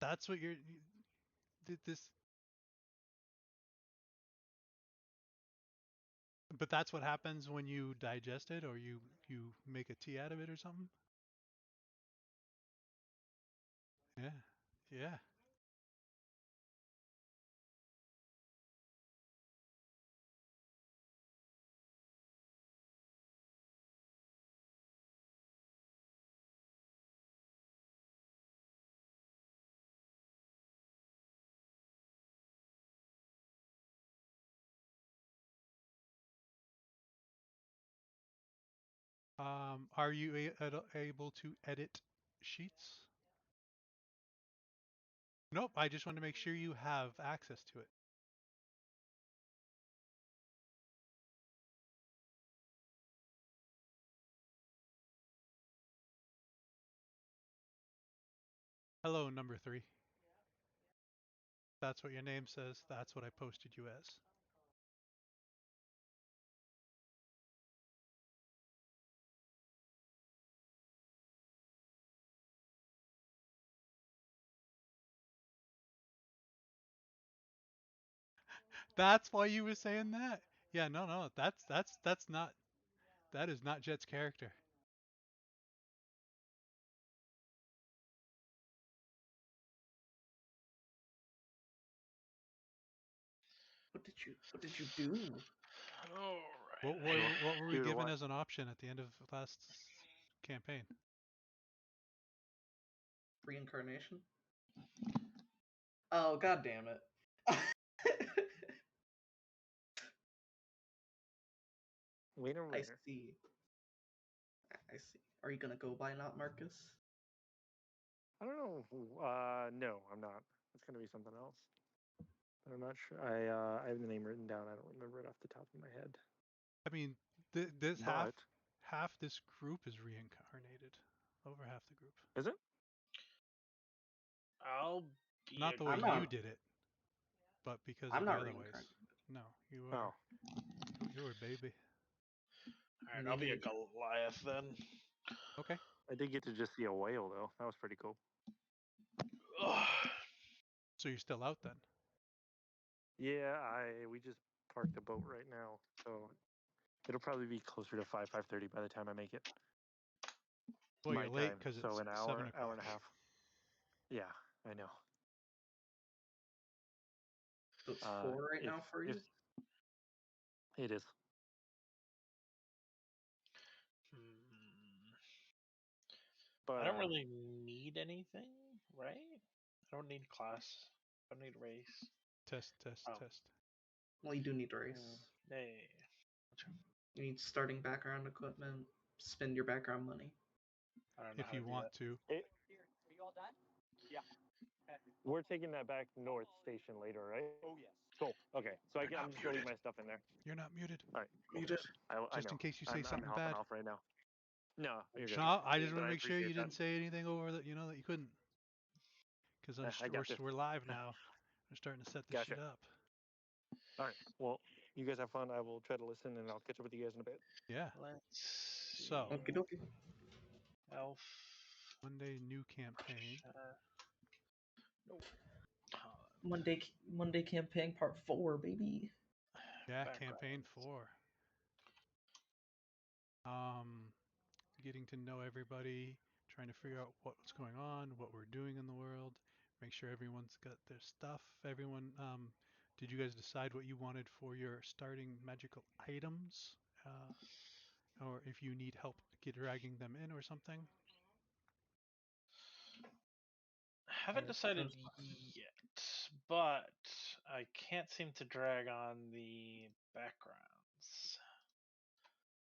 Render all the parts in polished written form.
That's what this. But that's what happens when you digest it, or you make a tea out of it, or something. Yeah, yeah. Are you able to edit sheets? Nope. I just want to make sure you have access to it. Hello, number 3. That's what your name says. That's what I posted you as. That's why you were saying that. Yeah, no. That's not. That is not Jet's character. What did you do? All What right. what were we Due to given what? as an option at the end of last campaign? Reincarnation? Oh, god damn it. Winner, I winner. see. I see. Are you gonna go by not Marcus? I don't know. No, I'm not. It's gonna be something else. But I'm not sure. I have the name written down. I don't remember it off the top of my head. I mean, this But half this group is reincarnated. Over half the group. is it? I'll be Not a the way I'm you not. did it, but because I'm of the not other ways. reincarnated. No, Oh, you were baby. All right. I'll be a Maybe. Goliath then. Okay. I did get to just see a whale though. That was pretty cool. Ugh. So you're still out then. Yeah, we just parked the boat right now, so it'll probably be closer to 5:30 by the time I make it. Well, you're My late time, because so it's an 7 o'clock. and a half. Yeah, I know. So it's 4 right now for If you? it is, Hmm. but I don't really need anything, right? I don't need class. I don't need race. Test, Oh, test. Well, you do need to race. yeah. You need starting background equipment, spend your background money. I don't know If how to you do that. want to. we're taking that back north station later, right? Oh yes. Cool. Okay, so You're I'm not just gonna leave my muted. stuff in there. You're not muted. All right. Cool. You did. I Just in know. case you say I'm something hopping bad. off right now. No, you're good. No, I just want But to I make sure you appreciate that. didn't say anything over that that you couldn't. Because I got this. we're live now. We're starting to set this shit Gotcha. up. All right. Well, you guys have fun. I will try to listen, and I'll catch up with you guys in a bit. Yeah. Let's see. So Okie dokie. Elf. Monday new campaign. No. Monday campaign part 4, baby. Yeah, campaign Backgrounds. 4. Um, getting to know everybody, trying to figure out what's going on, what we're doing in the world, make sure everyone's got their stuff. Everyone, did you guys decide what you wanted for your starting magical items? Or if you need help dragging them in or something? I haven't decided yet, but I can't seem to drag on the backgrounds.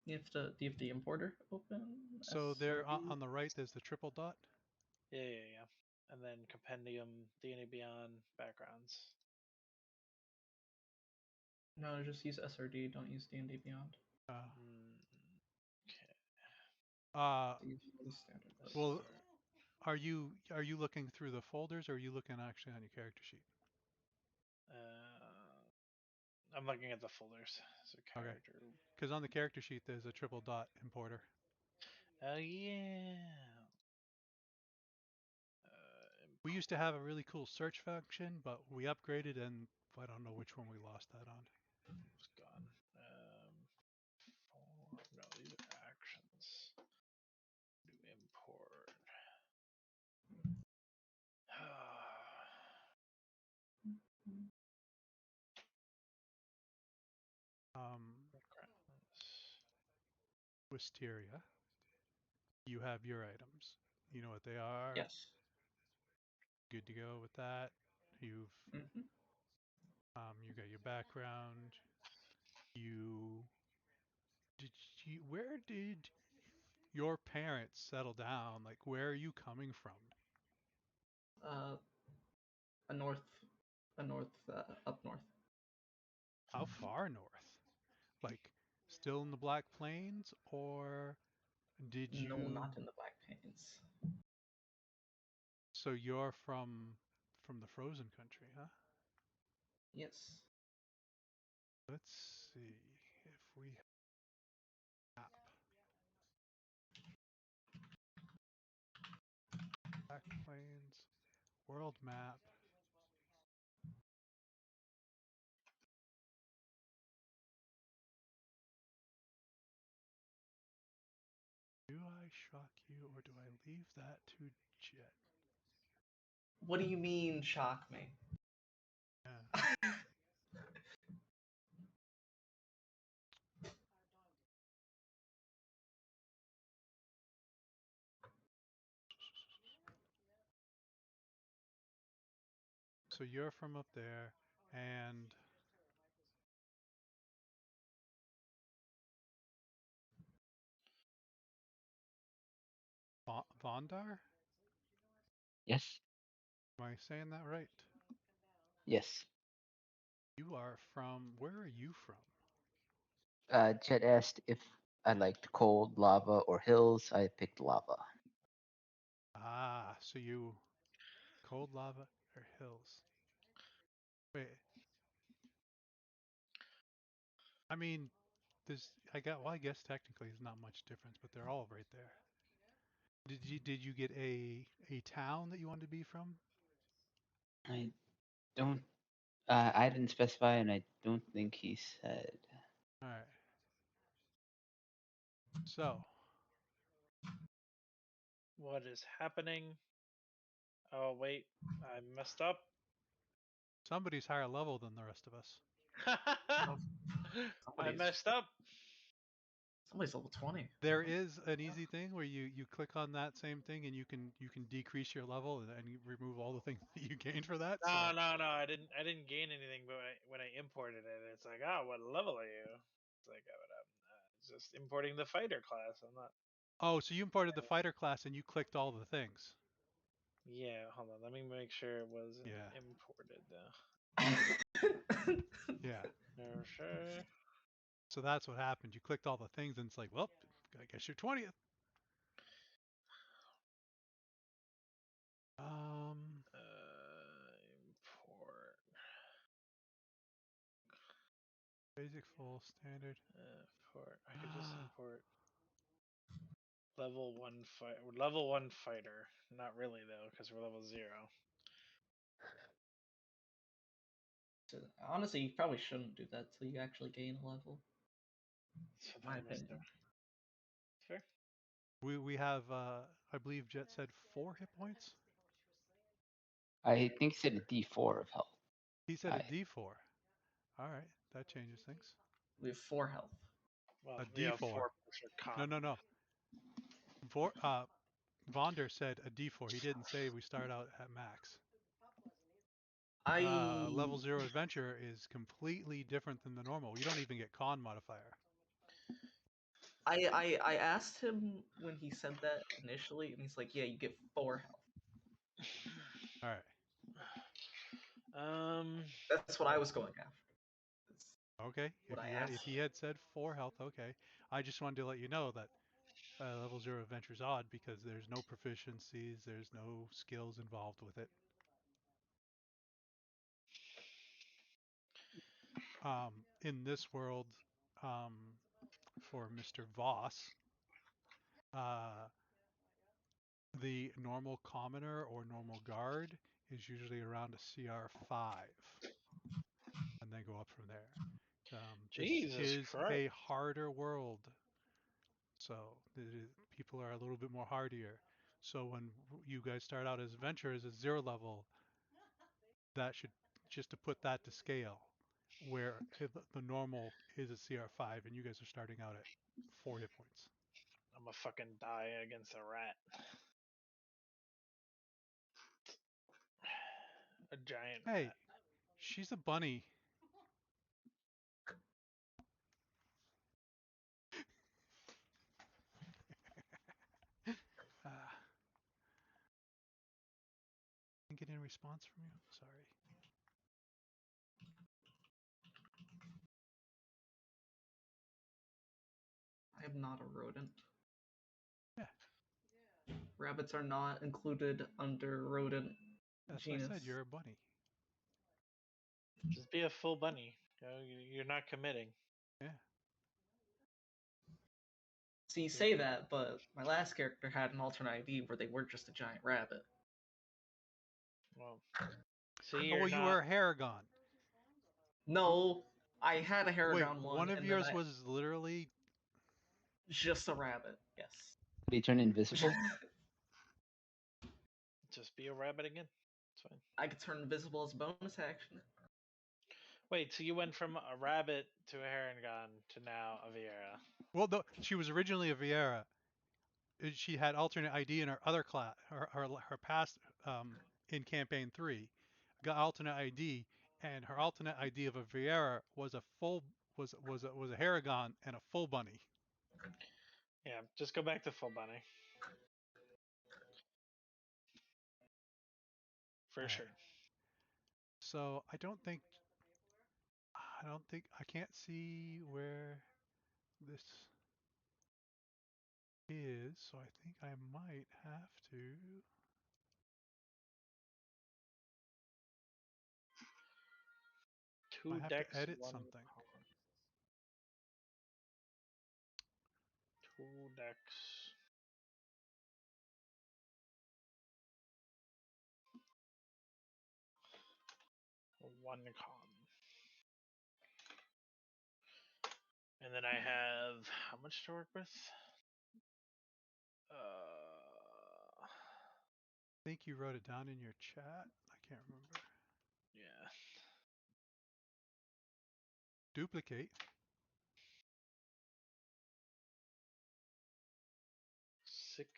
You have to. Do you have the importer open? So there SRD? on the right, there's the triple dot. Yeah. And then Compendium, D&A Beyond, backgrounds. No, just use SRD. Don't use D&D Beyond. Uh, Okay. Use the standard. well, are you looking through the folders or are you looking actually on your character sheet? I'm looking at the folders. So Okay. character. Because on the character sheet there's a triple dot importer. Oh yeah. We used to have a really cool search function, but we upgraded, and I don't know which one we lost that on. It's gone. No, these are actions. Do import. Wisteria. You have your items. You know what they are. Yes. Good to go with that. You've Hmm. you got your background. You did where did your parents settle down? Like, where are you coming from? A north, up north. How far north? Like, still in the Black Plains, or did No, you? not in the Black Plains. So you're from the frozen country, huh? Yes. Let's see if we map Black Plains world map. Do I shock you or do I leave that to Jet? What do you mean, shock me? Yeah. So you're from up there, and Vondar? Yes. Am I saying that right? Yes. You are from, where are you from? Chet asked if I liked cold, lava, or hills. I picked lava. Ah, so you, cold lava or hills? Wait. I mean, well, I guess technically there's not much difference, but they're all right there. Did you get a town that you wanted to be from? I don't. I didn't specify, and I don't think he said. All right. So, What is happening? Oh wait, I messed up. somebody's higher level than the rest of us. I Somebody's messed up. somebody's level 20. There is an easy thing where you click on that same thing and you can decrease your level and you remove all the things that you gained for that. No, So, no, no. I didn't gain anything, but when I imported it, it's like, oh, what level are you? It's like, it's just importing the fighter class. I'm not. oh, so you imported the fighter class and you clicked all the things. Yeah, hold on. Let me make sure it wasn't Yeah. imported though. Yeah. For sure. So that's what happened. You clicked all the things and it's like, well, I guess you're 20th. Import. Basic, full, standard. Import. I could just import level one fighter. Not really though, because we're level 0. Honestly, you probably shouldn't do that till you actually gain a level. So My then I messed opinion. up. Fair. We have I believe Jet said 4 hit points. I think he said a D4 of health. He said a D4. All right, that changes things. We have 4 health. Well, A yeah, D4. 4 plus your No, con. no, no. Vonder said a D4. He didn't say we start out at max. Level 0 adventure is completely different than the normal. You don't even get con modifier. I asked him when he said that initially, and he's like, "Yeah, you get 4 health." All right. That's what I was going after. That's Okay. what I If asked. he had said 4 health, okay. I just wanted to let you know that level 0 adventure is odd because there's no proficiencies, there's no skills involved with it. In this world, for Mr. Voss, the normal commoner or normal guard is usually around a CR5, and then go up from there. This Jesus is Christ. a harder world, so people are a little bit more hardier. So when you guys start out as adventurers at 0 level, that should just to put that to scale, where the normal is a CR5, and you guys are starting out at 4 hit points. I'm a fucking die against a rat. A giant Hey, rat. she's a bunny. Didn't get any response from you? Sorry. I am not a rodent. Yeah. Rabbits are not included under rodent That's genus. what I said. You're a bunny. Just be a full bunny. You're not committing. Yeah. So you say that, but my last character had an alternate ID where they were just a giant rabbit. Well, see, Oh, you're well, you not. were a Haragon. No, I had a Wait, Haragon one of and yours then was literally. just a rabbit. Yes. Did he turn invisible? Just be a rabbit again. It's fine. I could turn invisible as a bonus action. Wait, so you went from a rabbit to a Haragon to now a Viera. Well, she was originally a Viera. She had alternate ID in her other class, her past in campaign 3, got alternate ID, and her alternate ID of a Viera was a Haragon and a full bunny. Yeah, just go back to full bunny. For All right. sure. So I can't see where this is, so I think I might have to. Two I have to decks, edit one something. common. Two decks. One common. And then I have how much to work with? I think you wrote it down in your chat. I can't remember. Yeah. Duplicate. 16.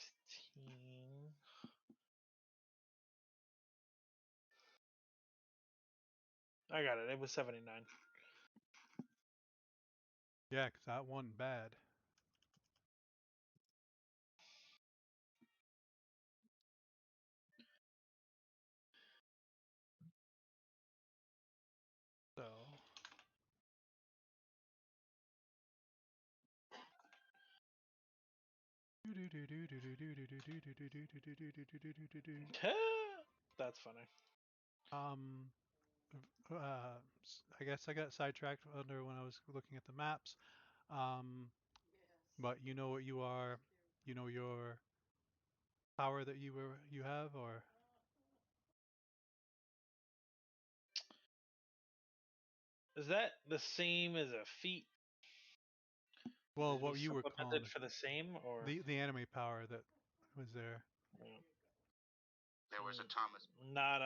I got it. It was 79. Yeah, because that one bad. So. That's funny. I guess I got sidetracked under when I was looking at the maps. But you know what you are, you know your power that you have, or Is that the same as a feat? well, Did we what you were supplement calling it for the same, or the anime power that was there. yeah. There was a Thomas. Not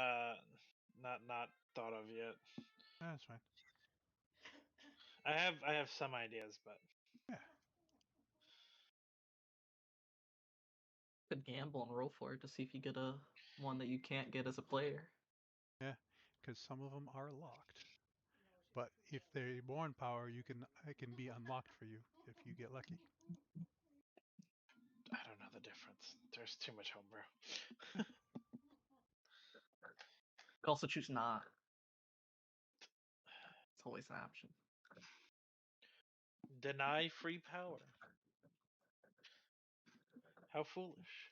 thought of yet. That's fine. I have some ideas, but Yeah. Could gamble and roll for it to see if you get a one that you can't get as a player. Yeah, because some of them are locked. But if they're born power, it can be unlocked for you if you get lucky. I don't know the difference. There's too much homebrew. You could also choose not. It's always an option. Deny free power. How foolish.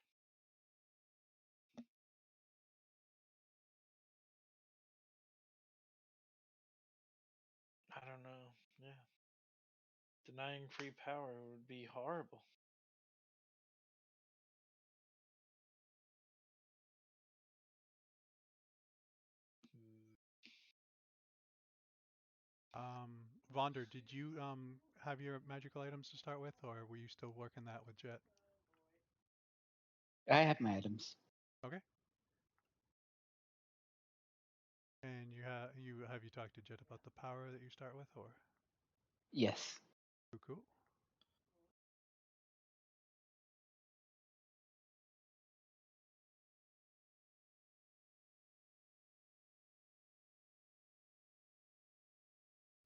I don't know. Yeah. Denying free power would be horrible. Vonder, did you have your magical items to start with, or were you still working that with Jet? I have my items. Okay. And have you talked to Jet about the power that you start with, or Yes. cool?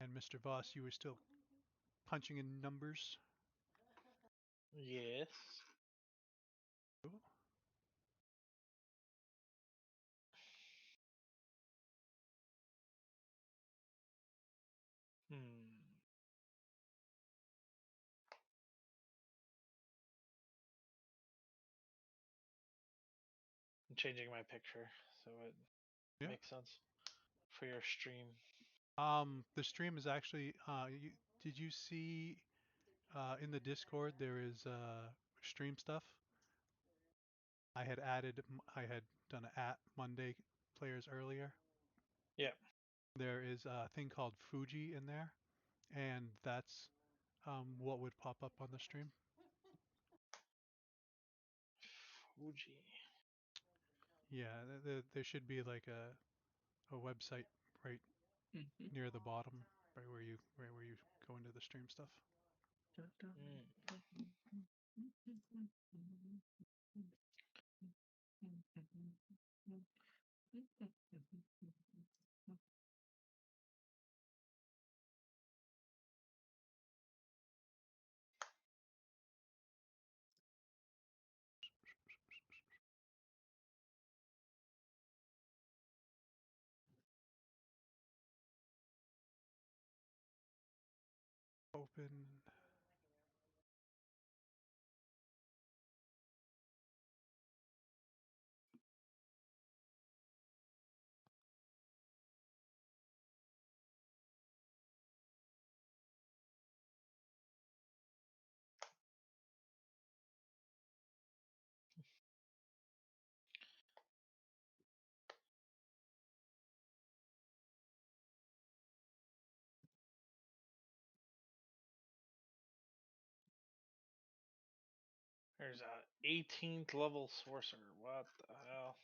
And Mr. Voss, you were still punching in numbers. Yes. Cool. Hmm. I'm changing my picture so it Yeah. makes sense for your stream. The stream is actually. Did you see in the Discord there is stream stuff? I had done a at Monday players earlier. Yeah. There is a thing called Fuji in there, and that's what would pop up on the stream. Fuji. Yeah, there should be like a website right Mhm. near the bottom, right where you go into the stream stuff. Open. There's a 18th level sorcerer. What the hell?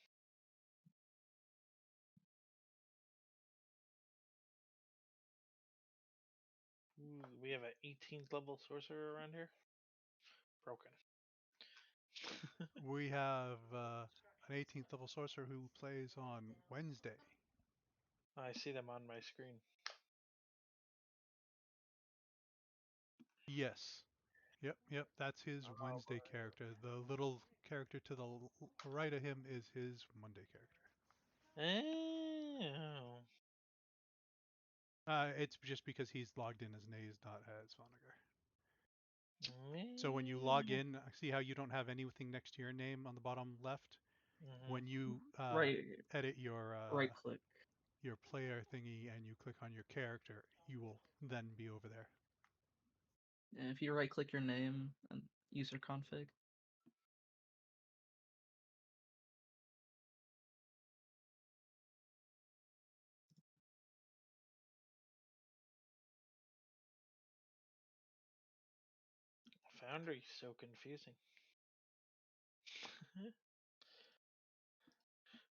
Ooh, we have an 18th level sorcerer around here? Broken. We have an 18th level sorcerer who plays on Wednesday. I see them on my screen. Yes. Yep. That's his Oh, Wednesday character. The little character to the right of him is his Monday character. Oh. It's just because he's logged in as Naze, not as Voniger. So when you log in, see how you don't have anything next to your name on the bottom left? Mhm. When you Right, edit your right click. your player thingy and you click on your character, you will then be over there. And if you right click your name and user config, Foundry, so confusing.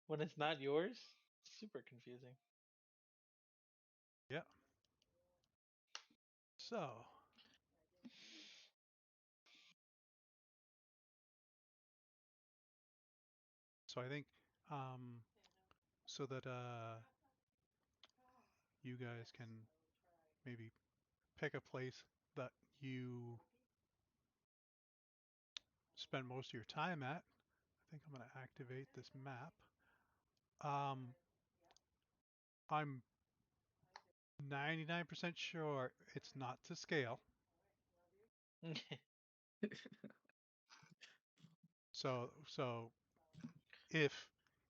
When it's not yours, super confusing. Yeah. So I think so that you guys can maybe pick a place that you spend most of your time at. I think I'm going to activate this map. I'm 99% sure it's not to scale. So if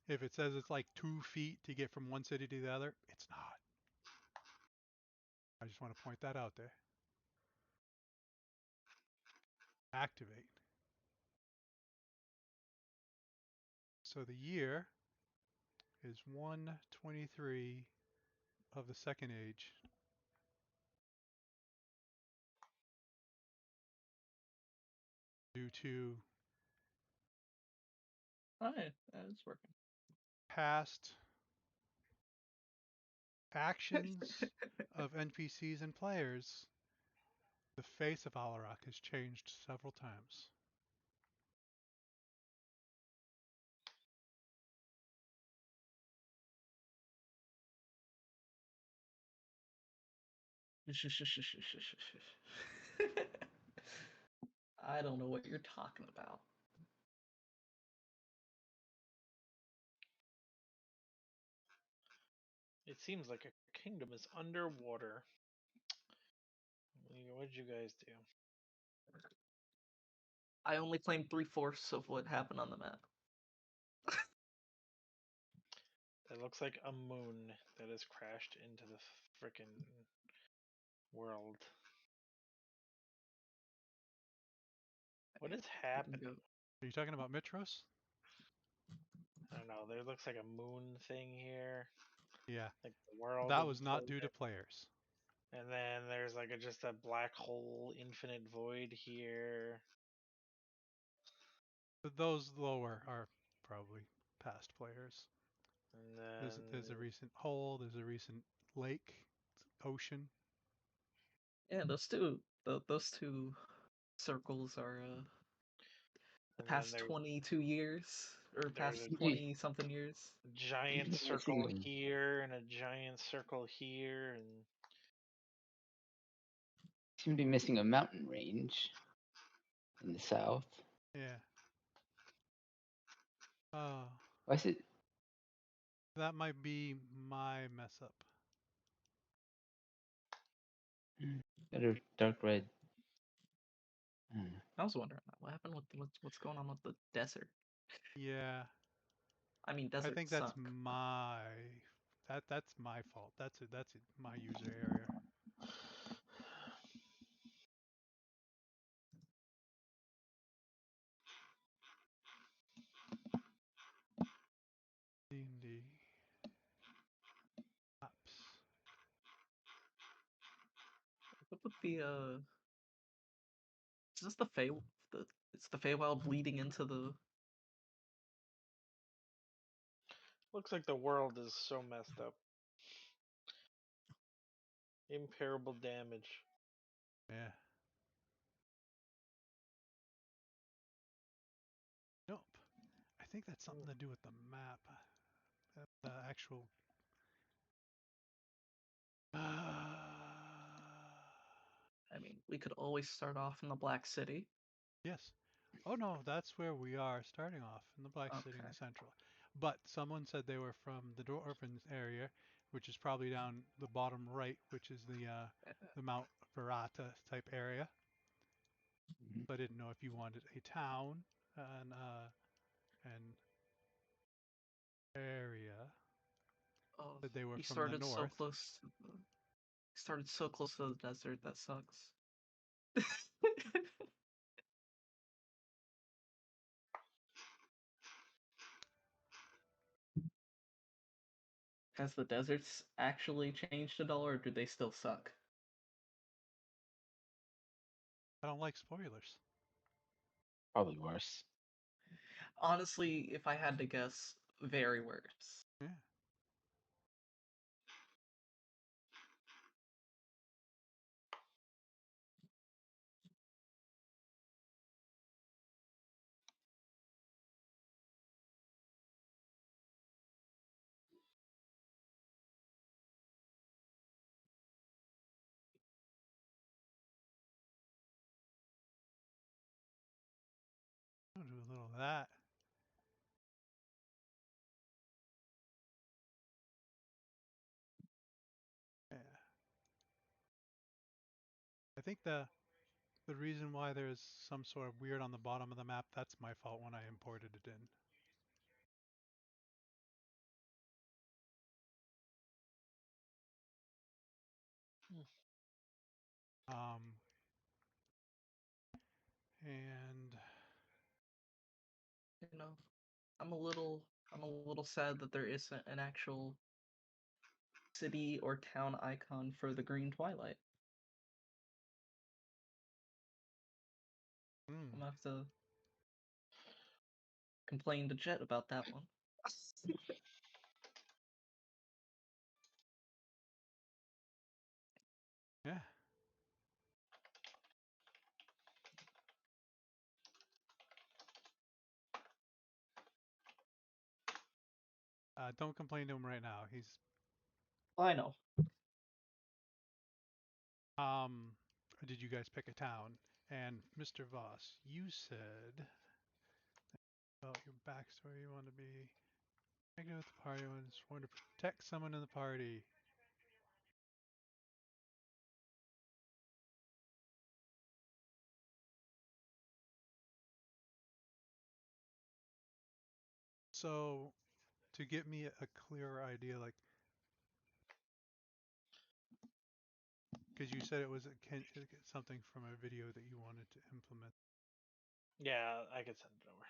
it says it's like 2 feet to get from one city to the other, it's not. I just want to point that out there. Activate. So the year is 123 of the second age. due to Alright, it's working. past actions of NPCs and players, the face of Alarak has changed several times. I don't know what you're talking about. It seems like a kingdom is underwater. What did you guys do? I only claimed 3/4 of what happened on the map. That looks like a moon that has crashed into the frickin' world. What is happening? Are you talking about Mitros? I don't know. There looks like a moon thing here. Yeah, Like the world. that was not due to players. And then there's like just a black hole, infinite void here. But those lower are probably past players. And then There's a recent hole, there's a recent lake, ocean. Yeah, those two circles are the and then past there's 22 years or there's past a 20 something years. giant Yeah, I circle see. here and a giant circle here, and Seem to be missing a mountain range in the south. Yeah. Oh, Why is it? that might be my mess up. Got a dark red. I was wondering what happened with what's going on with the desert. Yeah, I mean, I desert think that's suck. that's my fault. That's my user area. D&D apps. What would be is this the Fey the it's the Feywild bleeding into the looks like the world is so messed up. Imperable damage. Yeah. Nope. I think that's something to do with the map. The actual. I mean, we could always start off in the Black City. Yes. Oh no, that's where we are starting off in the Black City in Okay. the central. But someone said they were from the Dwarven area, which is probably down the bottom right, which is the Mount Verata type area. Mhm. So I didn't know if you wanted a town and an area. Oh, That they were he from the started so north. close to the he started so close to the desert, that sucks. Has the deserts actually changed at all, or do they still suck? I don't like spoilers. Probably worse. Honestly, if I had to guess, very worse. Yeah. I'll do a little of that. Yeah. I think the reason why there's some sort of weird on the bottom of the map, that's my fault when I imported it in. Um, and You know, I'm a little sad that there isn't an actual city or town icon for the Green Twilight. Hmm. I'm gonna have to complain to Jet about that one. Yeah. Don't complain to him right now. He's I know. Did you guys pick a town? And Mr. Voss, you said about your backstory. You want to be connected with the party. You want to protect someone in the party. So, to get me a clearer idea, like, because you said it was something from a video that you wanted to implement. Yeah, I could send it over.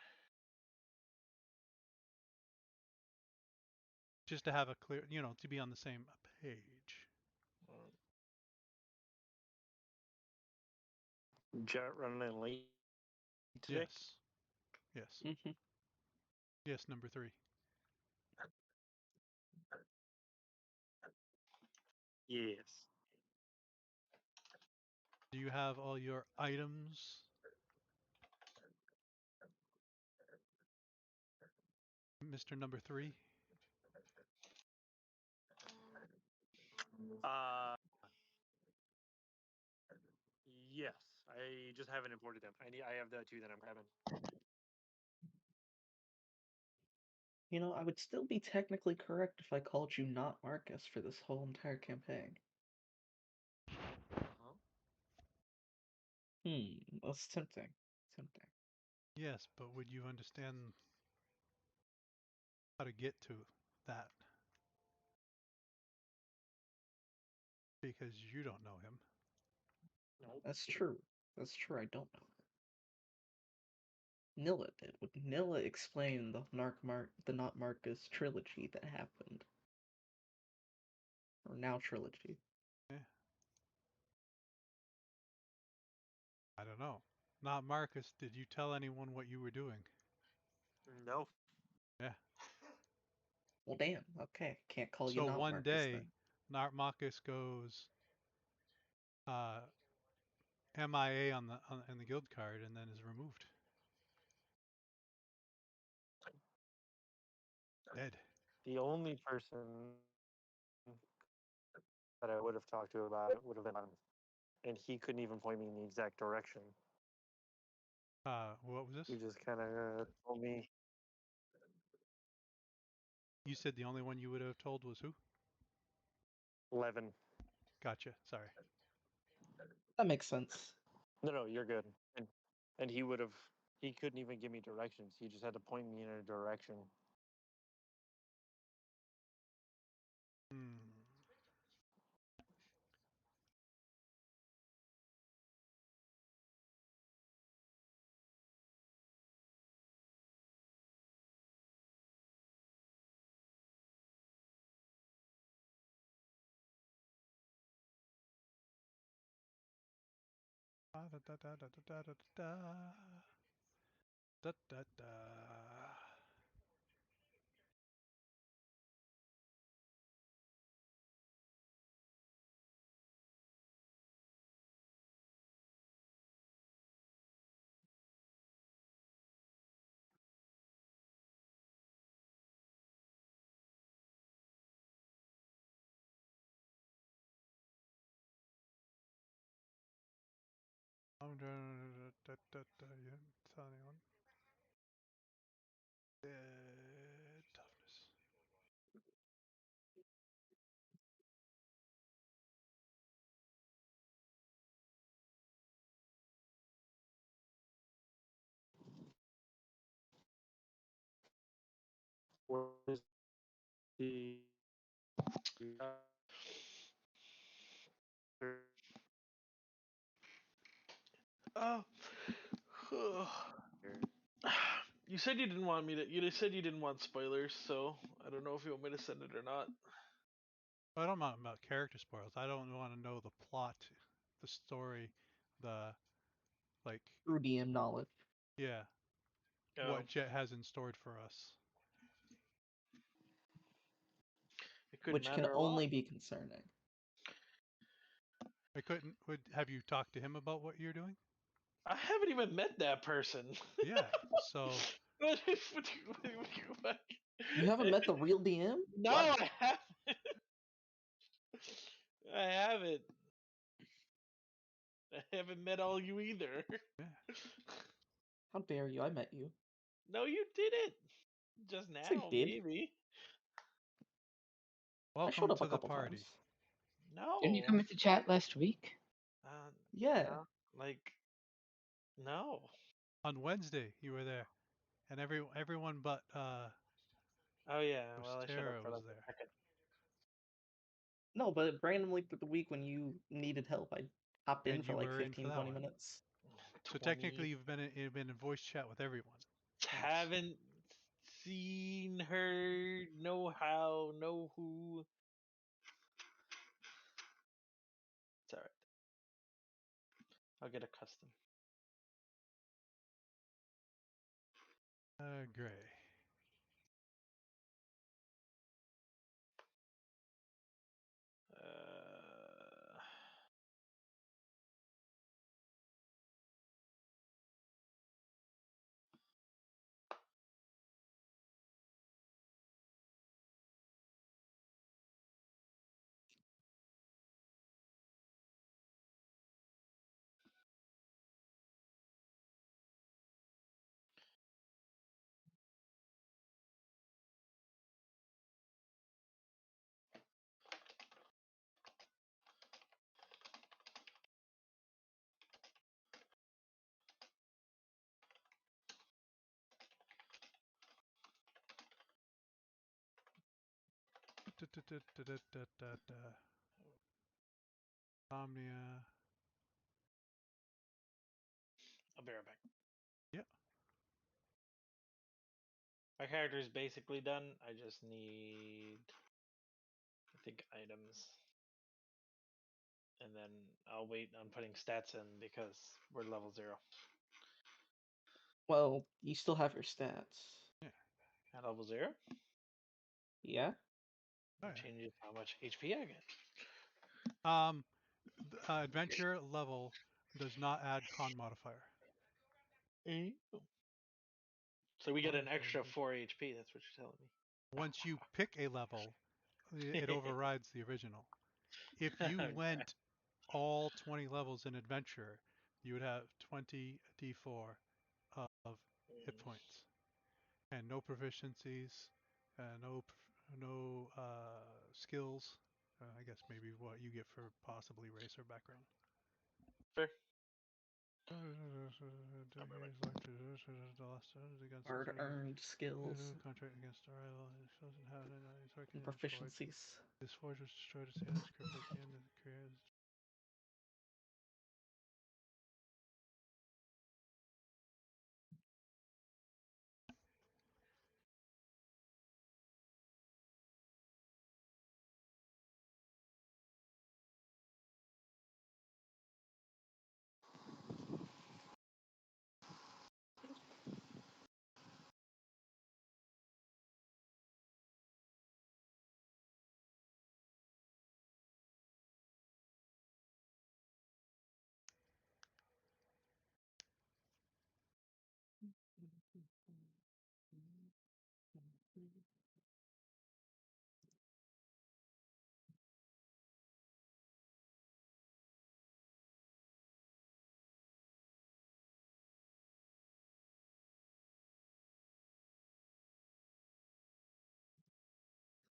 Just to have a clear, to be on the same page. Jet running late today. Yes. Yes. Mm-hmm. Yes, number 3. Yes. Do you have all your items, Mr. Number 3? Uh, yes. I just haven't imported them. I have the 2 that I'm grabbing. You know, I would still be technically correct if I called you not Marcus for this whole entire campaign. Uh-huh. That's tempting. Tempting. Yes, but would you understand how to get to that? Because you don't know him. Nope. That's true. That's true, I don't know. Nilla did. Would Nilla explain the the Not Marcus trilogy that happened? Or now trilogy. Yeah. I don't know. Not Marcus, did you tell anyone what you were doing? No. Yeah. Well, damn. Okay, can't call you So not one Marcus day, then. Not Marcus goes MIA on the guild card and then is removed. Dead. The only person that I would have talked to about it would have been him. And he couldn't even point me in the exact direction. What was He this? just kind of told me You said the only one you would have told was who? 11. Gotcha. Sorry. That makes sense. No, you're good. And he couldn't even give me directions. He just had to point me in a direction. Hmm. Da da da da da da da da da da da. I'm trying to yeah, tell anyone. Toughness. What is the Oh. You said you didn't want me to. You said you didn't want spoilers, so I don't know if you want me to send it or not. I don't want about character spoils. I don't want to know the plot, the story, the Like, Through DM knowledge. yeah, Oh, what Jet has in store for us. it could Which can matter a lot. only be concerning. I couldn't. Have you talked to him about what you're doing? I haven't even met that person. Yeah. So What- You haven't met the real DM? No, What? I haven't. I haven't. I haven't met all you either. yeah. How dare you? I met you. No, you didn't. Just Yes, I now, did. maybe. I showed Welcome up to a the couple party. times. No. Didn't you come into chat last week? Uh, Yeah. no, like, no. On Wednesday, you were there, and everyone but Oh yeah. Well, I showed up Ostera for was like there. a second. No, but randomly through the week when you needed help, I hopped in And for you like were in for 15, that 20 one. minutes. So 20. technically, you've been in voice chat with everyone. Thanks. Haven't seen, heard, know how, know who. It's alright. I'll get accustomed. Gray. Uh, Omnia. I'll be right back. Yeah. My character is basically done. I just need, I think, items. And then I'll wait on putting stats in because we're level 0. Well, you still have your stats. At level 0, Yeah? Oh, it changes how much HP I get. yeah. Adventure level does not add con modifier. So we get an extra Modifier. 4 HP, that's what you're telling me. Once you pick a level, it overrides the original. If you Okay. went all 20 levels in adventure, you would have 20 d4 of hit points, and no proficiencies, no skills. I guess maybe what you get for possibly race or background. Fair. Hard earned skills Contract against our rival. It doesn't have and proficiencies. This forge was destroyed. Its head is crippled at the end of the career.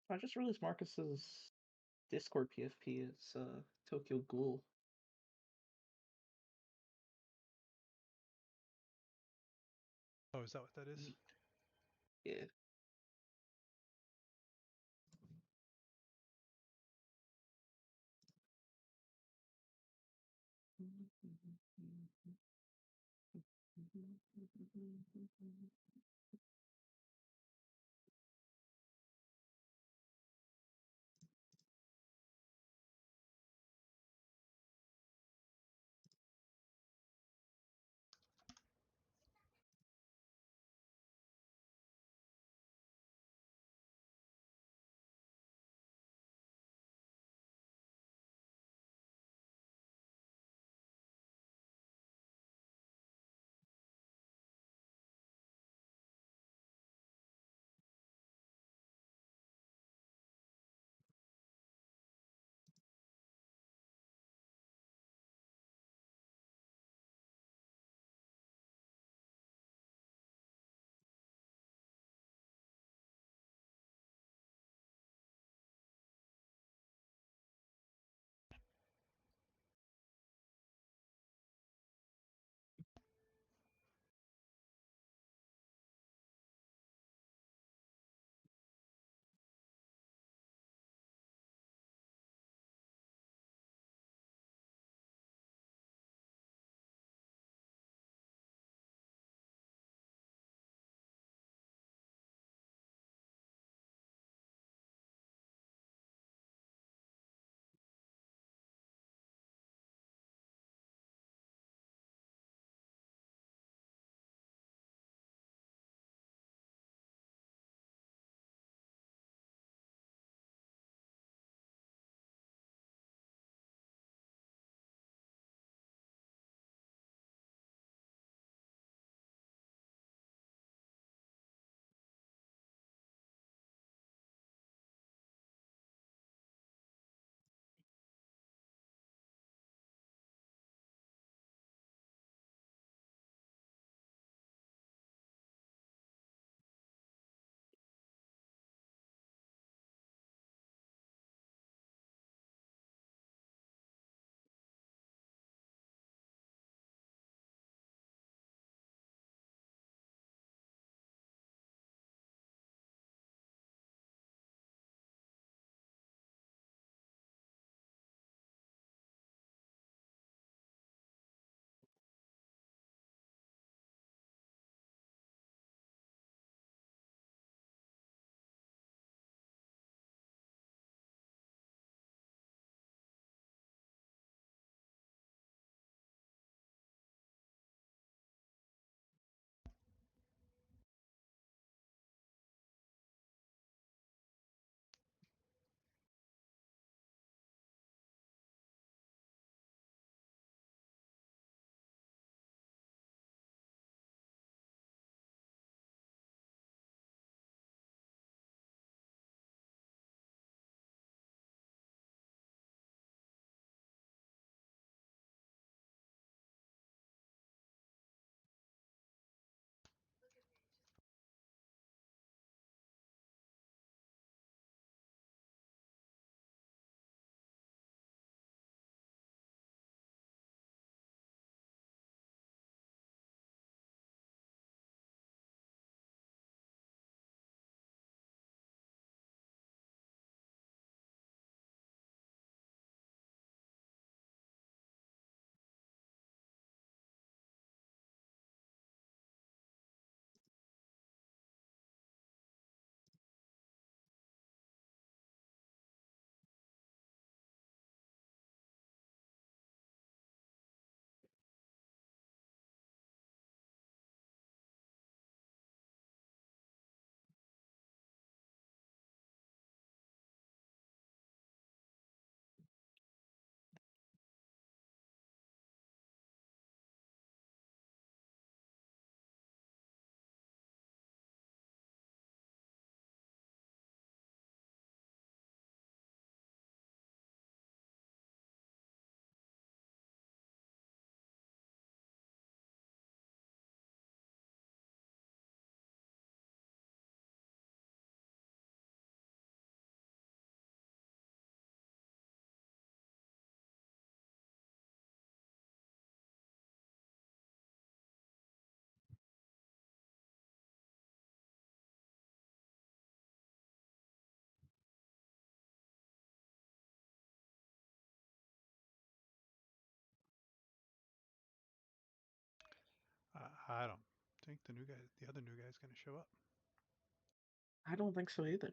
I just realized Marcus's Discord PFP is Tokyo Ghoul. Oh, is that what that is? Yeah. I don't think the other new guy's gonna show up. I don't think so either.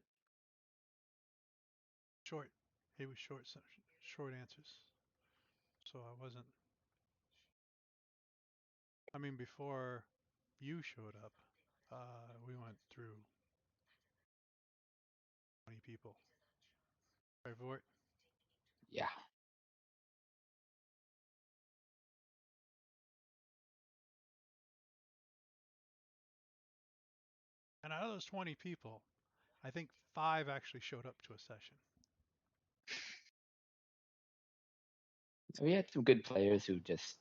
Short. He was short. Short answers. So I wasn't. I mean, before you showed up, we went through 20 people. Right, Vort? Yeah. And out of those 20 people, I think 5 actually showed up to a session. So we had some good players who just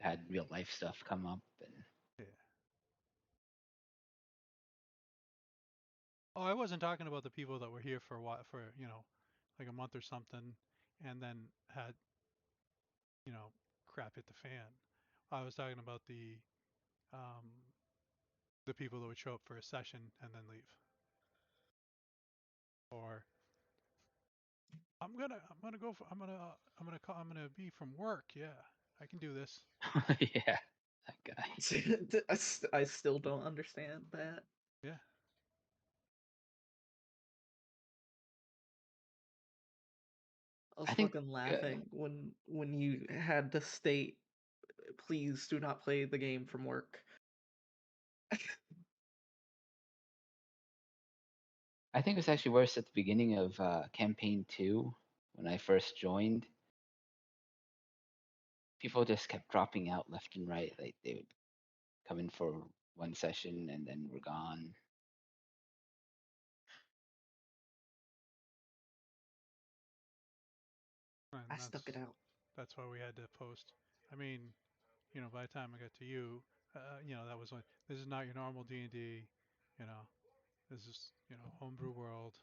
had real life stuff come up, and Yeah. Oh, I wasn't talking about the people that were here for a while, for, like a month or something, and then had, crap hit the fan. I was talking about the people that would show up for a session and then leave. Or I'm gonna be from work. Yeah, I can do this. yeah, that guy. I still don't understand that. Yeah. I was I think fucking laughing when you had to state, "Please do not play the game from work." I think it was actually worse at the beginning of campaign 2 when I first joined. People just kept dropping out left and right. Like they would come in for one session and then we're gone. And I stuck it out. that's why we had to post. I mean, by the time I got to you, that was when this is not your normal D&D. You know, this is homebrew world.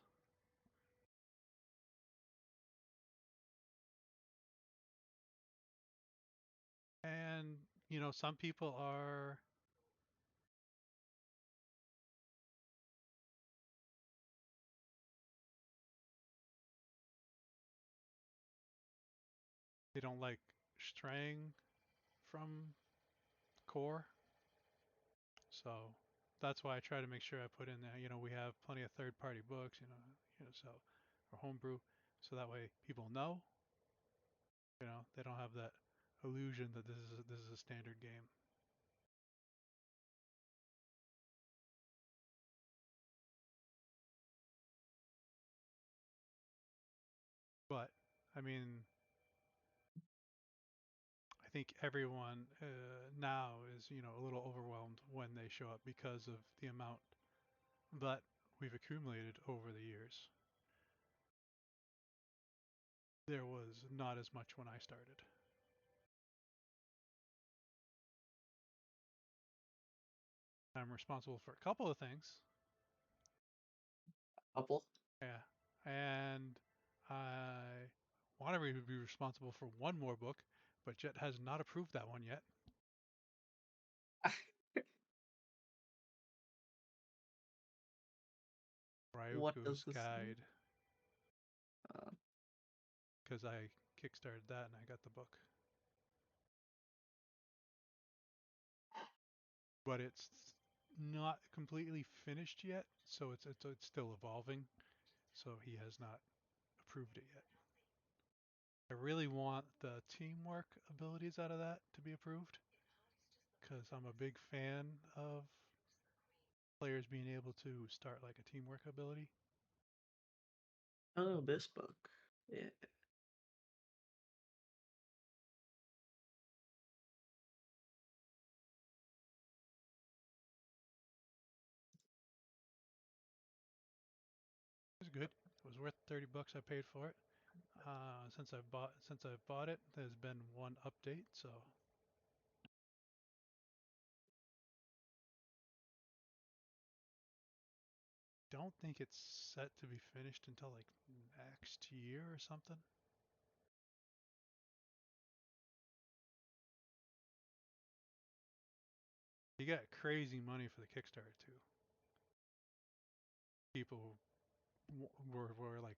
And some people are. They don't like straying from core. So that's why I try to make sure I put in there. We have plenty of third-party books. So or homebrew, so that way people know. They don't have that illusion that this is a standard game. But I mean, I think everyone now is a little overwhelmed when they show up because of the amount that we've accumulated over the years. There was not as much when I started. I'm responsible for a couple of things. Couple. Yeah. And I want to be responsible for one more book, but Jet has not approved that one yet. What does Ryuku's this mean? Guide, Uh, because I kickstarted that and I got the book. But it's not completely finished yet, so it's still evolving. So he has not approved it yet. I really want the teamwork abilities out of that to be approved because I'm a big fan of players being able to start like a teamwork ability. oh, this book. Yeah. It was good. It was worth 30 bucks I paid for it. Since I've bought it, there's been one update, so don't think it's set to be finished until like next year or something. You got crazy money for the Kickstarter too. People were like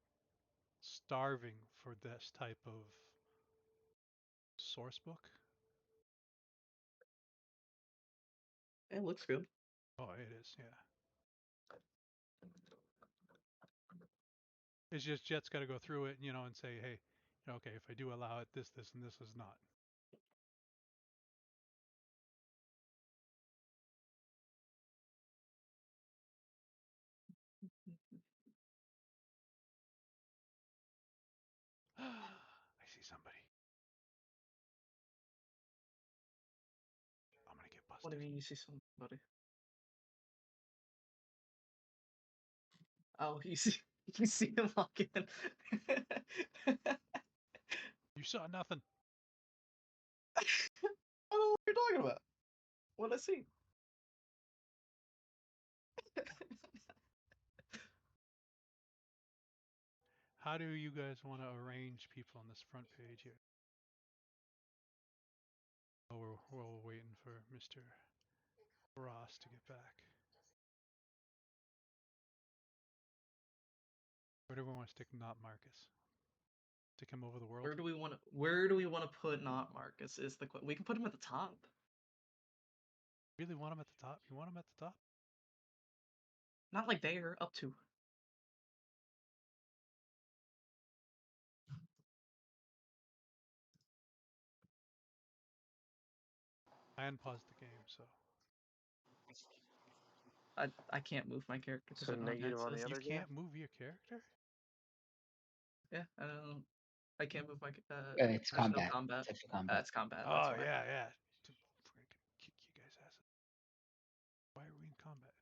starving for this type of source book. It looks good. Oh, it is, yeah. It's just Jet's got to go through it, and say, hey, okay, if I do allow it, this, and this is not. I see somebody. I'm gonna get busted. What do you mean you see somebody? Oh, you see him walk in. You saw nothing. I don't know what you're talking about. What'd I see? How do you guys want to arrange people on this front page here? Oh, we're all waiting for Mr. Ross to get back. Where do we want to stick Not Marcus? Stick him over the world? Where do we want to put not Marcus? Is the we can put him at the top. Really want him at the top? You want him at the top? Not like there, up to. I unpaused the game, so. I can't move my character because So I don't have negative on the access. You other guy? can't move your character? Yeah, I can't move my. It's there's combat. no combat. It's for combat. It's combat. That's Oh, why. yeah. To freaking kick you guys' asses. Why are we in combat?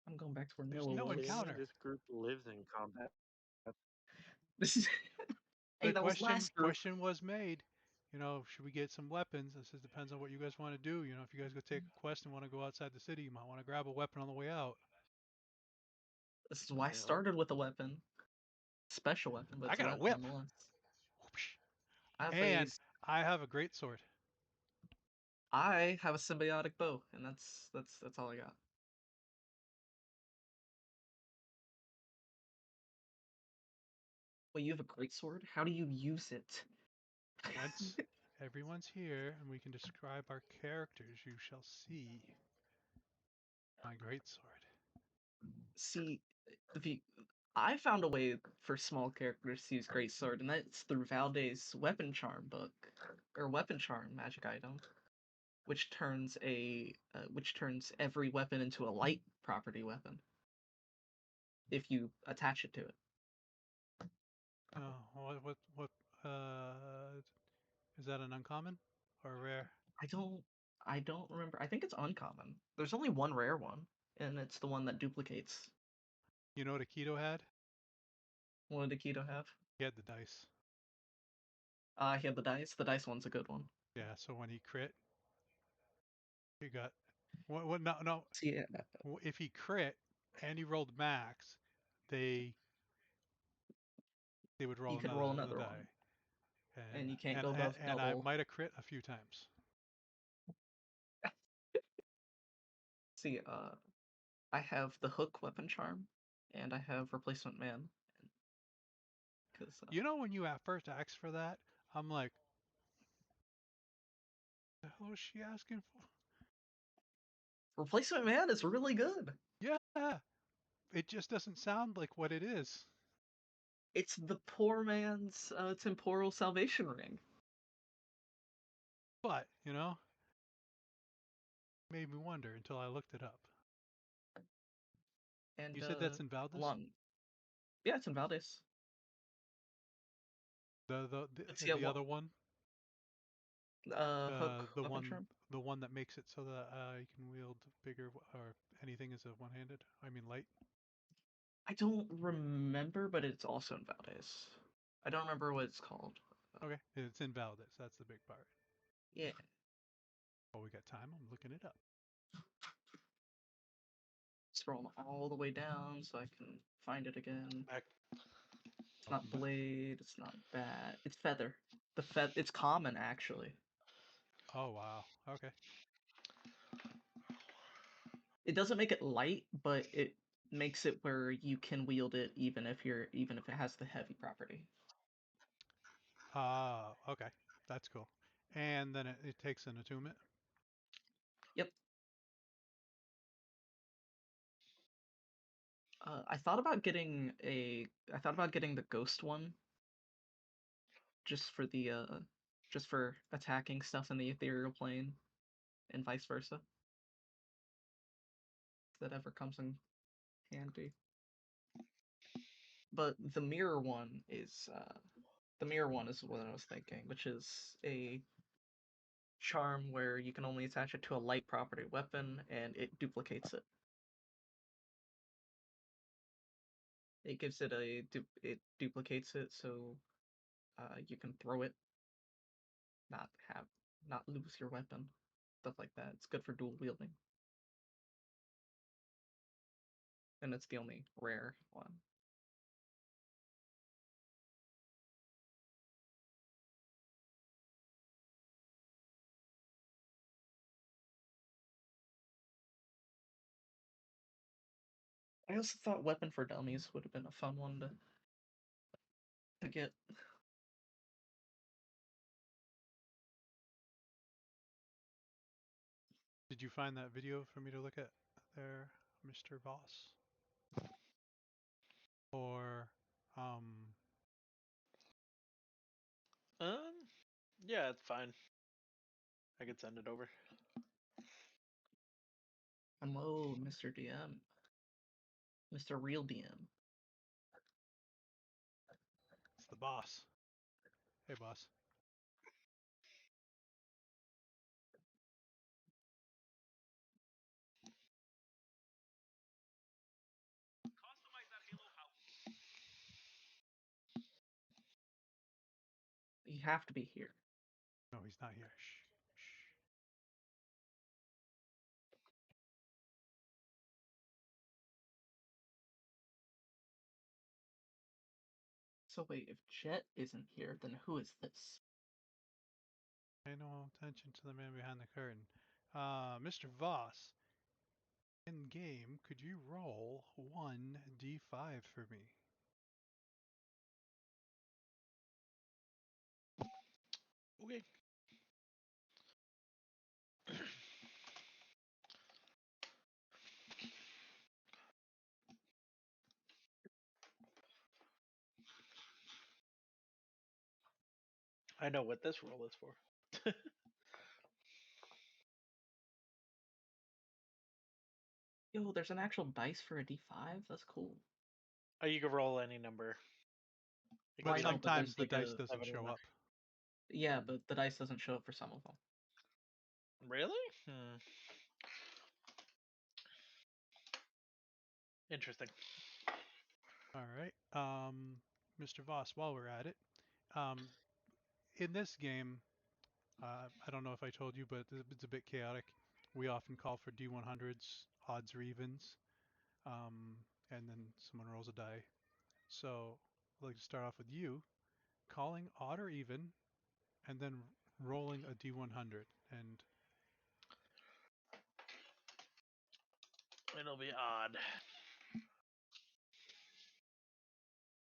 I'm going back to where There's Noah no was. encounter. This group lives in combat. This is. Hey, The that was last group. question was made. Should we get some weapons? This depends on what you guys want to do. If you guys go take a quest and want to go outside the city, you might want to grab a weapon on the way out. This is why I Yeah. started with a weapon. Special weapon, but I it's a got a weapon whip. nonetheless. Whoosh. I have And I have a great sword. I have a symbiotic bow, and that's all I got. Wait, you have a great sword? How do you use it? Once everyone's here and we can describe our characters, you shall see my great sword. See, I found a way for small characters to use great sword, and that's through Valday's weapon charm book, or weapon charm magic item, which turns every weapon into a light property weapon if you attach it to it. Oh, what is that an uncommon or a rare? I don't remember. I think it's uncommon. There's only one rare one, and it's the one that duplicates. You know what Akito had? What did Akito have? He had the dice. He had the dice. The dice one's a good one. Yeah, so when he crit, he got what no. See, If he crit and he rolled max, they would roll you could roll another another die. one, and you can't And go above and I double. might have crit a few times. See, I have the hook weapon charm, and I have replacement man. Because When you at first asked for that, I'm like, the hell is she asking for? replacement man is really good. Yeah, it just doesn't sound like what it is. It's the poor man's temporal salvation ring. But made me wonder until I looked it up. And You said that's in Valdez? Yeah, it's in Valdez. The other one? Hook the weapon one charm. the one that makes it so that you can wield bigger or anything as a one-handed. I mean light. I don't remember, but it's also in Valdez. I don't remember what it's called. Okay, it's in Valdez. That's the big part. Yeah. Oh, we got time. I'm looking it up. Scroll all the way down so I can find it again. Back. It's not blade. It's not bat. It's feather. It's common actually. Oh wow. Okay. It doesn't make it light, but it makes it where you can wield it even if it has the heavy property. Okay. That's cool. And then it takes an attunement. Yep. I thought about getting the ghost one, just for attacking stuff in the ethereal plane, and vice versa. If that ever comes in handy. But the mirror one is what I was thinking, which is a charm where you can only attach it to a light property weapon and it duplicates it. It duplicates it, so you can throw it, not lose your weapon, stuff like that. It's good for dual wielding, and it's the only rare one. I also thought Weapon for Dummies would have been a fun one to get. Did you find that video for me to look at there, Mr. Voss? Or, Yeah, it's fine. I could send it over. Hello, Mr. DM. Mr. Real DM. it's the boss. Hey, boss. You have to be here. No, he's not here. Shh. Shh. So wait, if Jet isn't here, then who is this? Pay no attention to the man behind the curtain. Mr. Voss, in game, could you roll 1d5 for me? Okay. I know what this roll is for. Yo, there's an actual dice for a D5? That's cool. Oh, you can roll any number. It Well, could But be I know, like but sometimes there's the like dice a doesn't 7 show and a- up. yeah, but the dice doesn't show up for some of them. Really? Interesting. All right. Mr. Voss, while we're at it, um, in this game, I don't know if I told you, but it's a bit chaotic. We often call for D100s, odds or evens, and then someone rolls a die. So I'd like to start off with you calling odd or even, and then rolling a D100. And It'll be odd.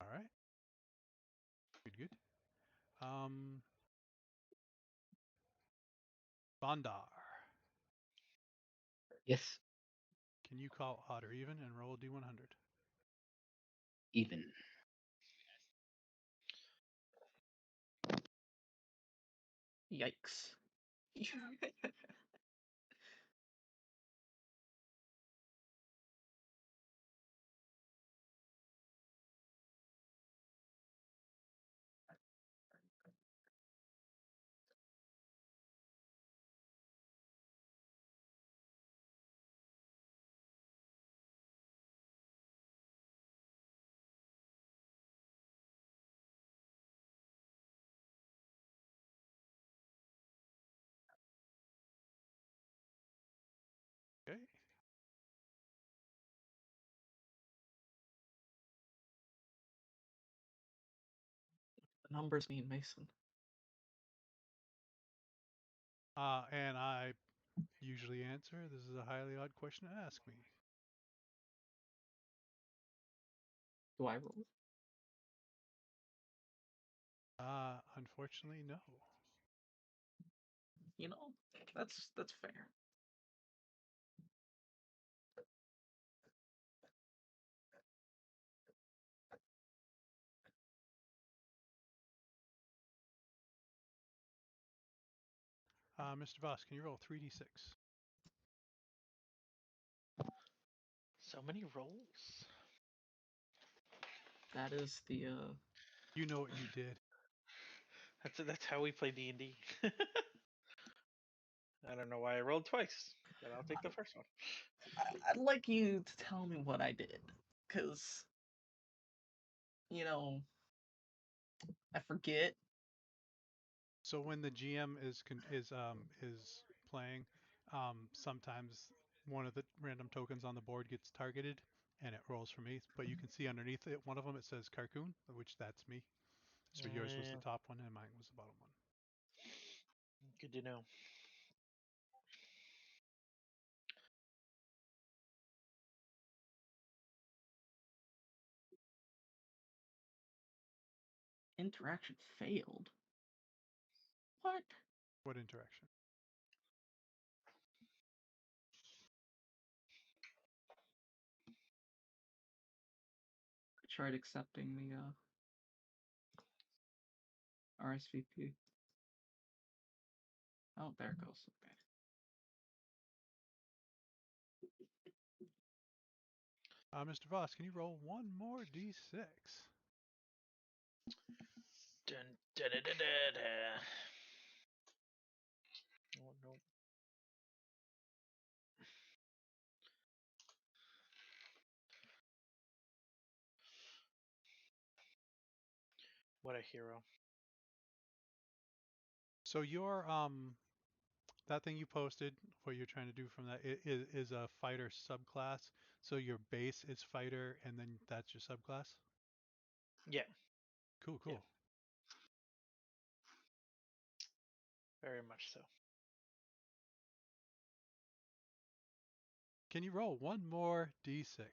all right, good, good. Um, Bondar, Yes, can you call odd or even and roll a D100? even. Yikes. Okay. The numbers mean Mason. And I usually answer, this is a highly odd question to ask me. Do I roll? Unfortunately, no. You know, that's fair. Mr. Voss, can you roll 3d6? So many rolls. That is the You know what you did. That's how we play D&D. I don't know why I rolled twice, but I'll take the first one. I'd like you to tell me what I did, cause you know I forget. So when the GM is playing, sometimes one of the random tokens on the board gets targeted, and it rolls for me. But you can see underneath it, one of them it says Carcoon, which that's me. So yours was the Yeah, top one, and mine was the bottom one. good to know. Interaction failed. What? What interaction? I tried accepting the RSVP. Oh, there it goes. Okay. Mr. Voss, can you roll one more d6? Dun, dun, dun, dun, dun, dun. Oh no. What a hero. So your that thing you posted, what you're trying to do from that is a fighter subclass. So your base is fighter, and then that's your subclass. Yeah, Cool, Yeah. cool. very much so. Can you roll one more d6?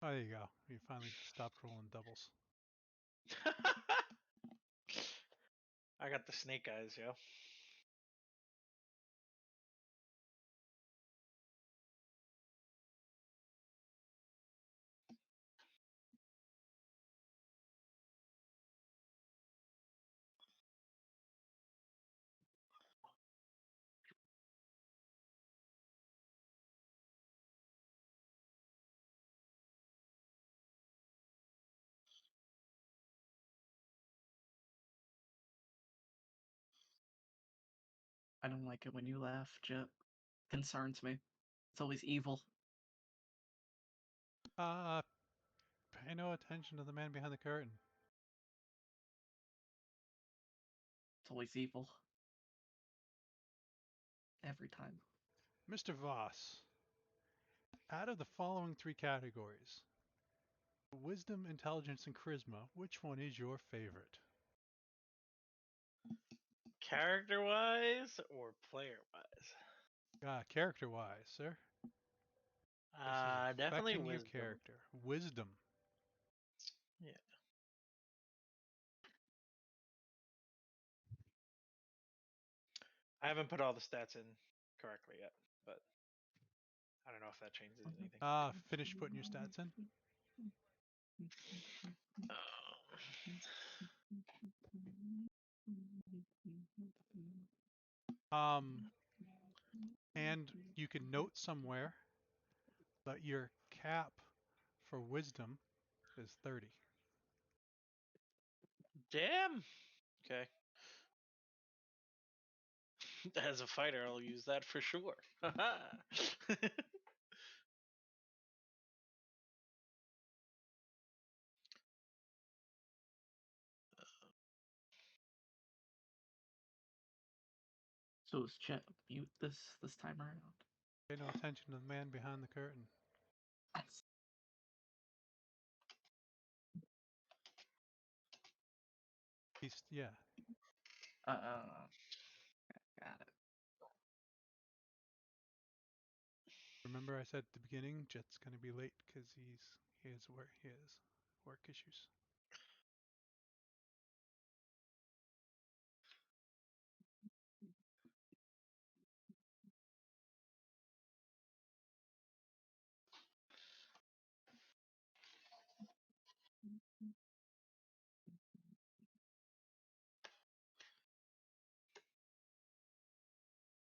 Oh, there you go. You finally stopped rolling doubles. I got the snake eyes, yo. I don't like it when you laugh, Jet. Concerns me. It's always evil. Pay no attention to the man behind the curtain. It's always evil. Every time. Mr. Voss, out of the following three categories, wisdom, intelligence, and charisma, which one is your favorite? Character wise or player wise? Character-wise, sir. This is Definitely affecting your wisdom. character. Wisdom. Yeah. I haven't put all the stats in correctly yet, but I don't know if that changes anything. Finish putting your stats in. And you can note somewhere that your cap for wisdom is 30. Damn. Okay. As a fighter, I'll use that for sure. So is Chet mute this time around? Pay no attention to the man behind the curtain. Yeah. Got it. Remember I said at the beginning, Jet's gonna be late because he has work issues.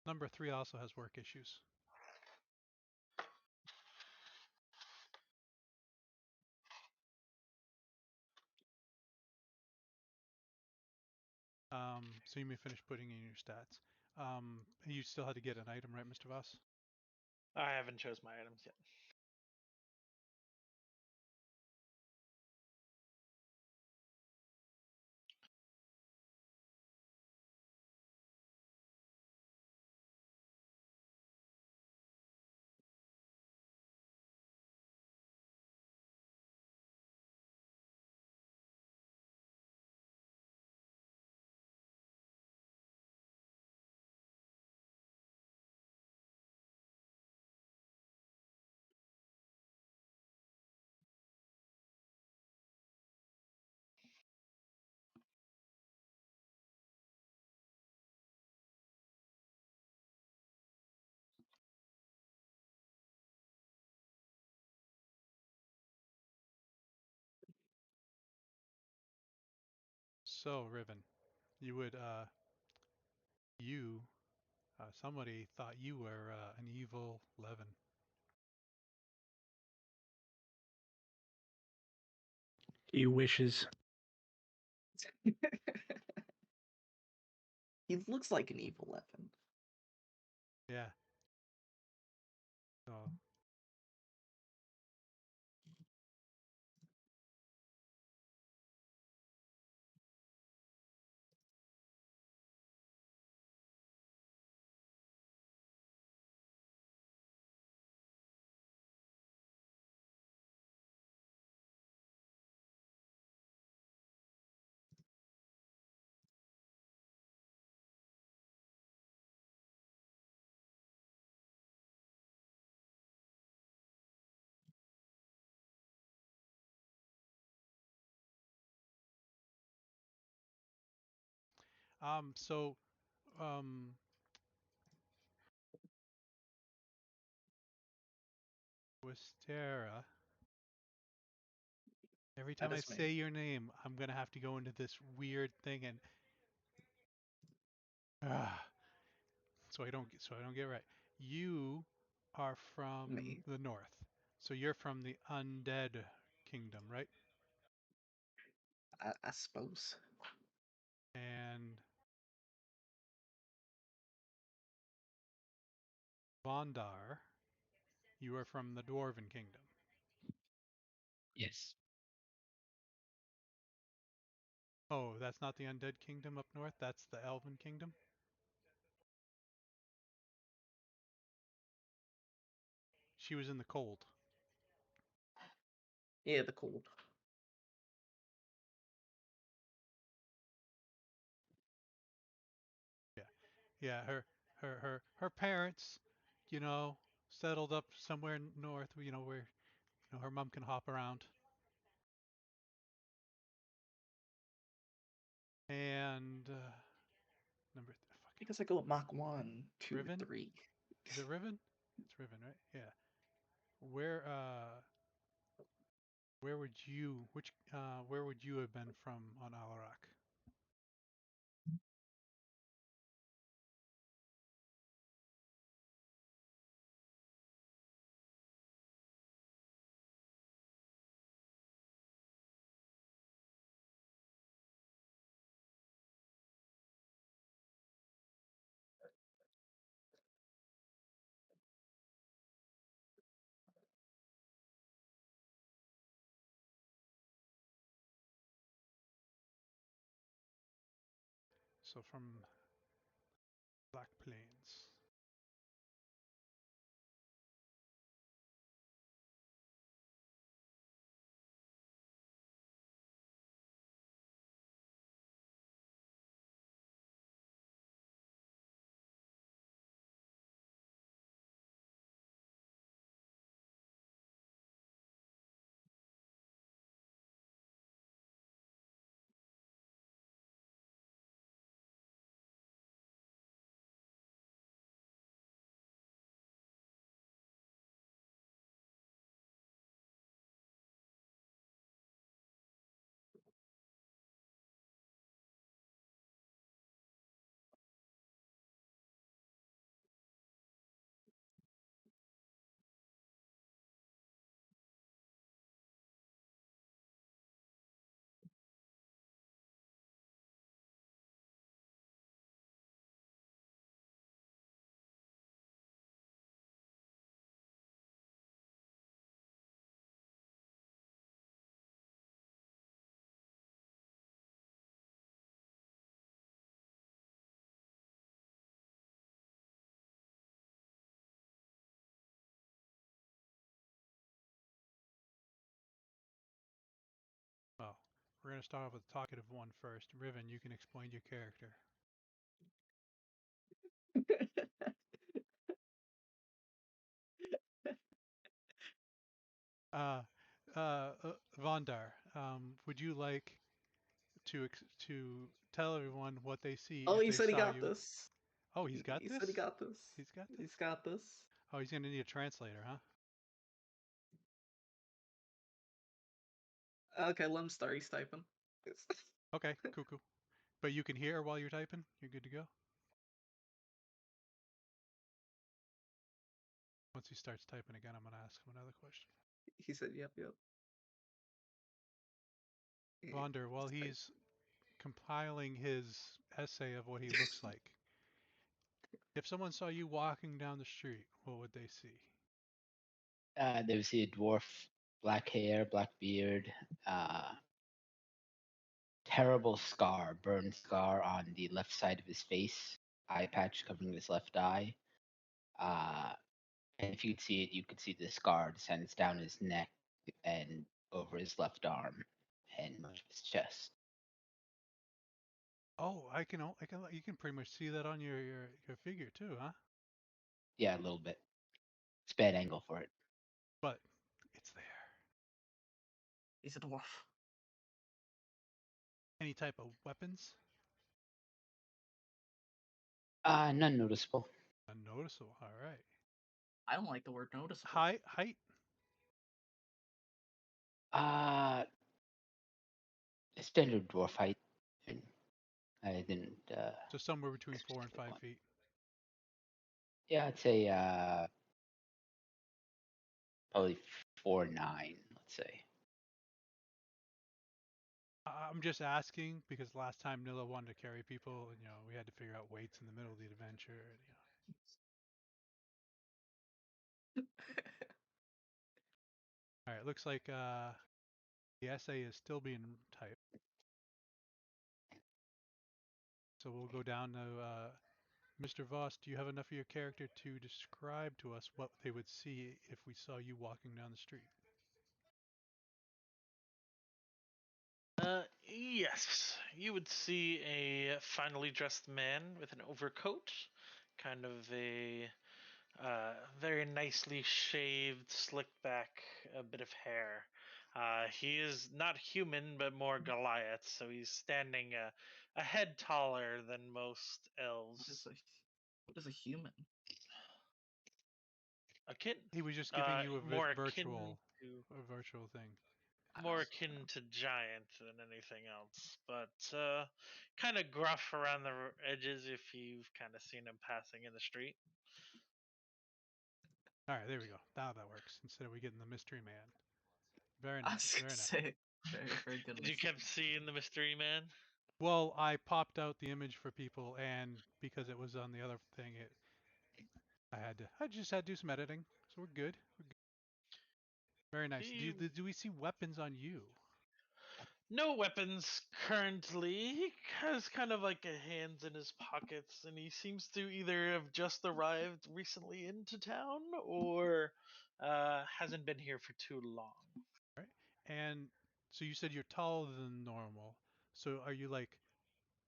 Number 3 also has work issues. So you may finish putting in your stats. You still had to get an item, right, Mr. Voss? I haven't chose my items yet. So, Riven, you would, somebody thought you were an evil Levin. He wishes. He looks like an evil Levin. Yeah. So, um, so, um, Wistera, every time That I is say me. your name, I'm gonna have to go into this weird thing and ah, so I don't get it right. You are from Me. the north, so you're from the undead kingdom, right? I suppose. And Vondar, you are from the dwarven kingdom. Yes. Oh, that's not the undead kingdom up north. That's the elven kingdom. She was in the cold. Yeah, the cold. Yeah, yeah. Her parents, you know, settled up somewhere north. You know where her mom can hop around. And I fucking guess I go with Mach 1, 2, or Riven. 3. Is it Riven? It's Riven, right? Yeah. Where where would you have been from on Alarak? So from Black Plains. We're gonna start off with the talkative one first. Riven, you can explain your character. Uh, Vondar, would you like to tell everyone what they see Oh, if he they said he saw got you? this. Oh, he's got He said he this? got this. He's got this? He's got this. Oh, he's gonna need a translator, huh? Okay, let him start. He's typing. Okay, cool. But you can hear while you're typing? You're good to go? Once he starts typing again, I'm gonna ask him another question. He said, "Yep." Vonder, while He's typing. he's compiling his essay of what he looks like, if someone saw you walking down the street, what would they see? They would see a dwarf, black hair, black beard, terrible scar, burn scar on the left side of his face, eye patch covering his left eye. And if you could see it, you could see the scar descends down his neck and over his left arm and much of his chest. Oh, you can pretty much see that on your figure too, huh? Yeah, a little bit. It's a bad angle for it. But it's there. He's a dwarf. Any type of weapons? None noticeable. Unnoticeable. All right. I don't like the word noticeable. Height? Standard dwarf height. And I didn't. So somewhere between 4 and specific 5 one. feet. Yeah, I'd say probably 4'9", let's say. I'm just asking because last time Nilla wanted to carry people, and we had to figure out weights in the middle of the adventure. And, All right, looks like the essay is still being typed. So we'll go down to Mr. Voss. Do you have enough of your character to describe to us what they would see if we saw you walking down the street? Yes, you would see a finely dressed man with an overcoat, kind of a very nicely shaved, slicked back, a bit of hair. He is not human, but more Goliath, so he's standing a head taller than most elves. What is a human? Akin, He was just giving you a more akin virtual to thing. more akin to giant than anything else, but kind of gruff around the edges if you've kind of seen him passing in the street. All right, there we go. Now that works. Instead of we getting the mystery man. Very I nice. was gonna Very nice. say, very good. You kept seeing the mystery man. Well, I popped out the image for people, and because it was on the other thing, I just had to do some editing, so we're good. Very nice. He Do we see weapons on you? No weapons currently. He has kind of like a hands in his pockets, and he seems to either have just arrived recently into town or hasn't been here for too long. Right. And so you said you're taller than normal. So are you like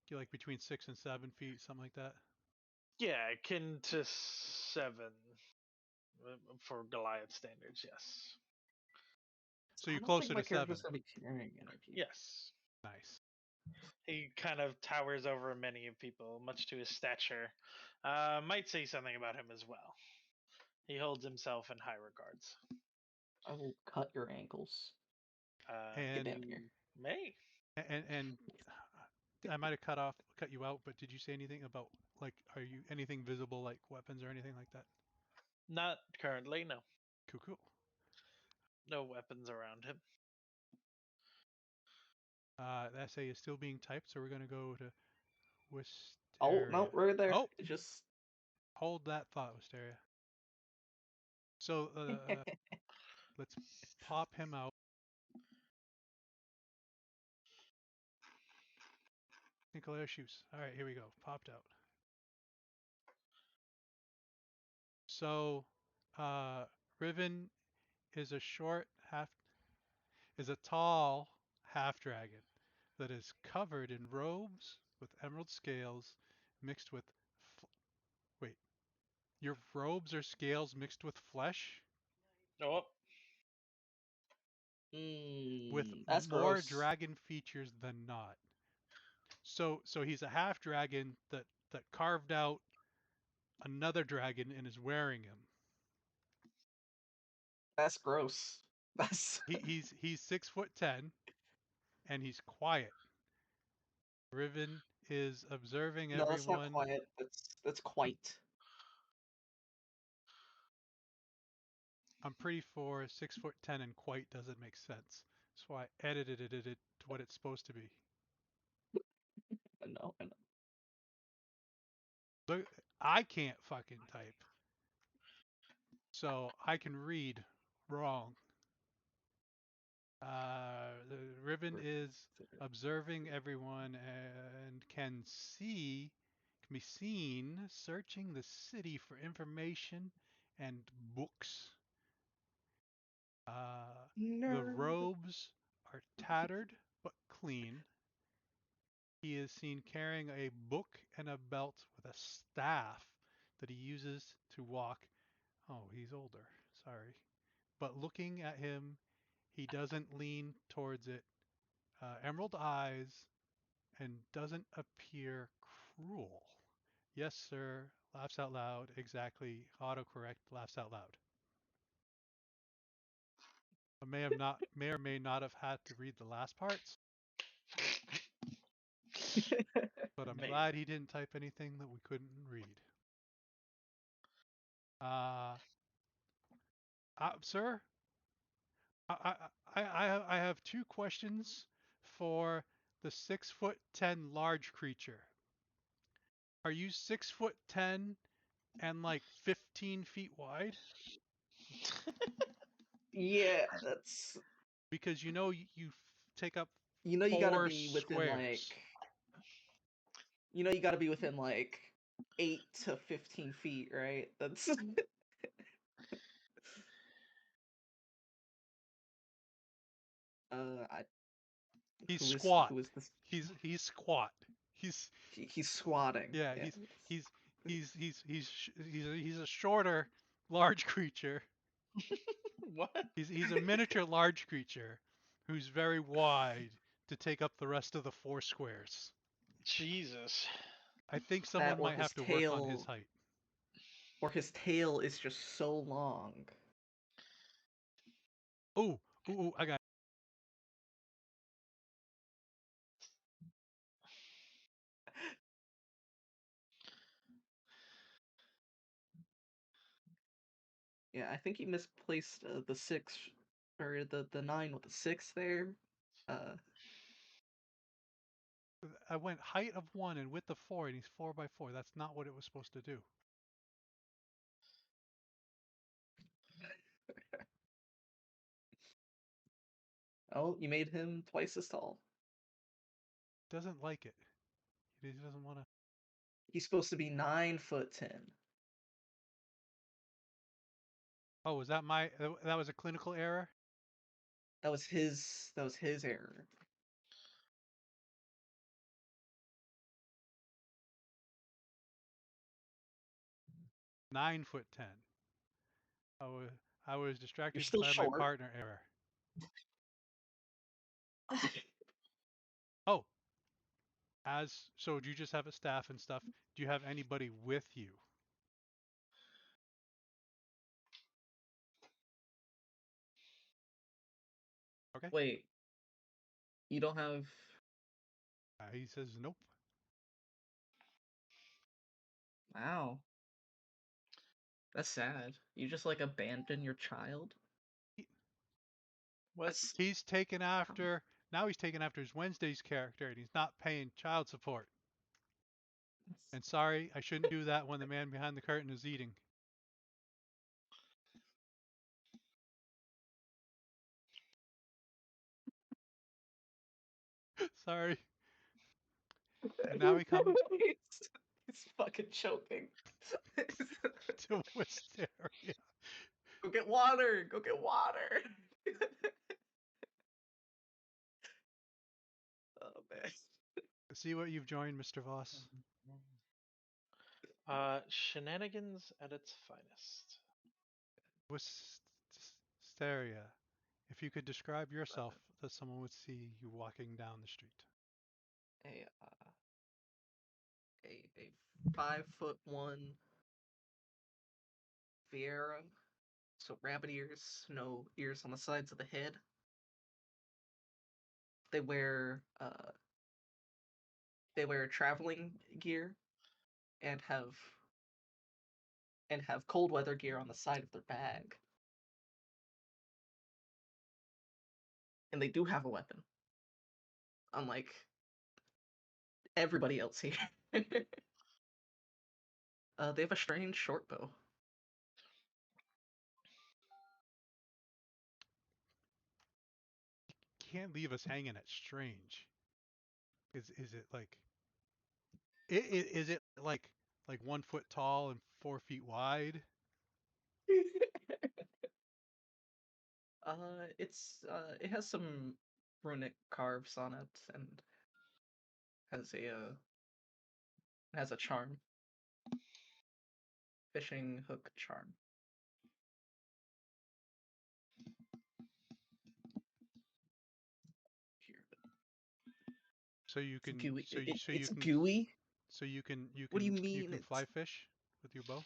you're like between 6 and 7 feet, something like that? Yeah, akin to 7 for Goliath standards. Yes. So I you're don't think closer my to character's 7. gonna be carrying energy. Yes. Nice. He kind of towers over many of people, much to his stature. Might say something about him as well. He holds himself in high regards. I will cut your ankles. And down here. You may. and I might have cut you out, but did you say anything about like are you anything visible like weapons or anything like that? Not currently, no. Cool. No weapons around him. The essay is still being typed, so we're gonna go to Oh no, Wisteria. right there. Oh, It just hold that thought, Wisteria. So let's pop him out. Nicolaire's shoes. All right, here we go. Popped out. So, Riven is a tall half dragon. that is covered in robes with emerald scales mixed with. Wait, your robes are scales mixed with flesh? Oh, With That's more gross. dragon features than not. So he's a half dragon that carved out another dragon and is wearing him. That's gross. That's He's 6'10", and he's quiet. Riven is observing no, that's not everyone. quiet. That's quite. I'm pretty sure 6'10" and quite doesn't make sense. That's why I edited it to what it's supposed to be. I know. Look, I can't fucking type, so I can read wrong. The Riven is observing everyone and can be seen searching the city for information and books. The Nerd. robes are tattered but clean. He is seen carrying a book and a belt with a staff that he uses to walk. Oh, he's older. Sorry. But looking at him, he doesn't lean towards it. Emerald eyes and doesn't appear cruel. Yes, sir. Laughs out loud. Exactly. Autocorrect. Laughs out loud. I may or may not have had to read the last parts, but I'm Man. glad he didn't type anything that we couldn't read. Sir, I have two questions for the 6'10" large creature. Are you 6'10" and like 15 feet wide? Yeah, that's. Because you take up You gotta 4 be within squares. you gotta be within 8 to 15 feet, right? That's. I. He's Who is squat. this? He's squat. He's He's squatting. yeah. Yeah. He's a shorter large creature. What? He's a miniature large creature who's very wide to take up the rest of the 4 squares. Jesus. I think That someone or might his have to work on his tail, height. or his tail is just so long. Ooh, I got it. Yeah, I think he misplaced the 6 or the 9 with the 6 there. I went height of 1 and width of 4, and he's 4x4. That's not what it was supposed to do. Oh, you made him twice as tall. Doesn't like it. He doesn't want to. He's supposed to be 9'10". Oh, was that that was a clinical error? That was his error. Nine foot 10. I was You're distracted still by my short. partner error. Oh, so do you just have a staff and stuff? Do you have anybody with you? Okay. Wait. You don't have. He says nope. Wow. That's sad. You just abandon your child? What? That's. He's taken after his Wednesday's character, and he's not paying child support. And sorry, I shouldn't do that when the man behind the curtain is eating. Sorry. And now we come He's fucking choking. to Wisteria. Go get water! Go get water! Oh man. See what you've joined, Mr. Voss. Shenanigans at its finest. Wisteria. If you could describe yourself that someone would see you walking down the street. A 5'1" Vieira. So rabbit ears, no ears on the sides of the head. They wear traveling gear and have cold weather gear on the side of their bag. And they do have a weapon. Unlike everybody else here. They have a strange short bow. Can't leave us hanging at strange. Is it like is it like 1 foot tall and 4 feet wide? It has some runic carves on it and has a charm. Fishing hook charm. Here. So you It's can gooey. so you so you It's can gooey? so you can What do you mean fly it's fish with your bow?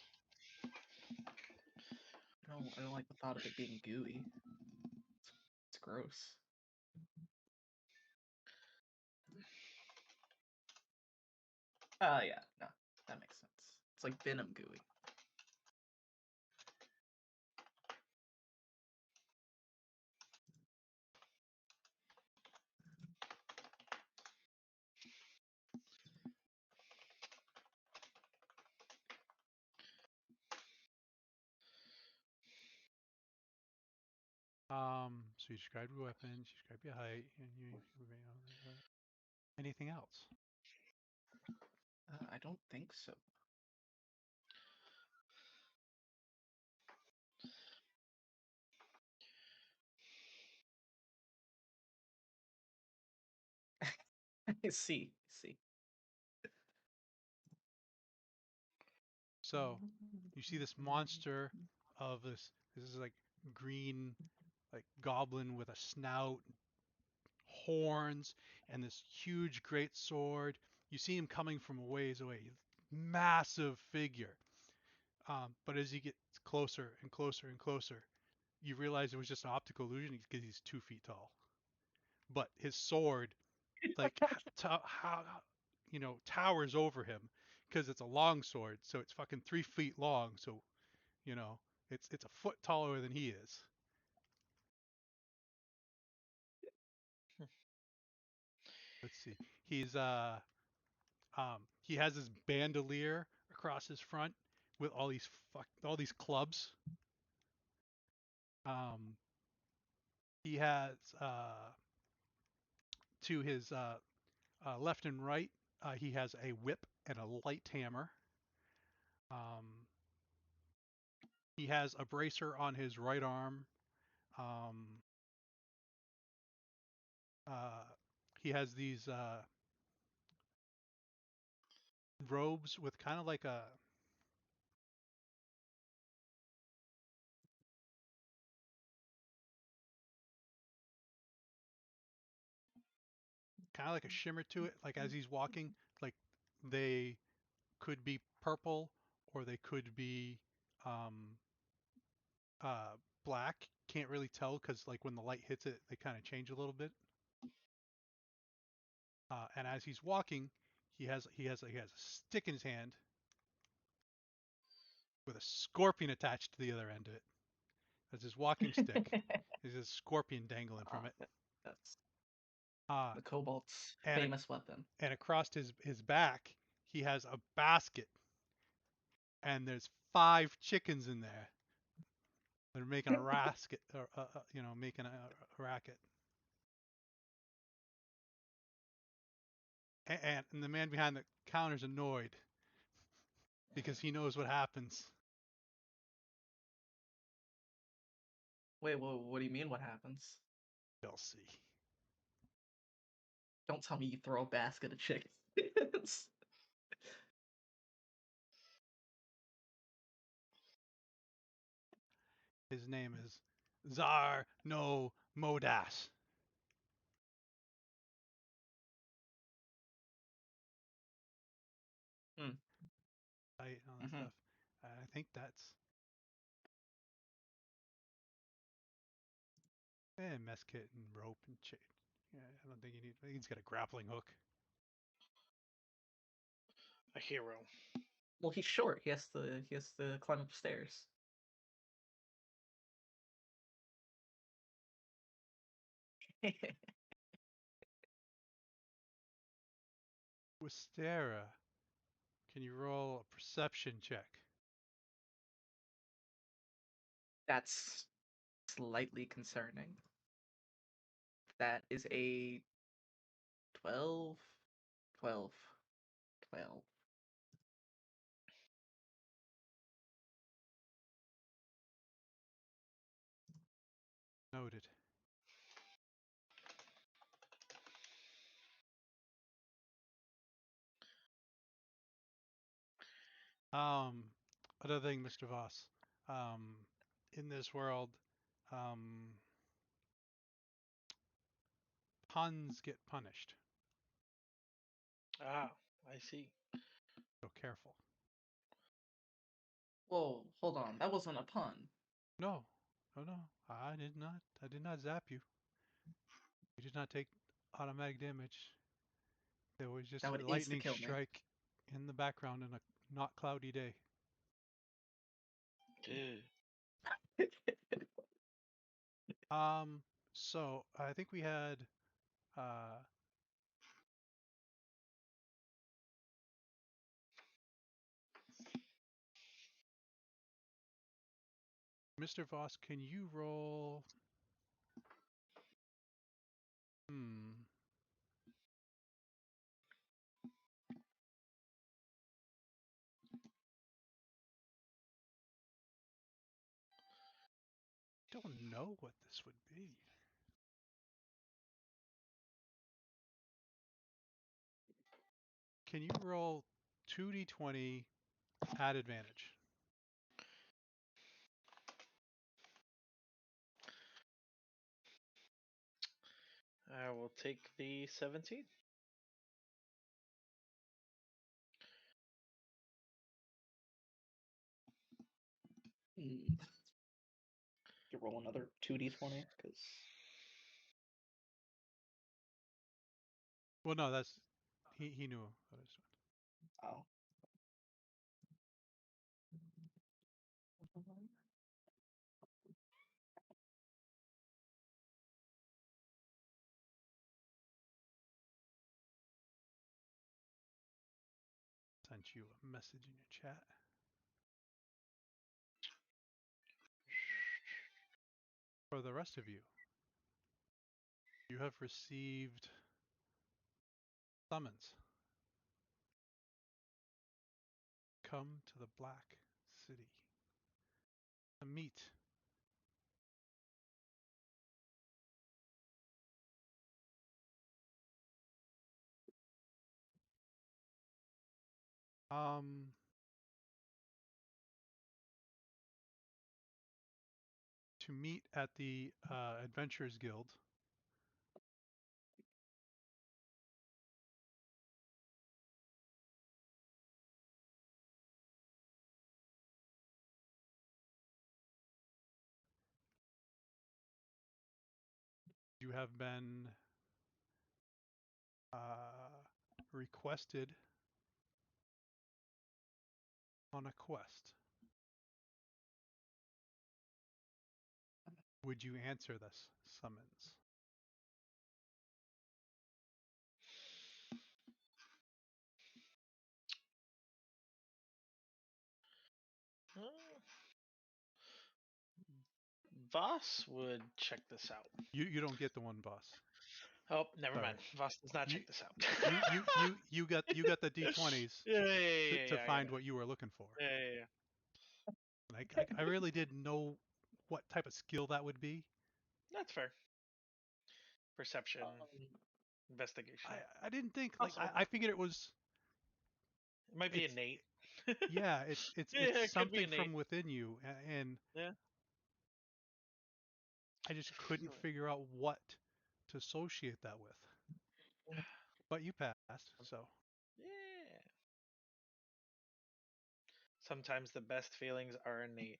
No, I don't like the thought of it being gooey. It's gross. Yeah, no, that makes sense. It's like venom gooey. So you described your weapon, you described your height, and anything else? I don't think so. I see. So you see this monster of this is like green like goblin with a snout, horns, and this huge great sword. You see him coming from a ways away, massive figure. But as he gets closer and closer and closer, you realize it was just an optical illusion because he's 2 feet tall. But his sword, like, how towers over him because it's a long sword, so it's fucking 3 feet long. So it's a foot taller than he is. Let's see. He has his bandolier across his front with all these clubs. He has to his left and right. He has a whip and a light hammer. He has a bracer on his right arm. Um, he has these robes with kind of like a shimmer to it. Like as he's walking, like they could be purple or they could be um, black. Can't really tell because like when the light hits it, they kind of change a little bit. And as he's walking, he has a stick in his hand with a scorpion attached to the other end of it. That's his walking stick. There's a scorpion dangling from it. That's Uh, the kobold's and famous weapon. and across his back, he has a basket, and there's 5 chickens in there. They're making a racket, or making a racket. And the man behind the counter's annoyed because he knows what happens. Wait, what do you mean? What happens? You'll see. Don't tell me you throw a basket of chickens. His name is Tsar no Modas. Hmm. Right, all that Mhm. stuff. I think that's mess kit and rope and chain. Yeah, I don't think you need. He's got a grappling hook. A hero. Well, he's short. He has to climb up stairs. Wistera, can you roll a perception check? That's slightly concerning. That is a 12, 12, 12. Noted. Another thing, Mr. Voss. In this world, puns get punished. Ah, I see. So careful. Whoa, hold on. That wasn't a pun. No, no. I did not zap you. You did not take automatic damage. There was just That a would lightning insta-kill me. strike in the background on a not cloudy day. Dude. So I think we had uh Mr. Voss, can you roll? Don't know what this would be. Can you roll 2d20 at advantage? I will take the 17. You roll another 2d20 because. Well, no, that's he knew what I was doing. Oh. Sent you a message in your chat. For the rest of you, you have received summons. Come to the Black City to meet to meet at the Adventurers Guild. You have been requested on a quest. Would you answer this summons? Voss would check this out. You don't get the one boss. Oh, never Sorry. mind. Voss does not You check this out. you got the d20s to find what you were looking for. Yeah. Like I really didn't know what type of skill that would be. That's fair. Perception. Investigation. I didn't think like Possible. I figured it was It might be it's innate. yeah it's Yeah, it could be something innate. from within you, and Yeah. I just couldn't figure out what to associate that with. But you passed, so Yeah. Sometimes the best feelings are innate.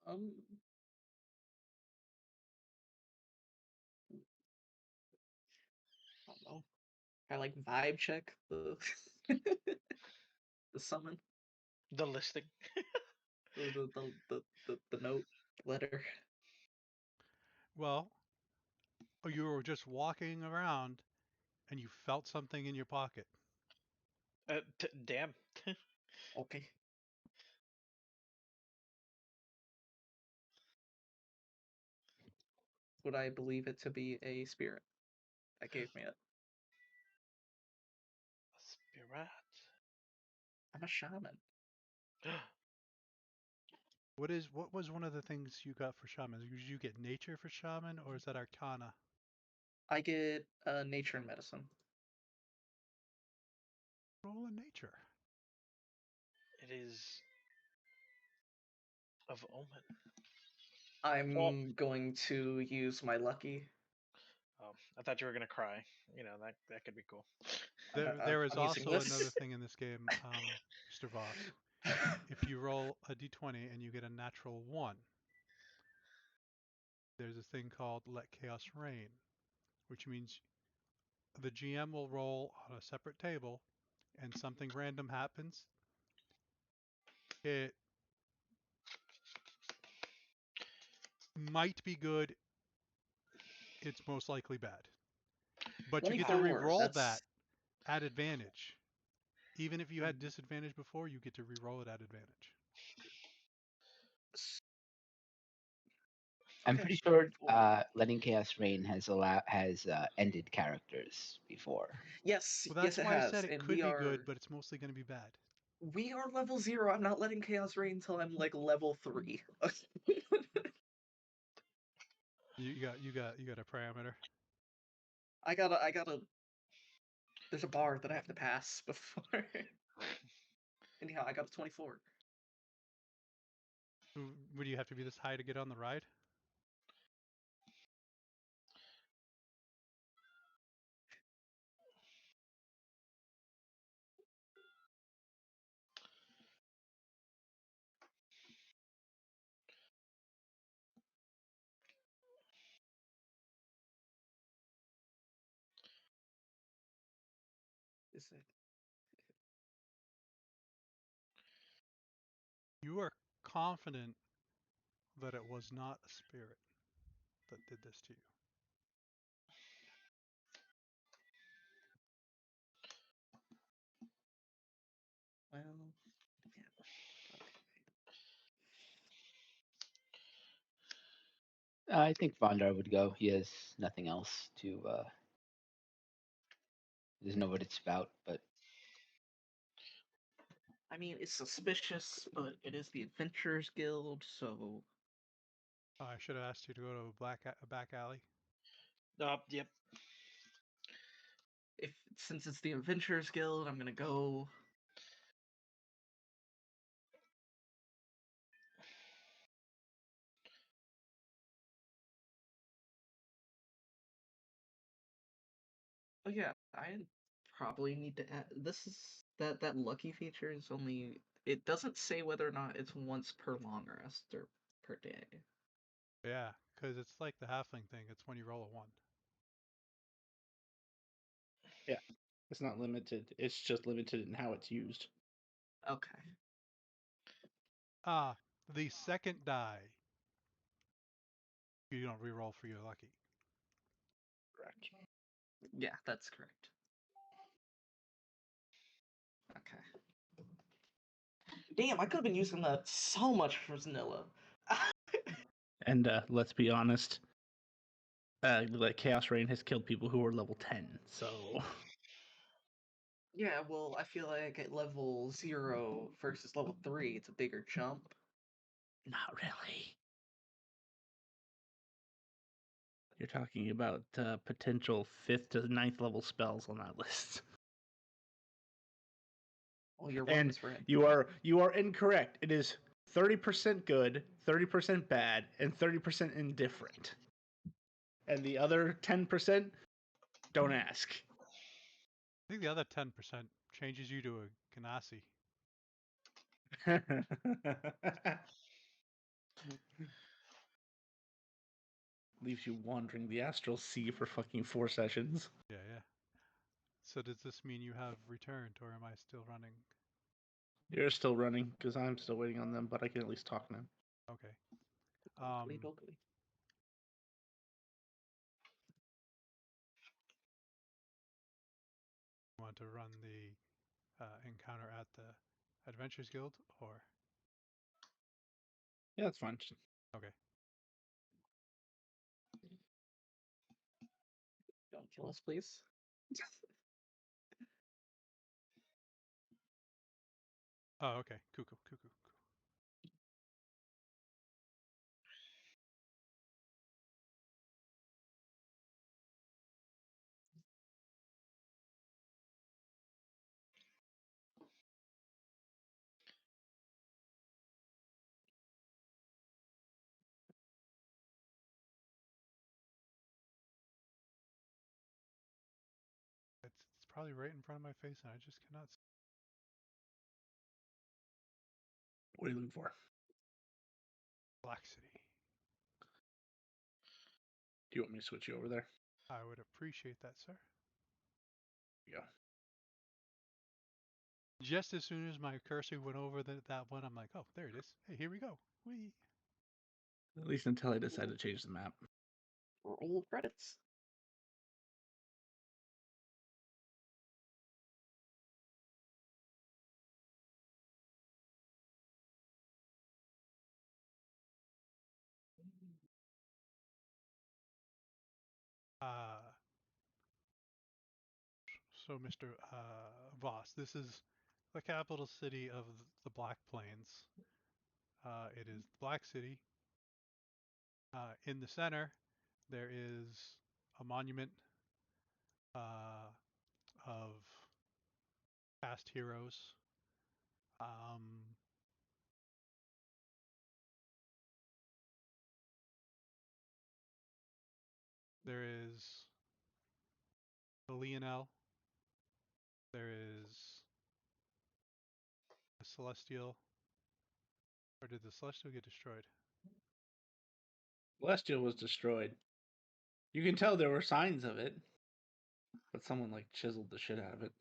I don't know. I like vibe check the the summon, The listing. the note letter. well, you were just walking around and you felt something in your pocket. Damn. Okay. Would I believe it to be a spirit that gave me it? A spirit. I'm a shaman. What was one of the things you got for shaman? Did you get nature for shaman, or is that arcana? I get nature and medicine. Roll in nature. It is of omen. I'm going to use my lucky. Oh, I thought you were gonna cry. You know that could be cool. There is I'm using also another this. thing in this game, Mr. Voss. If you roll a d20 and you get a natural 1, there's a thing called Let Chaos Reign, which means the GM will roll on a separate table and something random happens. It might be good, it's most likely bad. But you get to 24. re-roll That's that at advantage. Even if you had disadvantage before, you get to re-roll it at advantage. I'm okay. pretty sure letting Chaos Reign has ended characters before. Yes, Well, that's yes, it why I said has, it and could be good, but it's mostly going to be bad. we are level 0. I'm not letting Chaos Reign until I'm like level 3. You got a parameter. I gotta. There's a bar that I have to pass before. Anyhow, I got a 24. Would you have to be this high to get on the ride? Is it? You are confident that it was not a spirit that did this to you. Well, yeah. Okay. I think Vondar would go. He has nothing else to. Doesn't know what it's about, but I mean, it's suspicious, but it is the Adventurers Guild, so Oh, I should have asked you to go to a back alley. Yep. since it's the Adventurers Guild, I'm gonna go. Oh yeah, I probably need to add. This is that lucky feature is only. It doesn't say whether or not it's once per long rest or per day. Yeah, because it's like the halfling thing. It's when you roll a 1. It's not limited. It's just limited in how it's used. Okay. Ah, the second die, you don't re-roll for your lucky. Correct. Yeah, that's correct. Okay. Damn, I could have been using that so much for Zanilla. And let's be honest, like Chaos Reign has killed people who are level 10. So Yeah, well, I feel like at level 0 versus level 3, it's a bigger jump. not really. You're talking about potential 5th to 9th level spells on that list. Well, your one And was red. you are incorrect. It is 30% good, 30% bad, and 30% indifferent. And the other 10%, don't ask. I think the other 10% changes you to a Ganassi. Leaves you wandering the astral sea for fucking 4 sessions. Yeah, yeah. So does this mean you have returned, or am I still running? You're still running, because I'm still waiting on them, but I can at least talk now. Okay. Dogly, dogly. You want to run the encounter at the Adventures Guild, or Yeah, that's fine. okay? Don't kill us, please. Oh, okay. Cool, cool, cool, cool, cool. It's probably right in front of my face, and I just cannot. What are you looking for? Black City. Do you want me to switch you over there? I would appreciate that, sir. Yeah. Just as soon as my cursor went over that one, I'm like, oh, there it is. Hey, here we go. Whee. At least until I decide to change the map. Roll credits. So, Mr. Voss, this is the capital city of the Black Plains. It is Black City. In the center, there is a monument of past heroes. There is the Leonel. There is the Celestial. Or did the Celestial get destroyed? Celestial was destroyed. You can tell there were signs of it, but someone like chiseled the shit out of it.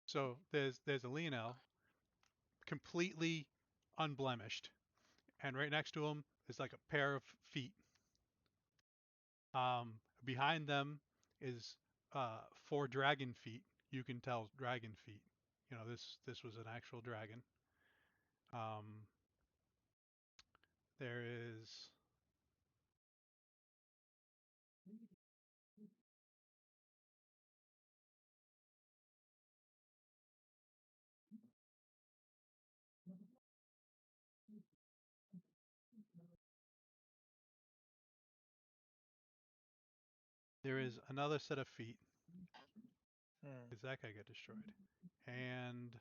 So there's a Leonel, completely unblemished, and right next to him is like a pair of feet. Behind them is 4 dragon feet. You can tell dragon feet. You know, this was an actual dragon. There is another set of feet. Because that guy got destroyed. And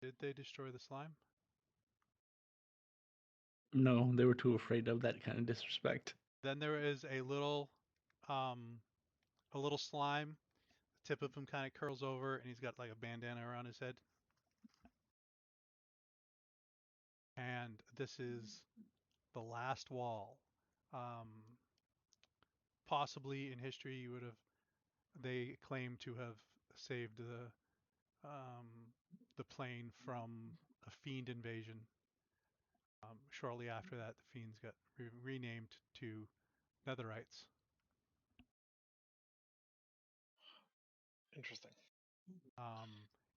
did they destroy the slime? No, they were too afraid of that kind of disrespect. Then there is a little slime. The tip of him kind of curls over, and he's got like a bandana around his head. And this is the last wall. Possibly in history, they claim to have saved the plane from a fiend invasion. Shortly after that, the fiends got renamed to Netherites. Interesting.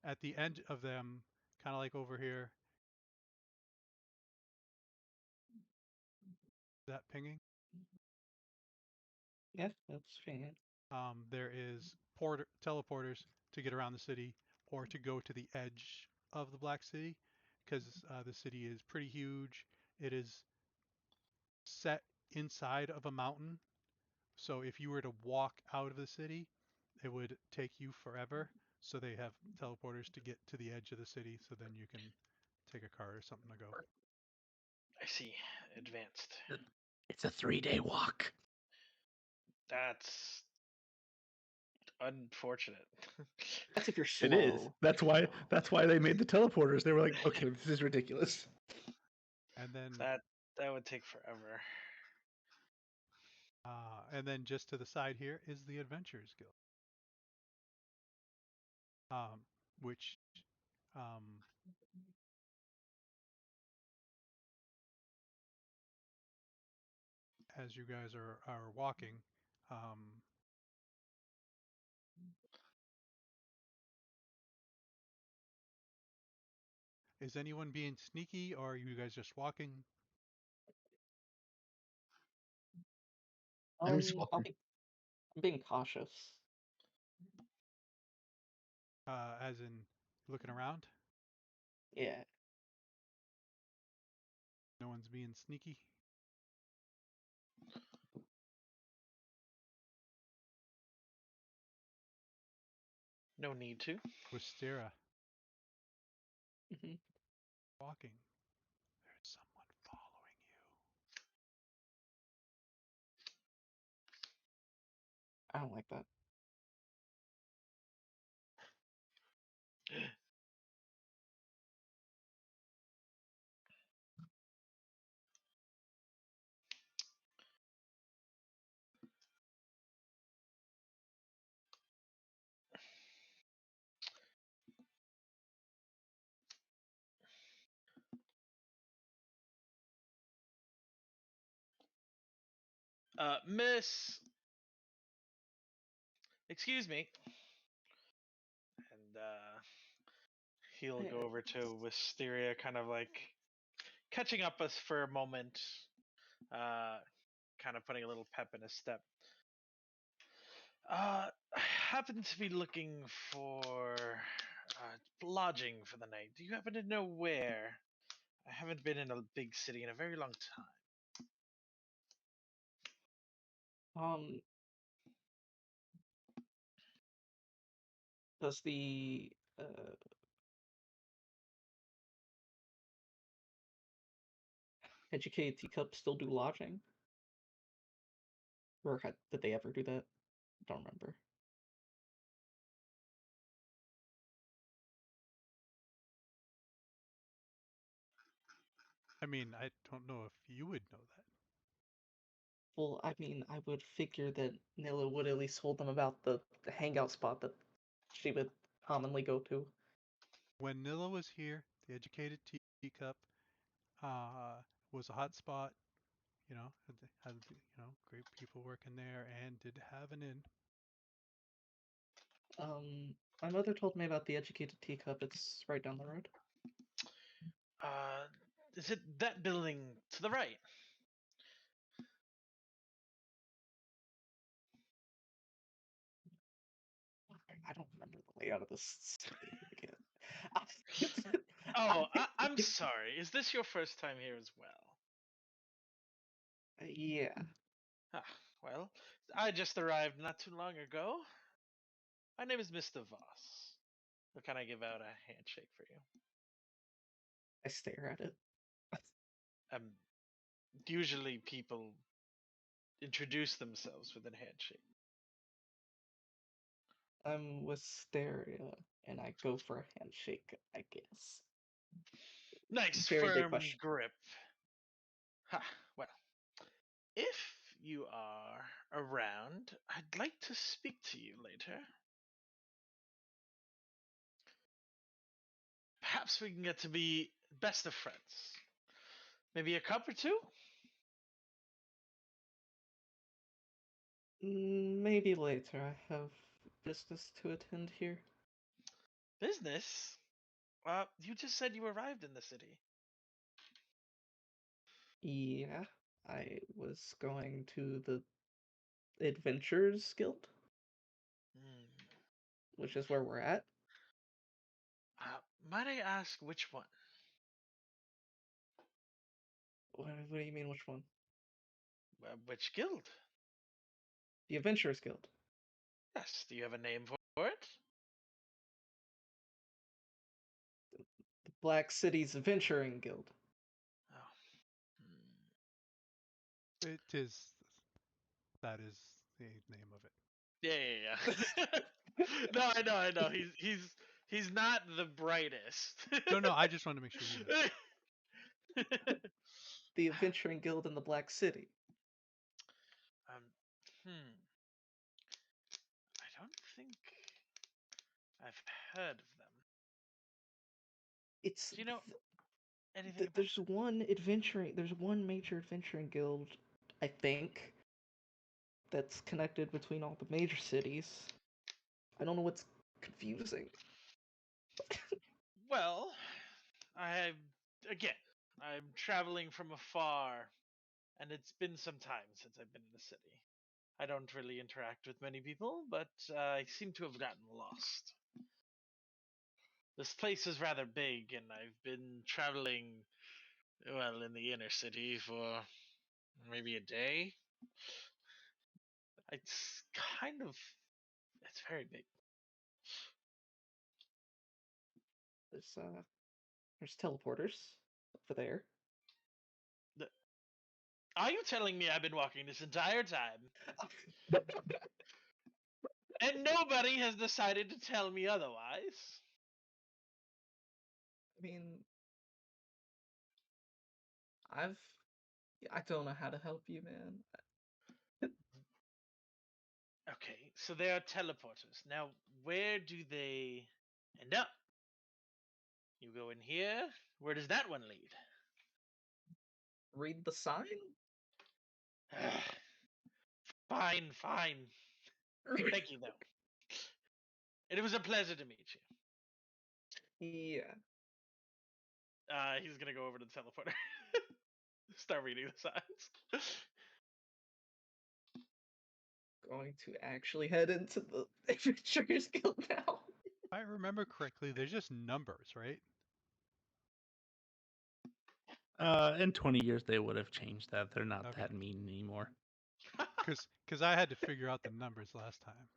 At the end of them, kind of like over here, is that pinging? Yes, that's fair. There is teleporters to get around the city or to go to the edge of the Black City, because the city is pretty huge. It is set inside of a mountain. So if you were to walk out of the city, it would take you forever. So they have teleporters to get to the edge of the city, so then you can take a car or something to go. I see. Advanced. It's a 3-day walk. That's unfortunate. That's if you're slow. It is. That's why they made the teleporters. They were like, okay, this is ridiculous. And then that would take forever. just to the side here is the Adventurers Guild, which as you guys are walking, is anyone being sneaky, or are you guys just walking? I'm just walking. I'm being cautious. As in looking around? Yeah. No one's being sneaky? No need to. Wistera, hmm walking. There's someone following you. I don't like that. Miss, excuse me. And he'll go over to Wisteria, kind of like catching up us for a moment, kind of putting a little pep in his step. I happen to be looking for lodging for the night. Do you happen to know where? I haven't been in a big city in a very long time. Does the Educated Teacup still do lodging? Or did they ever do that? Don't remember. I mean, I don't know if you would know that. Well, I mean, I would figure that Nilla would at least hold them about the hangout spot that she would commonly go to. When Nilla was here, the Educated Teacup was a hot spot. You know, had great people working there, and did have an inn. My mother told me about the Educated Teacup. It's right down the road. Is it that building to the right? I don't remember the layout of this city again. Oh, I'm sorry. Is this your first time here as well? Yeah. Ah, well, I just arrived not too long ago. My name is Mr. Voss. Or can I give out a handshake for you? I stare at it. Usually people introduce themselves with a handshake. I'm Wisteria, and I go for a handshake, I guess. Nice Very big firm question. grip. Ha, well, if you are around, I'd like to speak to you later. Perhaps we can get to be best of friends. Maybe a cup or two? Maybe later. I have business to attend here. Business? You just said you arrived in the city. Yeah, I was going to the Adventurers Guild, which is where we're at. Might I ask which one? What do you mean, which one? Which guild? The Adventurers Guild. Yes. Do you have a name for it? The Black Cities Adventuring Guild. Oh. It is. That is the name of it. Yeah. No, I know. He's not the brightest. No, I just wanted to make sure you know. The Adventuring Guild in the Black City. um, hmm. I don't think I've heard of them. It's Do you know anything about? there's one major adventuring guild, I think, that's connected between all the major cities. I don't know what's confusing. Well, I'm traveling from afar, and it's been some time since I've been in the city. I don't really interact with many people, but I seem to have gotten lost. This place is rather big, and I've been traveling, well, in the inner city for maybe a day. It's it's very big. There's teleporters over there. Are you telling me I've been walking this entire time, and nobody has decided to tell me otherwise? I mean, I don't know how to help you, man. Okay, so they are teleporters. Now, where do they end up? You go in here. Where does that one lead? Read the sign? Fine. Thank you, though. And it was a pleasure to meet you. Yeah. He's gonna go over to the teleporter. Start reading the signs. Going to actually head into the Adventurers Guild now. If I remember correctly, they're just numbers, right? In 20 years, they would have changed that. They're not Okay. that mean anymore. Because I had to figure out the numbers last time.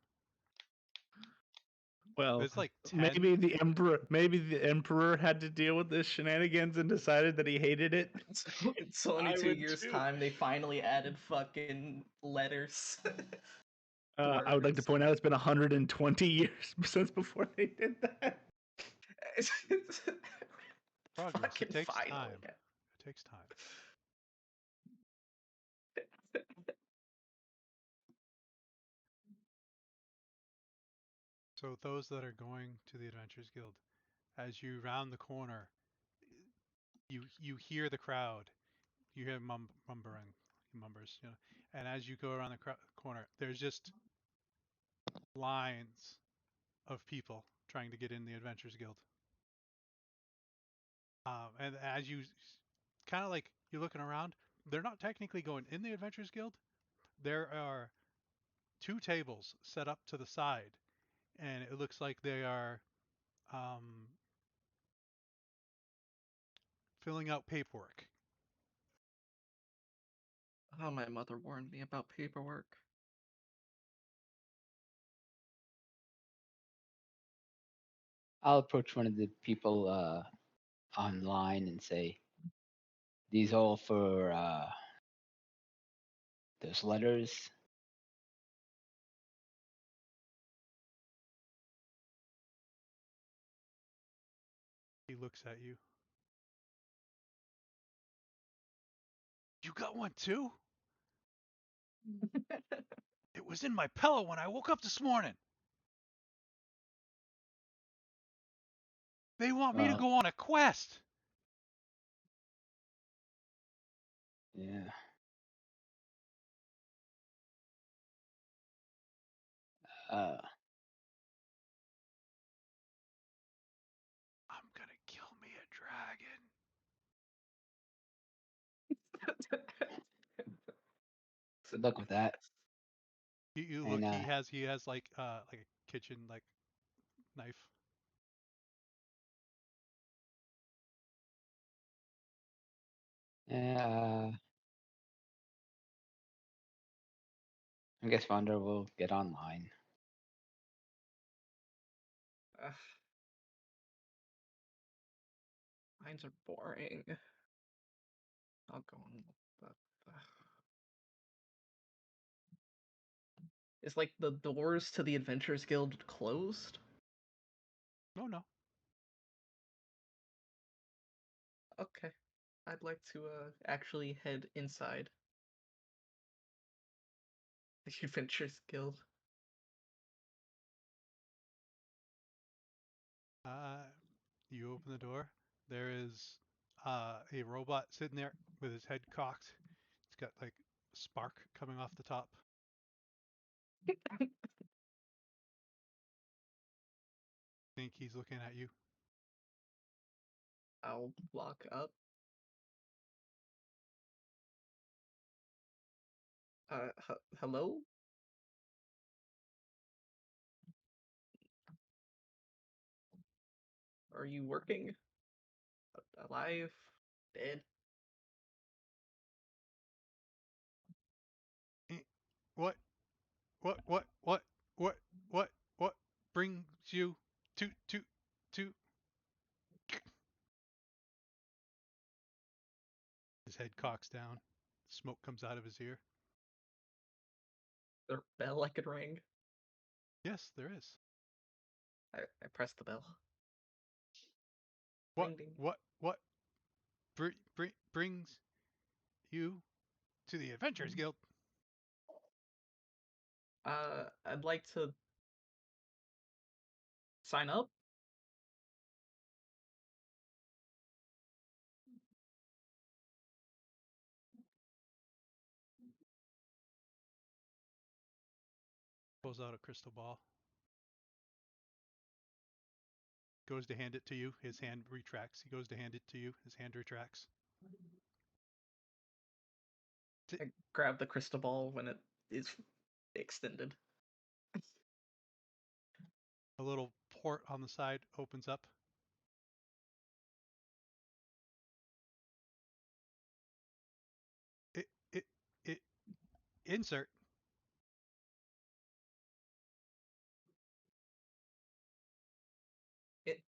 Well, It's like 10. maybe the emperor had to deal with this shenanigans and decided that he hated it. In 22 would years' too. time, they finally added fucking letters. I would like to Words. point out it's been 120 years since before they did that. Progress. Fucking It takes finally. time. It takes time. So those that are going to the Adventurers Guild, as you round the corner, you hear the crowd. You hear mumbers, you know. And as you go around the corner, there's just lines of people trying to get in the Adventurers Guild. And as you kind of like you're looking around, they're not technically going in the Adventurers Guild. There are 2 tables set up to the side, and it looks like they are filling out paperwork. Oh, my mother warned me about paperwork. I'll approach one of the people online and say, "These all for those letters." He looks at you. You got one too? It was in my pillow when I woke up this morning. They want me to Well, go on a quest. yeah. Uh, I'm gonna kill me a dragon. good luck with that. You look. And He has like a kitchen like knife. I guess Wonder will get online. Ugh. Mines are boring. I'll go on. Is like the doors to the Adventurers Guild closed? Oh no. Okay. I'd like to actually head inside the Adventurers Guild. You open the door. There is a robot sitting there with his head cocked. It's got like spark coming off the top. Think he's looking at you. I'll walk up. Hello? Are you working? Alive? Dead? What? What brings you to? His head cocks down. Smoke comes out of his ear. Is there a bell I could ring? Yes, there is. I press the bell. What? Ding ding. What brings you to the Adventurers Guild? I'd like to sign up. Pulls out a crystal ball. Goes to hand it to you. His hand retracts. He goes to hand it to you. His hand retracts. I grab the crystal ball when it is extended. A little port on the side opens up. It insert.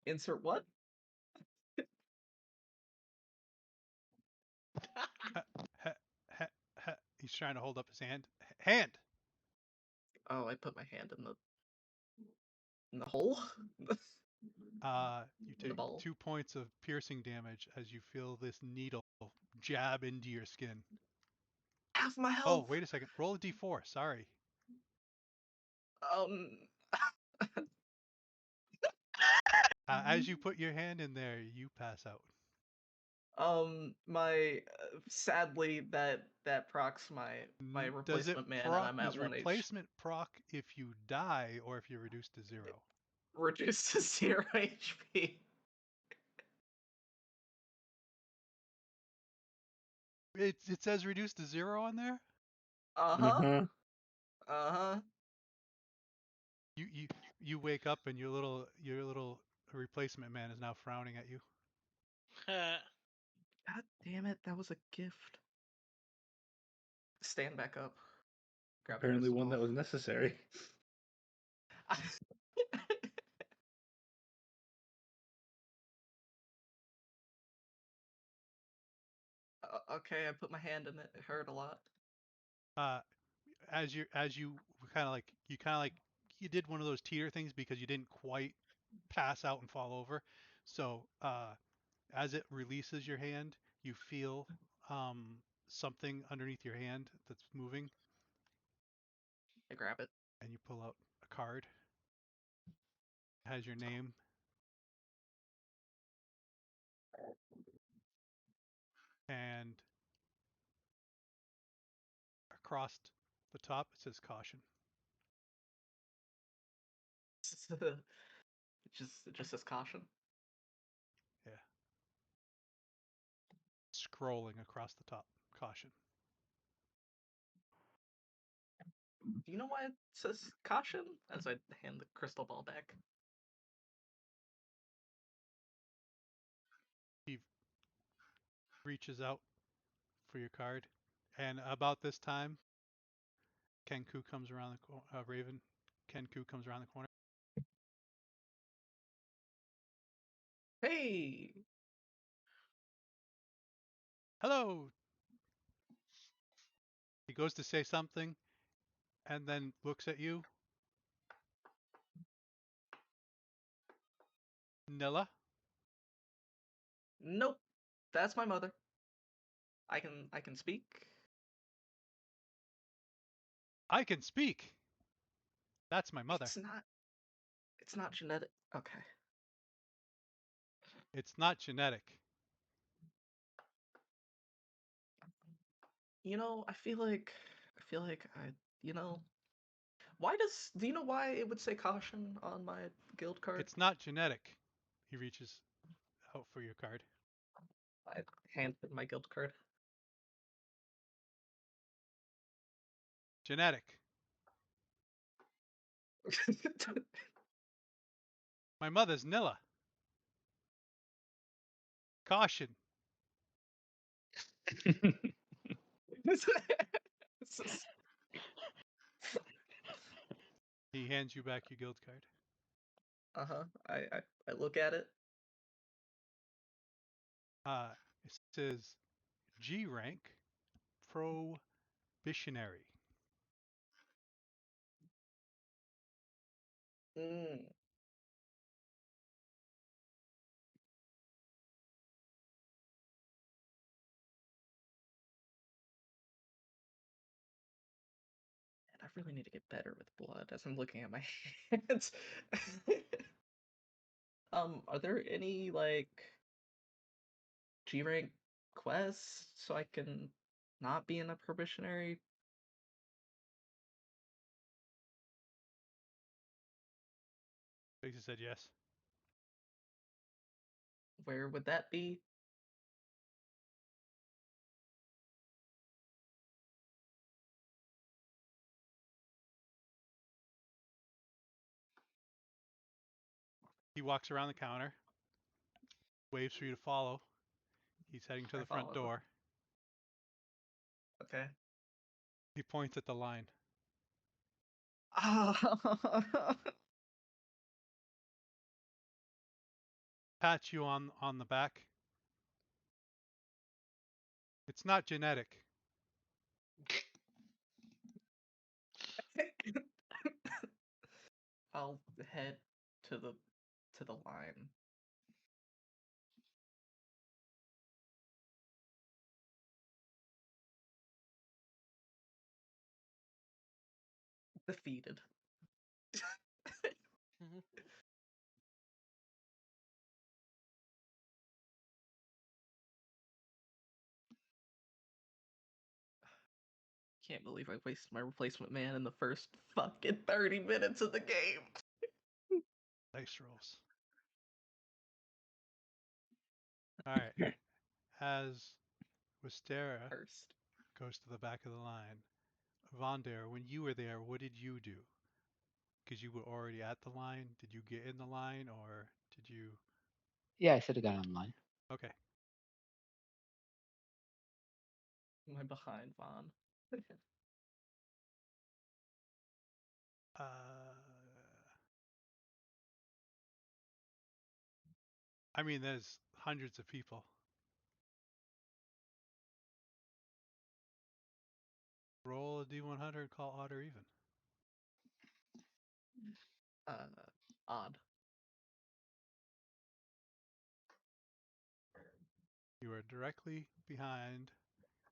Insert what? Ha, ha, ha. He's trying to hold up his hand. Hand. Oh, I put my hand in the hole. You The take ball. 2 points of piercing damage as you feel this needle jab into your skin. Half my Oh, health. wait a second. Roll a d4. Sorry. Um. As you put your hand in there, you pass out. My sadly that procs my Does it replacement man, and proc? I'm Does at 1 H. replacement proc if you die or if you're reduced to 0? Reduced to 0 HP. It says reduced to 0 on there. Uh huh. You wake up and your little replacement man is now frowning at you. God damn it! That was a gift. Stand back up. Grab the Apparently, crystal one that ball. was necessary. Okay, I put my hand in it. It hurt a lot. As you kind of like you did one of those teeter things because you didn't quite pass out and fall over. So as it releases your hand, you feel something underneath your hand that's moving, I grab it. and you pull out a card. It has your name. And across the top it says caution. It just says caution. Yeah. Scrolling across the top. Caution. Do you know why it says caution? As I hand the crystal ball back. He reaches out for your card. And about this time, Kenku comes around the Raven. Kenku comes around the corner. Hey, Hello. He goes to say something and then looks at you. Nilla. nope, that's my mother. I can speak. I can speak. That's my mother. It's not genetic. Okay. It's not genetic. I feel like you know, do you know why it would say caution on my guild card? It's not genetic. He reaches out for your card. I hand him my guild card. Genetic. My mother's Nilla. Caution. He hands you back your guild card. Uh-huh. I look at it. It says G rank probationary. Mm. And I really need to get better with blood as I'm looking at my hands. Are there any like G rank quests so I can not be in a probationary? Lisa said yes. Where would that be? He walks around the counter, waves for you to follow. He's heading to I the front follow. door. Okay. He points at the line. Pats you on the back. It's not genetic. I'll head to the line. Defeated. Can't believe I wasted my replacement man in the first fucking 30 minutes of the game. Dice rolls. Alright. As Wistera First. goes to the back of the line, Vondare, when you were there, what did you do? Because you were already at the line. Did you get in the line or did you? Yeah, I said I got online. Okay. Am I behind Vaughn? Uh, I mean, there's hundreds of people. Roll a D100, call odd or even. Odd. You are directly behind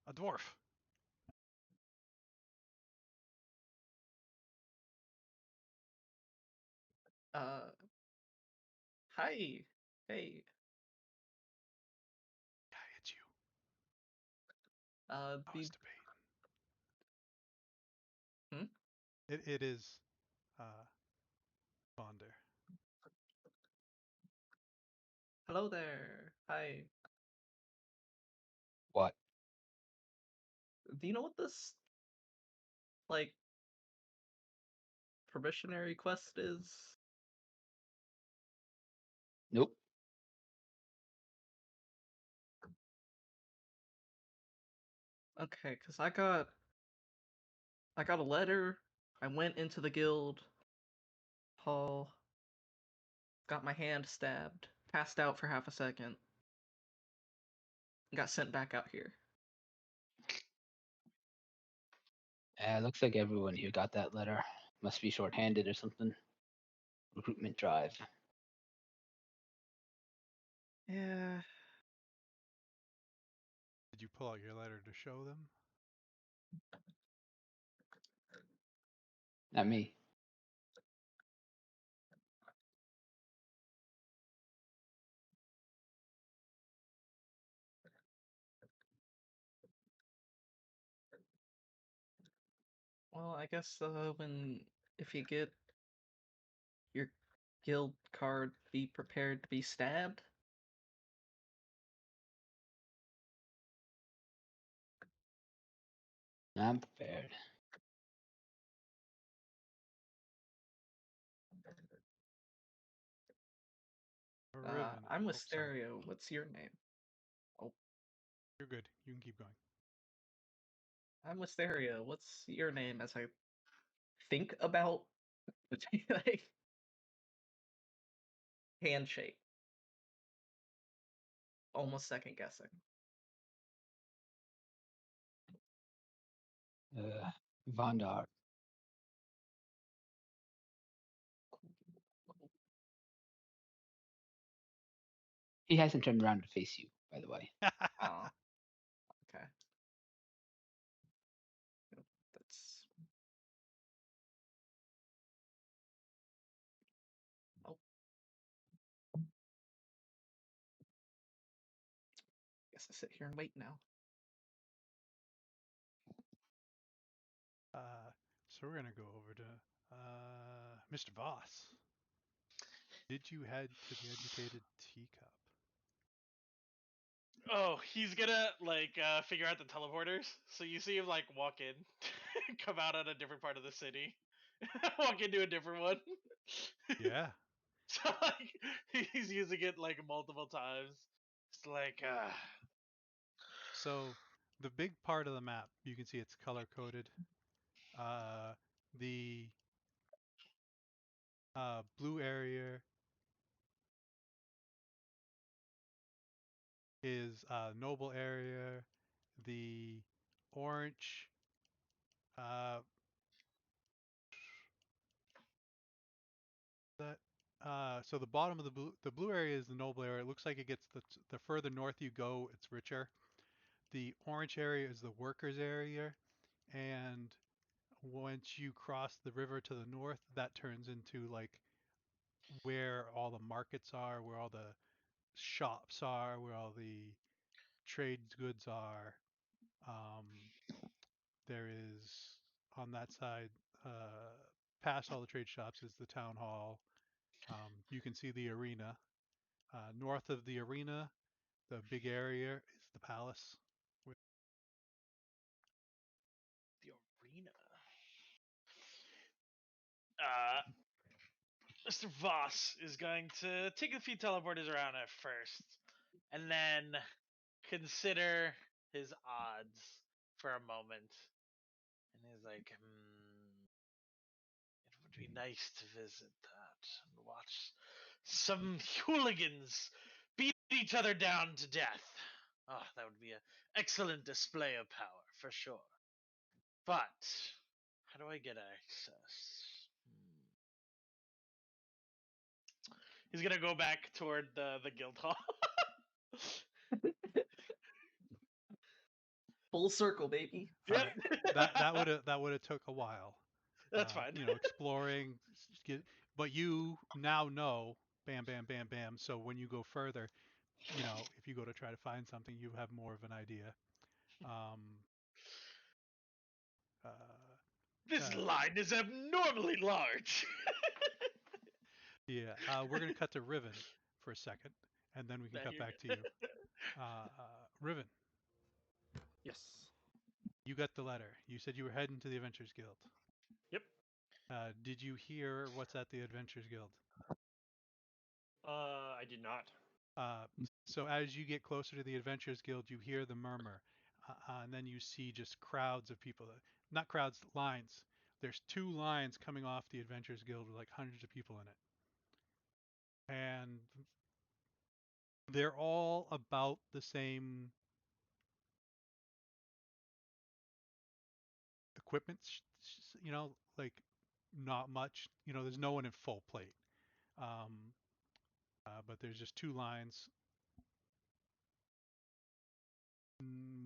a dwarf. Hi. Hey. Yeah, it's you. Uh, I was the debating. It is Vondare. hello there. Hi. What? Do you know what this like probationary quest is? Nope. Okay, because I got a letter. I went into the guild hall, got my hand stabbed, passed out for half a second, and got sent back out here. Looks like everyone here got that letter. Must be short-handed or something. Recruitment drive. Yeah. Did you pull out your letter to show them? Not me. Well, I guess if you get your guild card, be prepared to be stabbed. I'm prepared. Riven. I'm Oh, sorry. Wisteria. What's your name? You're good. You can keep going. I'm Wisteria. What's your name? As I think about like handshake, almost second guessing. Vondar. He hasn't turned around to face you, by the way. Oh, okay. That's. Oh. Guess I sit here and wait now. So we're gonna go over to Mr. Voss. Did you head to the educated teacup? Oh, he's gonna like figure out the teleporters. So you see him like walk in, come out at a different part of the city, walk into a different one. Yeah. So like he's using it like multiple times. It's like So the big part of the map, you can see it's color coded. The blue area is noble area. The orange that so the bottom of the blue area is the noble area. It looks like it gets the further north you go, it's richer. The orange area is the workers area, and once you cross the river to the north, that turns into like where all the markets are, where all the shops are, where all the trade goods are. Um, there is on that side, past all the trade shops, is the town hall. You can see the arena. North of the arena, the big area is the palace. the arena. Uh, Mr. Voss is going to take a few teleporters around at first, and then consider his odds for a moment. And he's like, it would be nice to visit that and watch some hooligans beat each other down to death. Oh, that would be an excellent display of power, for sure. But, how do I get access? He's gonna go back toward the guild hall. Full circle, baby. Yep. That would have took a while. That's fine. You know, exploring, but you now know, bam, bam, bam, bam. So when you go further, you know, if you go to try to find something, you have more of an idea. Um, uh, This uh, line is abnormally large. yeah, we're gonna cut to Riven for a second, and then we can Nah, cut you're back to good. you. Riven, Yes. you got the letter. You said you were heading to the Adventurers Guild. Yep. Did you hear what's at the Adventurers Guild? I did not. So as you get closer to the Adventurers Guild, you hear the murmur. and then you see just crowds of people. Not crowds, lines. There's 2 lines coming off the Adventurers Guild with like hundreds of people in it. And they're all about the same equipment, like not much. There's no one in full plate. But there's just 2 lines.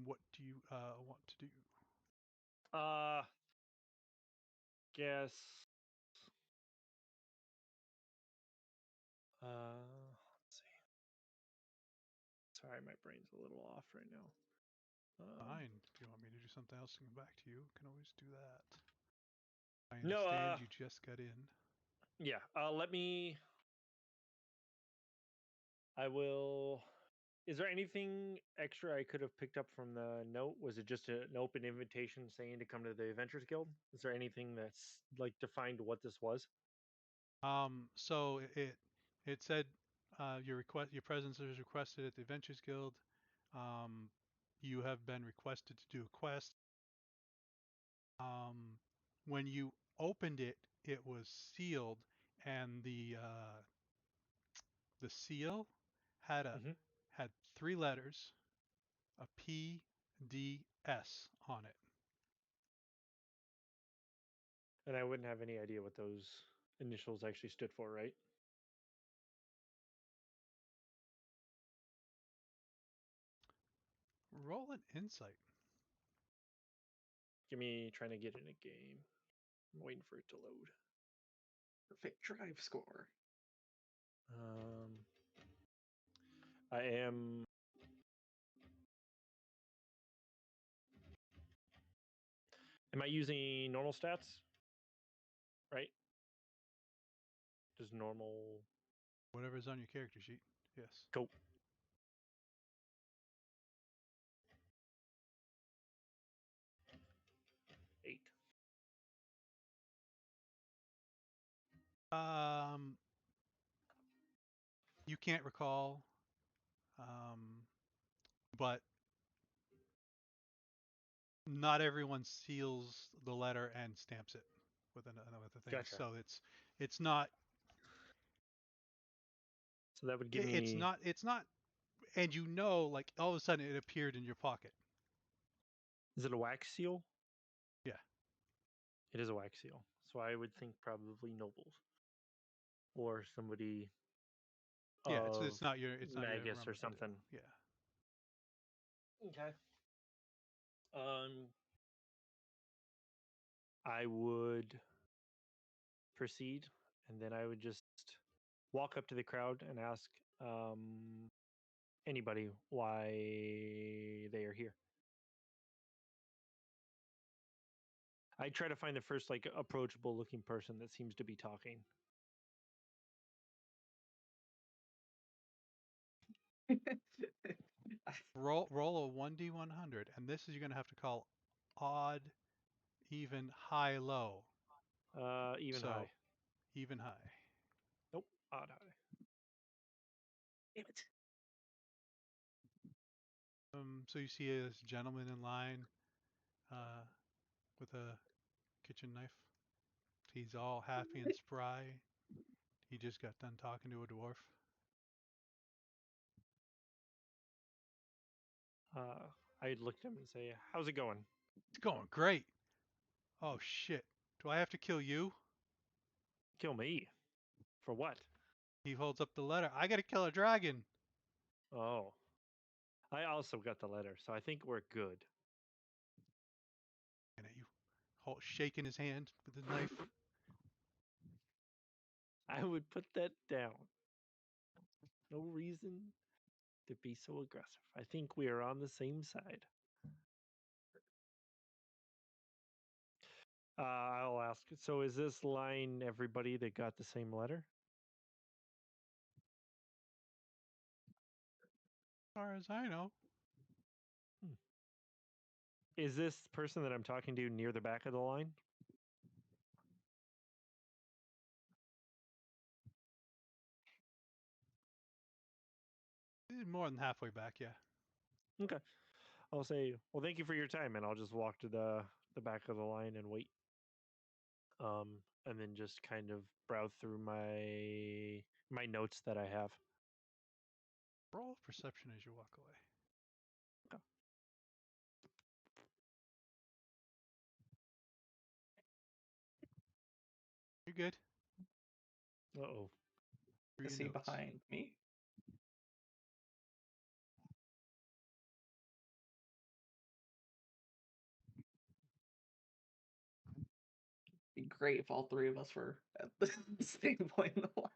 What do you want to do? Guess. Let's see. Sorry, my brain's a little off right now. Fine. If you want me to do something else and come back to you, can always do that. I No, understand you just got in. Yeah. Let me. I will. Is there anything extra I could have picked up from the note? Was it just an open invitation saying to come to the Adventurers Guild? Is there anything that's like defined what this was? So it said your presence is requested at the Adventures Guild. You have been requested to do a quest. When you opened it, it was sealed, and the seal had Mm-hmm. had 3 letters, a P, D, S on it. And I wouldn't have any idea what those initials actually stood for, right? Roll an insight. Give me trying to get in a game. I'm waiting for it to load. Perfect drive score. I am. Am I using normal stats? Right? Just normal. Whatever's on your character sheet. Yes. Cool. Eight. You can't recall, but not everyone seals the letter and stamps it with another thing. Gotcha. So it's not So that would give it's me. not, and like all of a sudden it appeared in your pocket. Is it a wax seal? Yeah. It is a wax seal. So I would think probably nobles or somebody Yeah, of it's not your Magus realm or to do. something. Yeah. Okay. I would proceed, and then I would just walk up to the crowd and ask anybody why they are here. I try to find the first like approachable looking person that seems to be talking. Roll a 1d100, and this is you're gonna have to call odd, even, high, low. Even So high. even high. Nope, odd high. Damn it. So you see this gentleman in line with a kitchen knife. He's all happy and spry. He just got done talking to a dwarf. I'd look at him and say, "How's it going?" It's going great. Oh shit. Do I have to kill you? Kill me. For what? He holds up the letter. I gotta kill a dragon. Oh. I also got the letter, so I think we're good. And you shaking his hand with the knife. I would put that down. No reason to be so aggressive. I think we are on the same side. I'll ask. So, is this line everybody that got the same letter? As far as I know. Is this person that I'm talking to near the back of the line? More than halfway back, yeah. Okay. I'll say, well, thank you for your time, and I'll just walk to the back of the line and wait. And then just kind of browse through my notes that I have. Roll perception as you walk away. You're good. Uh-oh. Through Is your he notes. behind me? Be great if all three of us were at the same point in the line.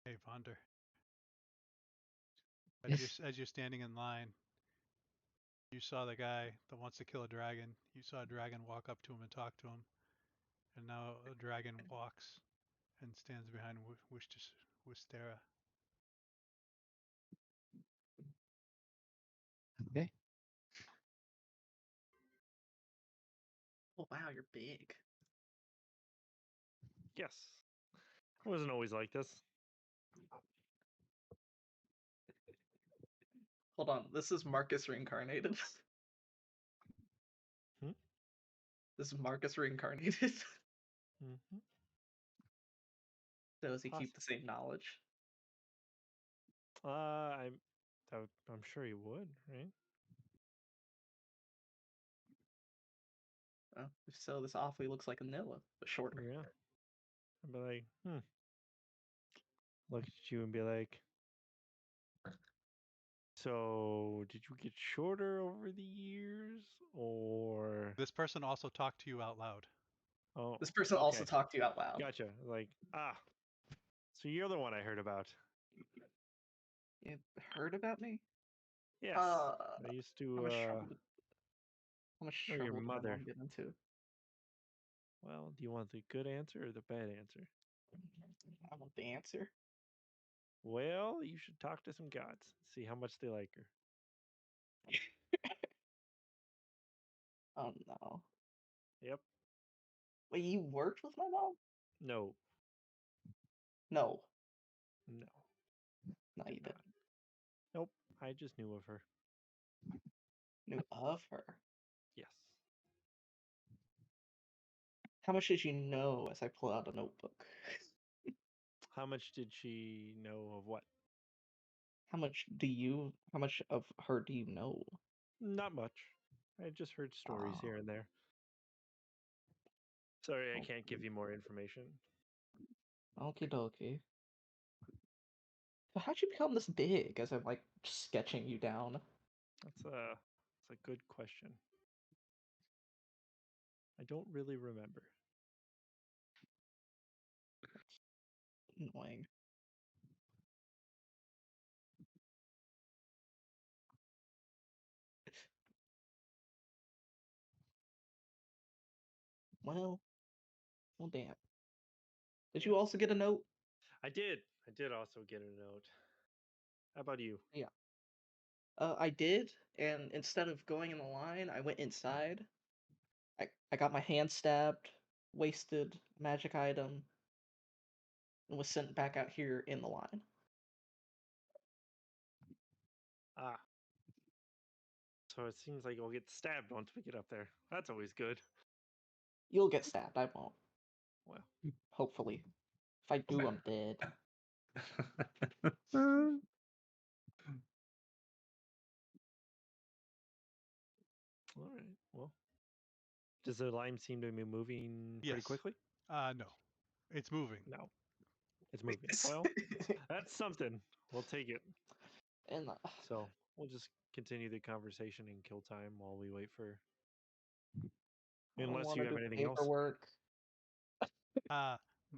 Hey, Vonder. Yes. As you're standing in line, you saw the guy that wants to kill a dragon. You saw a dragon walk up to him and talk to him. And now a dragon walks and stands behind Wistera. Okay. Oh wow, you're big. Yes. It wasn't always like this. Hold on, this is Marcus reincarnated. Hmm? This is Marcus reincarnated. Mm-hmm. So does he keep the same knowledge? I'm sure he would, right? Oh, if so, this awfully looks like a Nilla, but shorter. Yeah. I'd be like, look at you and be like, so did you get shorter over the years, or This person also talked to you out loud. oh, This person also okay. talked to you out loud. Gotcha. Like, so you're the one I heard about. You heard about me? Yes. Uh, I used How to much know your trouble did my mother. mom get into? Well, do you want the good answer or the bad answer? I want the answer. Well, you should talk to some gods. See how much they like her. Oh no. Yep. Wait, you worked with my mom? No. No. No. No, you Did didn't. not. Nope. I just knew of her. Knew of her. Yes. How much did you know as I pull out a notebook? How much did she know of what? How much of her do you know? Not much. I just heard stories Oh, here and there. Sorry, I can't okay. give you more information. Okie dokie. So how'd you become this big as I'm like sketching you down? That's a good question. I don't really remember. Annoying. Well, damn. Did you Yes. also get a note? I did. I did also get a note. How about you? Yeah. I did, and instead of going in the line, I went inside. I got my hand stabbed, wasted magic item, and was sent back out here in the line. Ah. So it seems like we'll get stabbed once we get up there. That's always good. You'll get stabbed, I won't. Well, Hopefully. If I do, I'm dead. all right. Well, does the line seem to be moving pretty Yes. quickly? No. It's moving. No. It's moving. Well, that's something. We'll take it. And So we'll just continue the conversation and kill time while we wait for. I don't Unless want you to have do anything else. paperwork.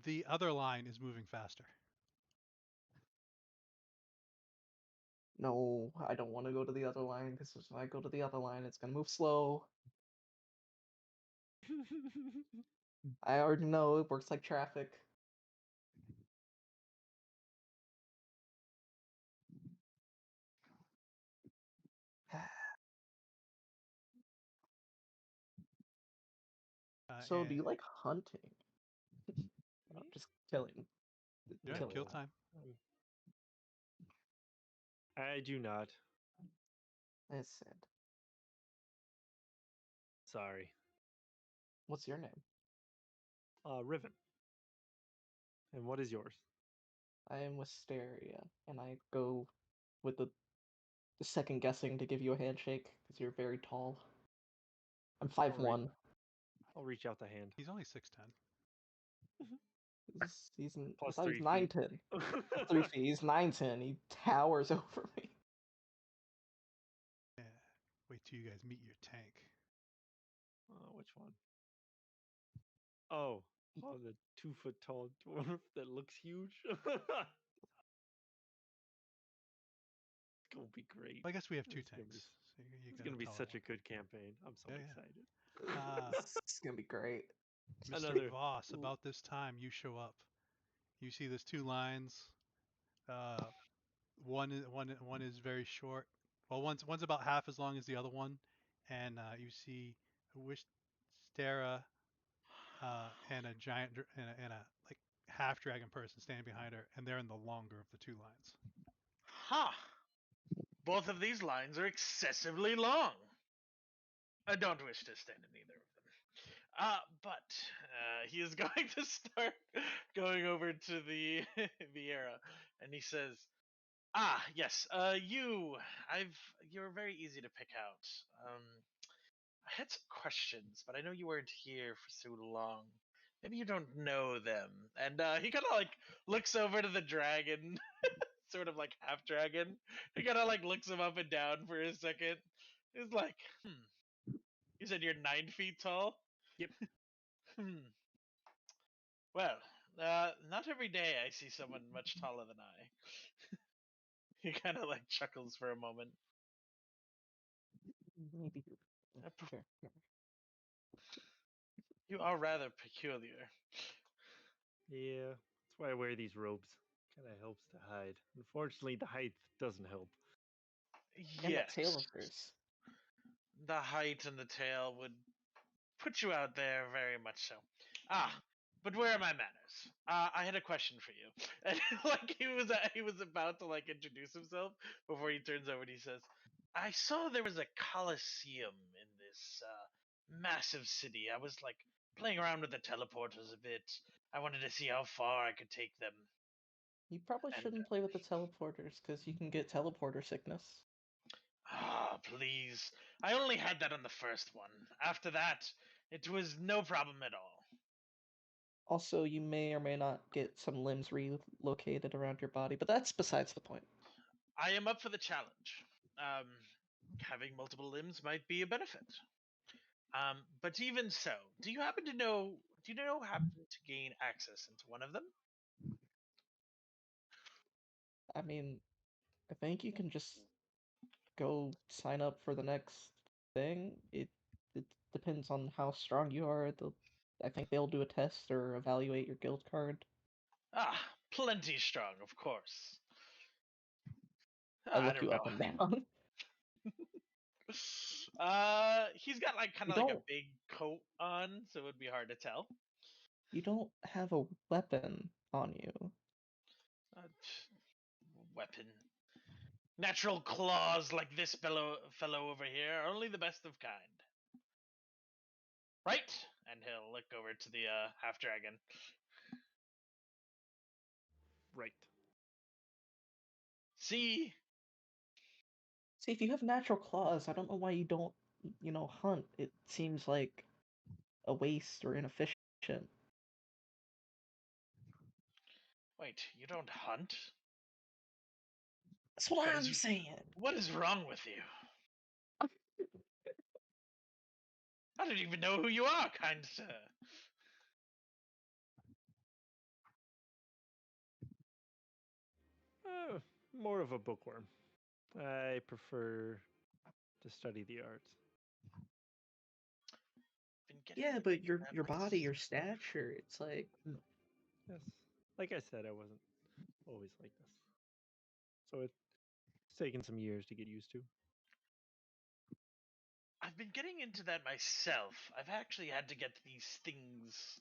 The other line is moving faster. No, I don't want to go to the other line because if I go to the other line, it's gonna move slow. I already know it works like traffic. So, do you and like hunting? Me? Just killing. yeah, killing. kill time. Um, I do not. That's sad. Sorry. What's your name? Riven. And what is yours? I am Wisteria, and I go with the second guessing to give you a handshake because you're very tall. I'm 5'1". I'll reach out the hand. He's only 6'10". I Plus thought he was 3 feet. 9'10". 3 feet. He's 9'10". He towers over me. Yeah. Wait till you guys meet your tank. Which one? Oh, the 2 foot tall dwarf that looks huge. It's gonna be great. Well, I guess we have two It's gonna be tanks. So you It's got gonna a be taller such one. a good campaign. I'm so Yeah, yeah. excited. It's gonna be great. Mr. Another- Voss, about this time you show up. You see there's two lines. One is very short. Well, one's about half as long as the other one, and you see Wishtera and a giant and a like half dragon person standing behind her, and they're in the longer of the two lines. Ha! Both of these lines are excessively long. I don't wish to stand in either of them. But he is going to start going over to the Vieira, and he says, "Ah, yes. You're very easy to pick out. I had some questions, but I know you weren't here for so long. Maybe you don't know them." And he kind of like looks over to the dragon, sort of like half dragon. He kind of like looks him up and down for a second. He's like, You said you're 9 feet tall? Yep. Hmm. Well, not every day I see someone much taller than I. He kind of like chuckles for a moment. Maybe. I pref- Sure. You are rather peculiar. Yeah, that's why I wear these robes. Kind of helps to hide. Unfortunately, the height doesn't help. And that Yes, tail of hers. the height and the tail would put you out there very much so. Ah, but where are my manners? I had a question for you. And like he was about to like introduce himself before he turns over and he says, "I saw there was a coliseum in this massive city. I was like playing around with the teleporters a bit. I wanted to see how far I could take them." You probably And shouldn't play with the teleporters because you can get teleporter sickness. please. I only had that on the first one. After that, it was no problem at all. Also, you may or may not get some limbs relocated around your body, but that's besides the point. I am up for the challenge. Um, Having multiple limbs might be a benefit. But even so, do you happen to know? Do you know happen to gain access into one of them? I mean, I think you can just go sign up for the next thing. It depends on how strong you are. I think they'll do a test or evaluate your guild card. Ah, plenty strong, of course. I I look don't you up and know. down. He's got like kind You of like a don't. big coat on, so it would be hard to tell. You don't have a weapon on you. Uh, Weapon. Natural claws like this fellow over here are only the best of kind. Right? And he'll look over to the half dragon. Right. See? See, if you have natural claws, I don't know why you don't, hunt. It seems like a waste or inefficient. Wait, you don't hunt? That's what What I'm is saying. what is wrong with you? I don't even know who you are, kind sir. More of a bookworm. I prefer to study the arts. Been getting Yeah, but your that body, place. your stature, it's like Yes. Like I said, I wasn't always like this. So it's taken some years to get used to. I've been getting into that myself. I've actually had to get these things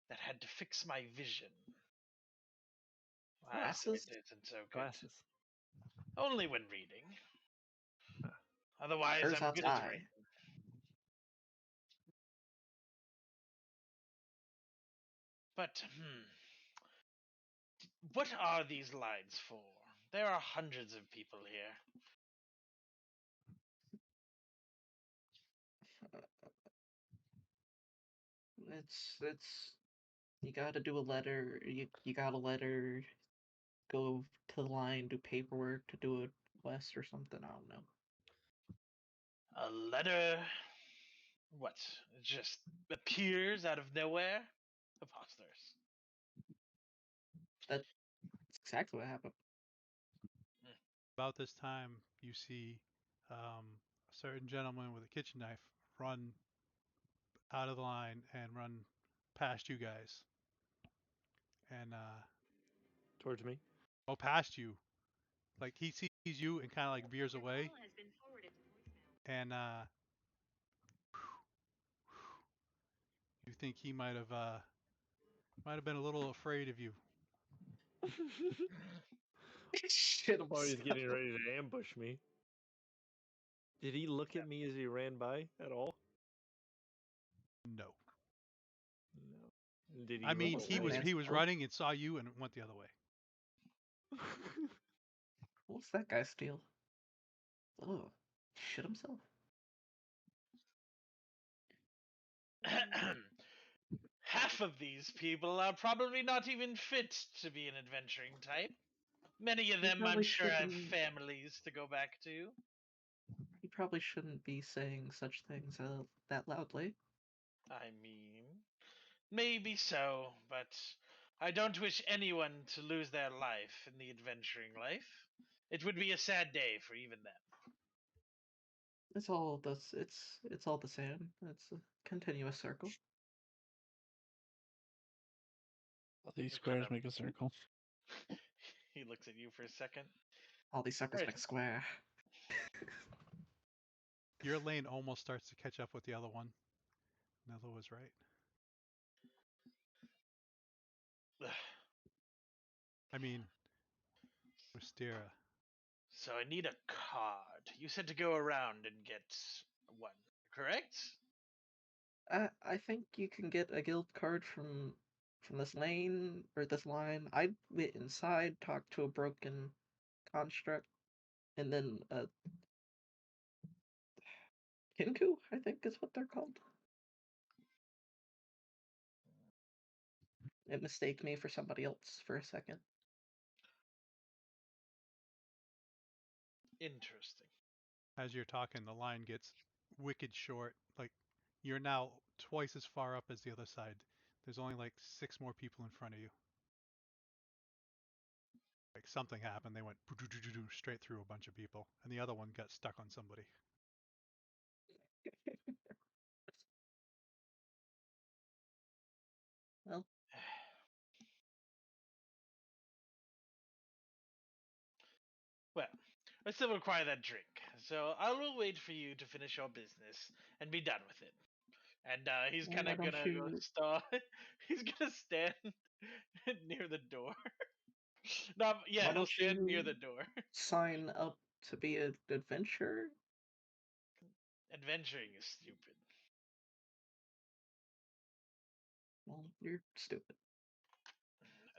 that had to fix my vision. Glasses? It isn't so good. Glasses. Only when reading. Otherwise, Turns I'm out good as I. written. But, what are these lines for? There are hundreds of people here. It's you gotta do a letter. You got a letter. Go to the line, do paperwork to do a quest or something. I don't know. A letter. What? It just appears out of nowhere? Preposterous. That's exactly what happened. About this time, you see a certain gentleman with a kitchen knife run out of the line and run past you guys, and Towards me. go past you. Like he sees you and kind of like veers away, and you think he might have been a little afraid of you. Shit Oh, he's himself. getting ready to ambush me. Did he look at me as he ran by at all? No, No. Did he I mean run What's he that away? was man's he was deal? running and saw you and went the other way. What's that guy's deal? Oh, shit himself. Half of these people are probably not even fit to be an adventuring type. Many of He them, I'm probably sure, have shouldn't. families to go back to. He probably shouldn't be saying such things that loudly. I mean, maybe so, but I don't wish anyone to lose their life in the adventuring life. It would be a sad day for even them. It's all this. It's all the same. It's a continuous circle. These It squares kinda- make a circle. He looks at you for a second. All these circles Right. make a square. Your lane almost starts to catch up with the other one. Nello was right. I mean, Wistera. So I need a card. You said to go around and get one, correct? I think you can get a guild card from this lane or this line. I went inside, talked to a broken construct, and then Kinku, I think is what they're called. It mistaked me for somebody else for a second. Interesting. As you're talking, the line gets wicked short. Like you're now twice as far up as the other side. There's only like 6 more people in front of you. Like something happened. They went straight through a bunch of people, and the other one got stuck on somebody. Well, Well, I still require that drink, so I will wait for you to finish your business and be done with it. And he's well, kind why of don't gonna you start. He's gonna stand near the door. No, yeah, why he'll don't stand near you the door. sign up to be an adventurer? Adventuring is stupid. Well, you're stupid.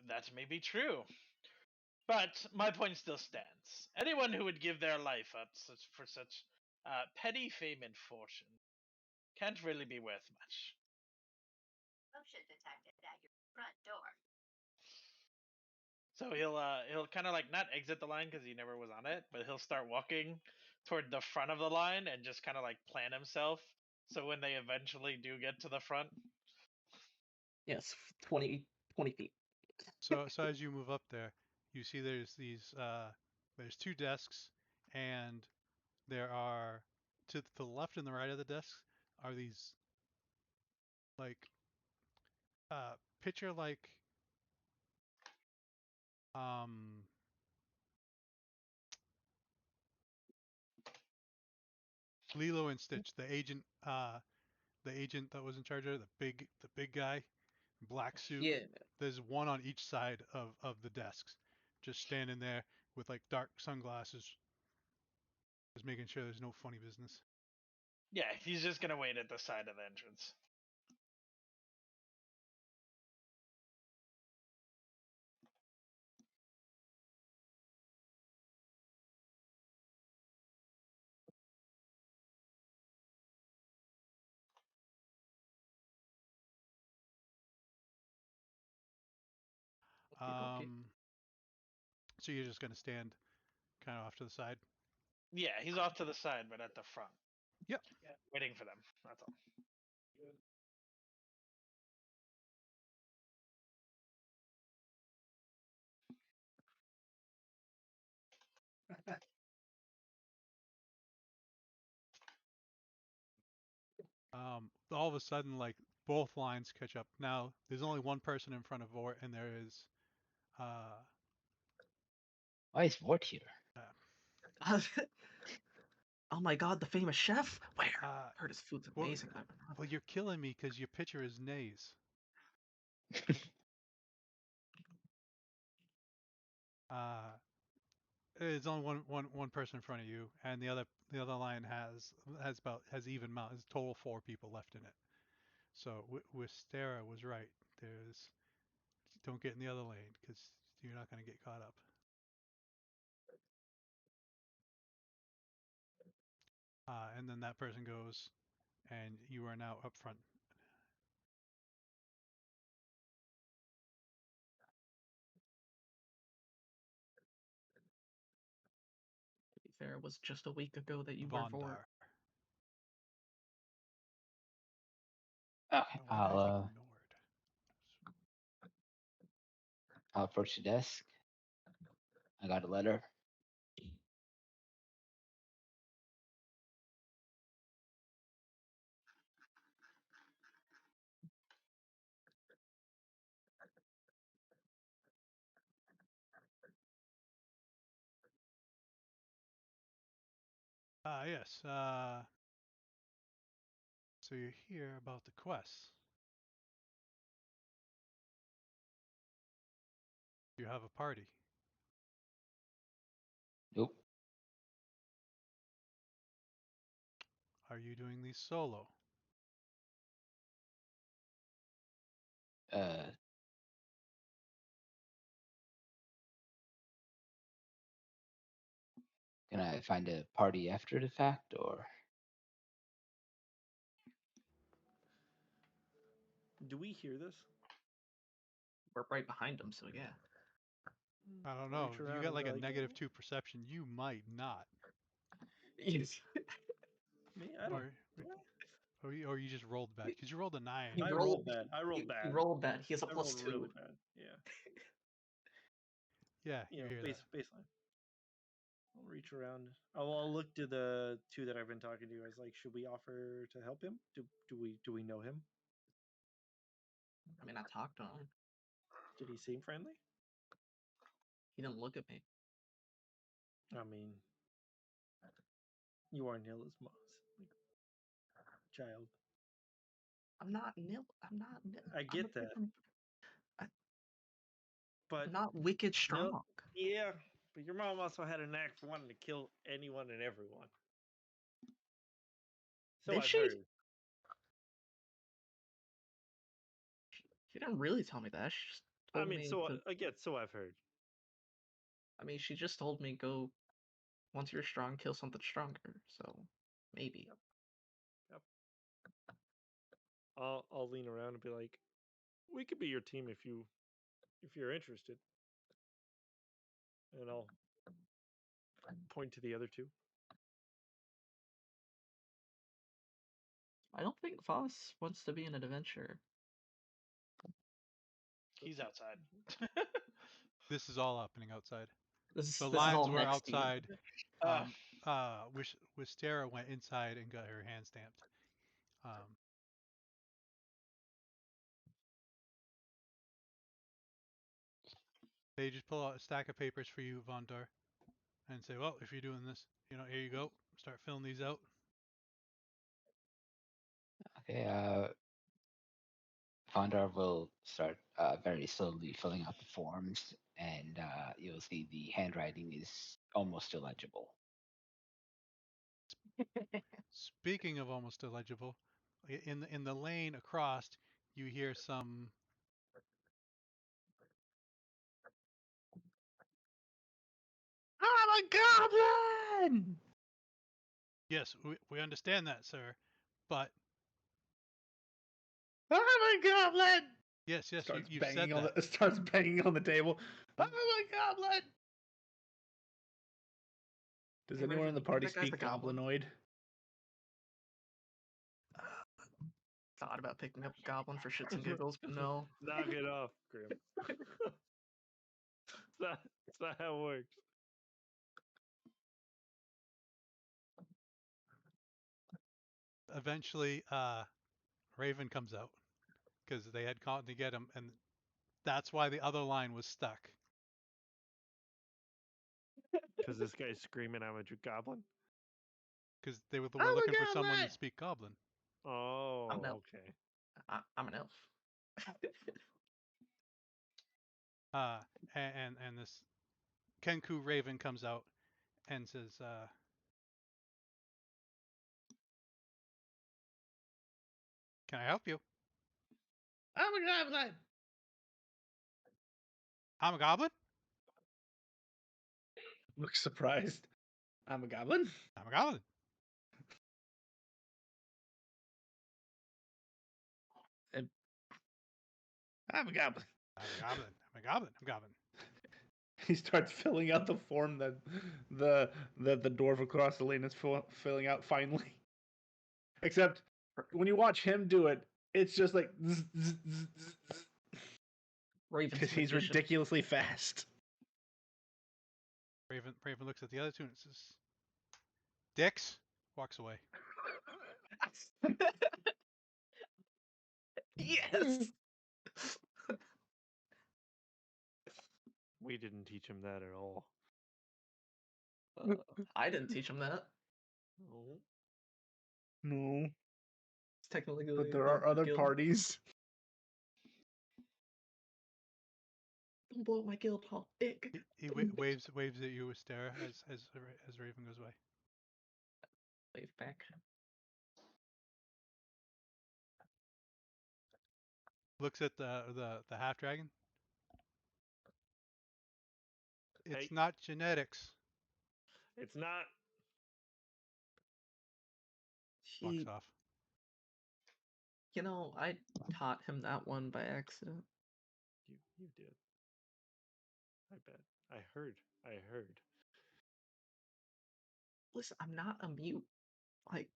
That may be true. But my point still stands. Anyone who would give their life up for such petty fame and fortune can't really be worth much. Motion detected at your front door. So he'll kind of like not exit the line because he never was on it, but he'll start walking toward the front of the line and just kind of like plan himself. So when they eventually do get to the front, Yes, 20 feet. So as you move up there, you see there's 2 desks, and there are to the left and the right of the desks are these like picture like um Lilo and Stitch, the agent that was in charge of it, the big guy, black suit. Yeah. There's one on each side of the desks, just standing there with like dark sunglasses, just making sure there's no funny business. Yeah, he's just gonna wait at the side of the entrance. Okay. So you're just gonna stand kind of off to the side. Yeah, he's off to the side, but at the front. Yep. Waiting for them. That's all. All of a sudden, like both lines catch up. Now there's only one person in front of Vort, and there is, Why is Vort here? Oh my god, the famous chef? Where? uh, Heard his food's well, amazing. well, you're killing me because your picture is Nays. There's only one person in front of you, and the other line has even amount. There's total 4 people left in it. So Wistera was right. There's Don't get in the other lane because you're not going to get caught up. And then that person goes, and you are now up front. To be fair, it was just a week ago that you were Vondar. Vort. Okay, Oh, I got ignored. I'll approach the desk. I got a letter. Yes. So you're here about the quests. You have a party. Nope. Are you doing these solo? Uh, can I find a party after the fact, or Do we hear this? We're right behind him, so yeah. I don't I'll know. reach You around got and like be a like, -2 perception. You might not. Yes. Me? I don't. Or you just rolled bad because you rolled a 9. He I rolled- rolled bad. I rolled He bad. rolled bad. He has a I plus rolled 2. really bad. Yeah. Yeah, You you know, hear that. baseline. I'll reach around. I'll look to the 2 that I've been talking to. I was like, should we offer to help him? Do we know him? I mean, I talked to him. Did he seem friendly? He didn't look at me. I mean, you are Nilla's moss, like, child. I'm not nil. I'm not nil. I get that, but I'm not wicked strong. yeah, but your mom also had a knack for wanting to kill anyone and everyone. So Did I've she? heard. She didn't really tell me that. She just I told mean, me so to. again, so I've heard. I mean, she just told me go. Once you're strong, kill something stronger. So maybe. Yep. I'll lean around and be like, we could be your team if you're interested, and I'll point to the other 2. I don't think Voss wants to be in an adventure. He's outside. This is all happening outside. This The is lines all were next to you. outside. Uh, Wistera went inside and got her hand stamped. They just pull out a stack of papers for you, Vondar, and say, well, if you're doing this, here you go. Start filling these out. Yeah, Fondar will start very slowly filling out the forms, and you'll see the handwriting is almost illegible. Speaking of almost illegible, in the lane across, you hear some. I'm a goblin! Yes, we understand that, sir, but I'm a goblin! yes, Starts you've said banging on that. the starts banging on the table. I'm a goblin! Does Hey, anyone in Raven, the you think party that guy's speak a goblin? goblinoid? Thought about picking up a goblin for shits and giggles, but no. Knock it off, Grim. It's not how it works. Eventually, Raven comes out because they had caught to get him, and that's why the other line was stuck. Because this guy's screaming, I'm a goblin. Because they were I'm a looking for someone goblin! to speak Goblin. Oh, I'm an elf. okay. I'm an elf. Uh, and this Kenku Raven comes out and says, "Can I help you? I'm a goblin! I'm a goblin. Looks surprised. I'm a goblin? I'm a goblin. I'm a goblin. I'm a goblin. I'm a goblin. I'm a goblin." He starts filling out the form that the dwarf across the lane is filling out finally. Except when you watch him do it, it's just like Raven's because he's magician. ridiculously fast. Raven looks at the other two and says, "Dicks." Walks away. Yes. We didn't teach him that at all. I didn't teach him that. Oh. No, It's technically but there above are other guild. parties. Don't blow up my guild hall. Ick. He waves at you with stare as Raven goes by. Wave back. Looks at the half dragon. It's Hey. not genetics. It's not. Walks He, off. you know, I taught him that one by accident. You did. I bet. I heard. Listen, I'm not a mute. Like,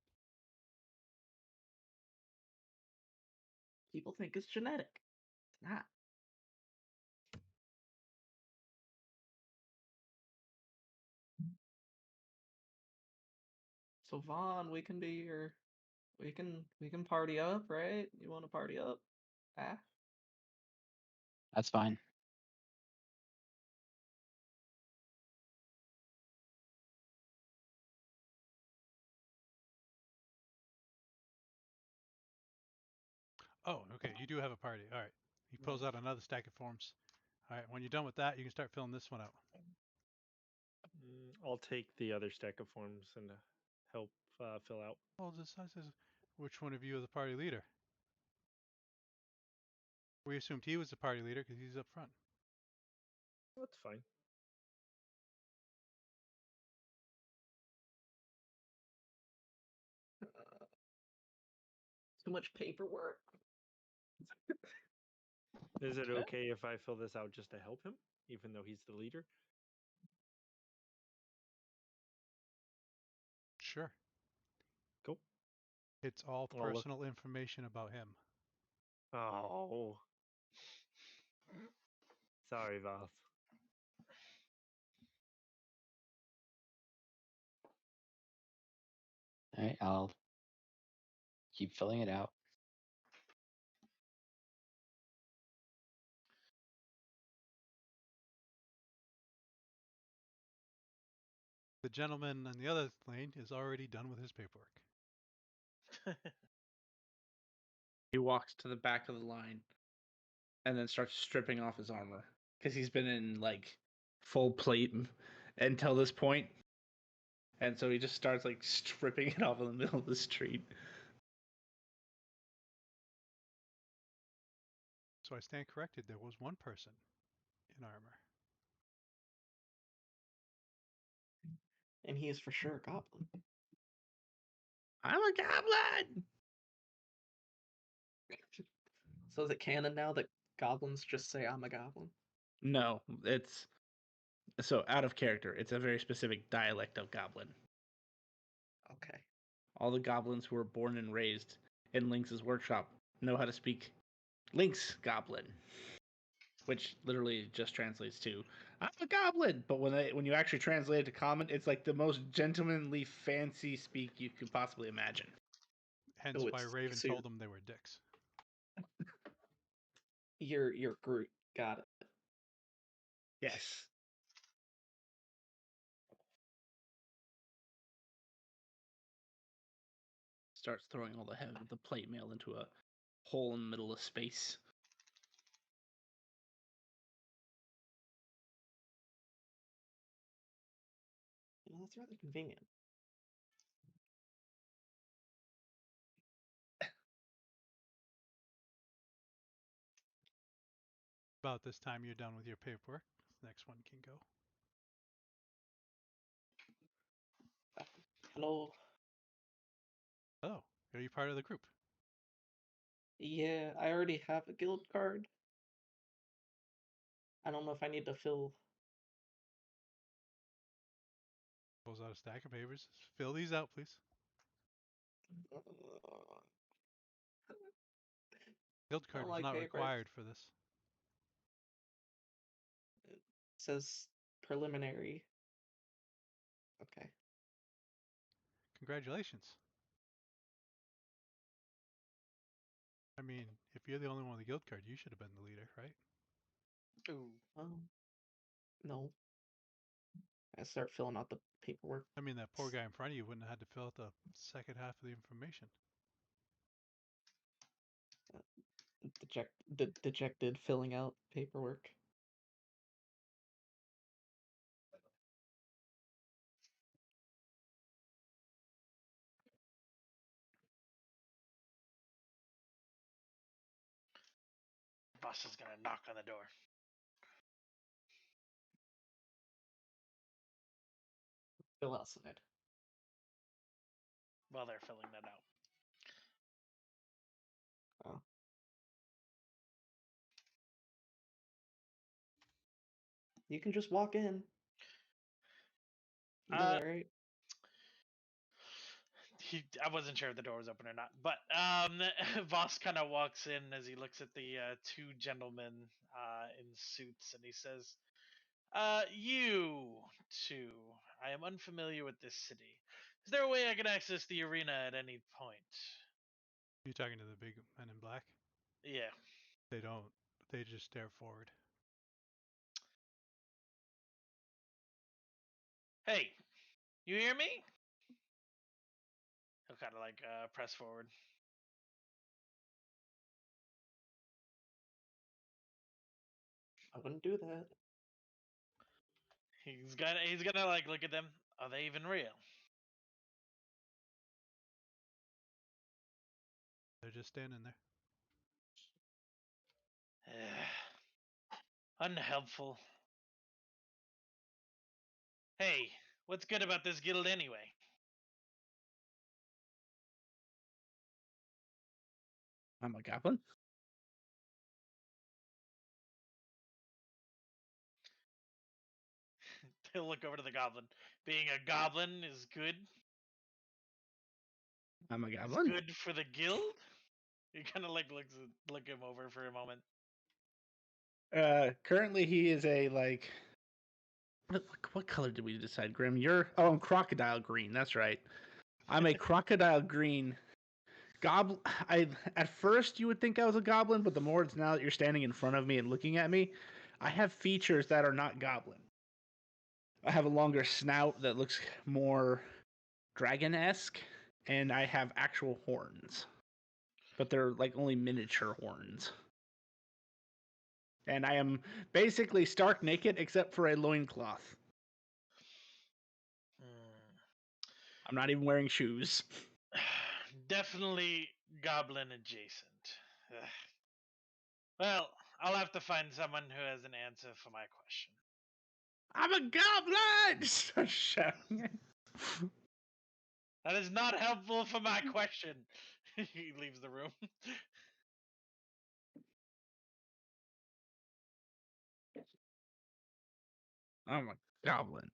people think it's genetic. It's not. So Vaughn, we can be your, we can party up, right? You want to party up? Ah, That's fine. Oh, okay. You do have a party. All right. He pulls out another stack of forms. All right. When you're done with that, you can start filling this one out. I'll take the other stack of forms and help fill out. Well, this says which one of you is the party leader. We assumed he was the party leader because he's up front. That's fine. too much paperwork. Is it okay if I fill this out just to help him, even though he's the leader? Sure. Cool. It's all I'll look. personal information about him. Oh. Sorry, Voth. All right, I'll keep filling it out. The gentleman on the other lane is already done with his paperwork. He walks to the back of the line and then starts stripping off his armor because he's been in like full plate until this point, and so he just starts like stripping it off in the middle of the street. So I stand corrected. There was one person in armor. And he is for sure a goblin. I'm a goblin. So is it canon now that goblins just say I'm a goblin? No, it's so out of character. It's a very specific dialect of goblin. Okay. All the goblins who were born and raised in Lynx's workshop know how to speak Lynx goblin, which literally just translates to "I'm a goblin." But when you actually translate it to common, it's like the most gentlemanly, fancy speak you could possibly imagine. Hence Oh, why it's Raven so told them they were dicks. you're Groot. Got it. Yes. Starts throwing all the plate mail into a hole in the middle of space. You know, that's rather convenient. About this time, you're done with your paperwork. Next one can go. Hello. Oh, are you part of the group? Yeah, I already have a guild card. I don't know if I need to fill. Pulls out a stack of papers. Fill these out, please. Guild I card don't was like not papers. required for this. It says preliminary. Okay. Congratulations. I mean, if you're the only one with a guild card, you should have been the leader, right? Ooh. No. I start filling out the paperwork. I mean, that poor guy in front of you wouldn't have had to fill out the second half of the information. Dejected filling out paperwork. Boss is gonna knock on the door. Fill outside. While they're filling that out. Oh. You can just walk in. You know that, right? I wasn't sure if the door was open or not, but Voss kind of walks in as he looks at the two gentlemen in suits, and he says, "You two, I am unfamiliar with this city. Is there a way I can access the arena at any point?" You talking to the big men in black? Yeah. They don't. They just stare forward. Hey, you hear me? He'll kind of like press forward. I wouldn't do that. He's gonna like look at them. Are they even real? They're just standing there. Unhelpful. Hey, what's good about this guild anyway? I'm a goblin. He'll look over to the goblin. Being a goblin is good. I'm a It's goblin. good for the guild. He kind of like look him over for a moment. Currently he is a like. What color did we decide, Grim? I'm crocodile green. That's right. I'm a crocodile green goblin. At first you would think I was a goblin, but the more it's now that you're standing in front of me and looking at me, I have features that are not goblin. I have a longer snout that looks more dragon-esque, and I have actual horns. but they're like only miniature horns. And I am basically stark naked except for a loincloth. I'm not even wearing shoes. Definitely goblin adjacent. Ugh. Well, I'll have to find someone who has an answer for my question. I'm a goblin! Start shouting it. That is not helpful for my question. He leaves the room. I'm a goblin.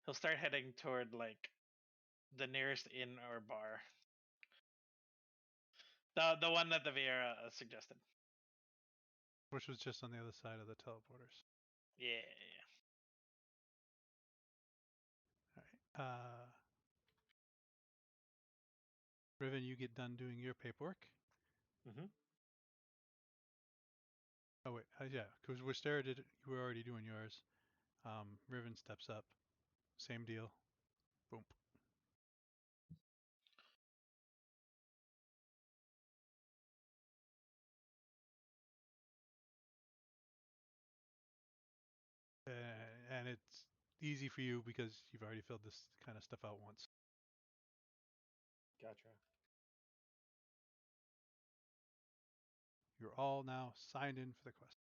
He'll start heading toward like the nearest inn or bar. The one that the Vieira suggested. Which was just on the other side of the teleporters. Yeah. All right. Riven, you get done doing your paperwork. Mm-hmm. Oh wait, yeah, because Wistera did. You were already doing yours. Riven steps up. Same deal. Boom. And it's easy for you because you've already filled this kind of stuff out once. Gotcha. You're all now signed in for the quest.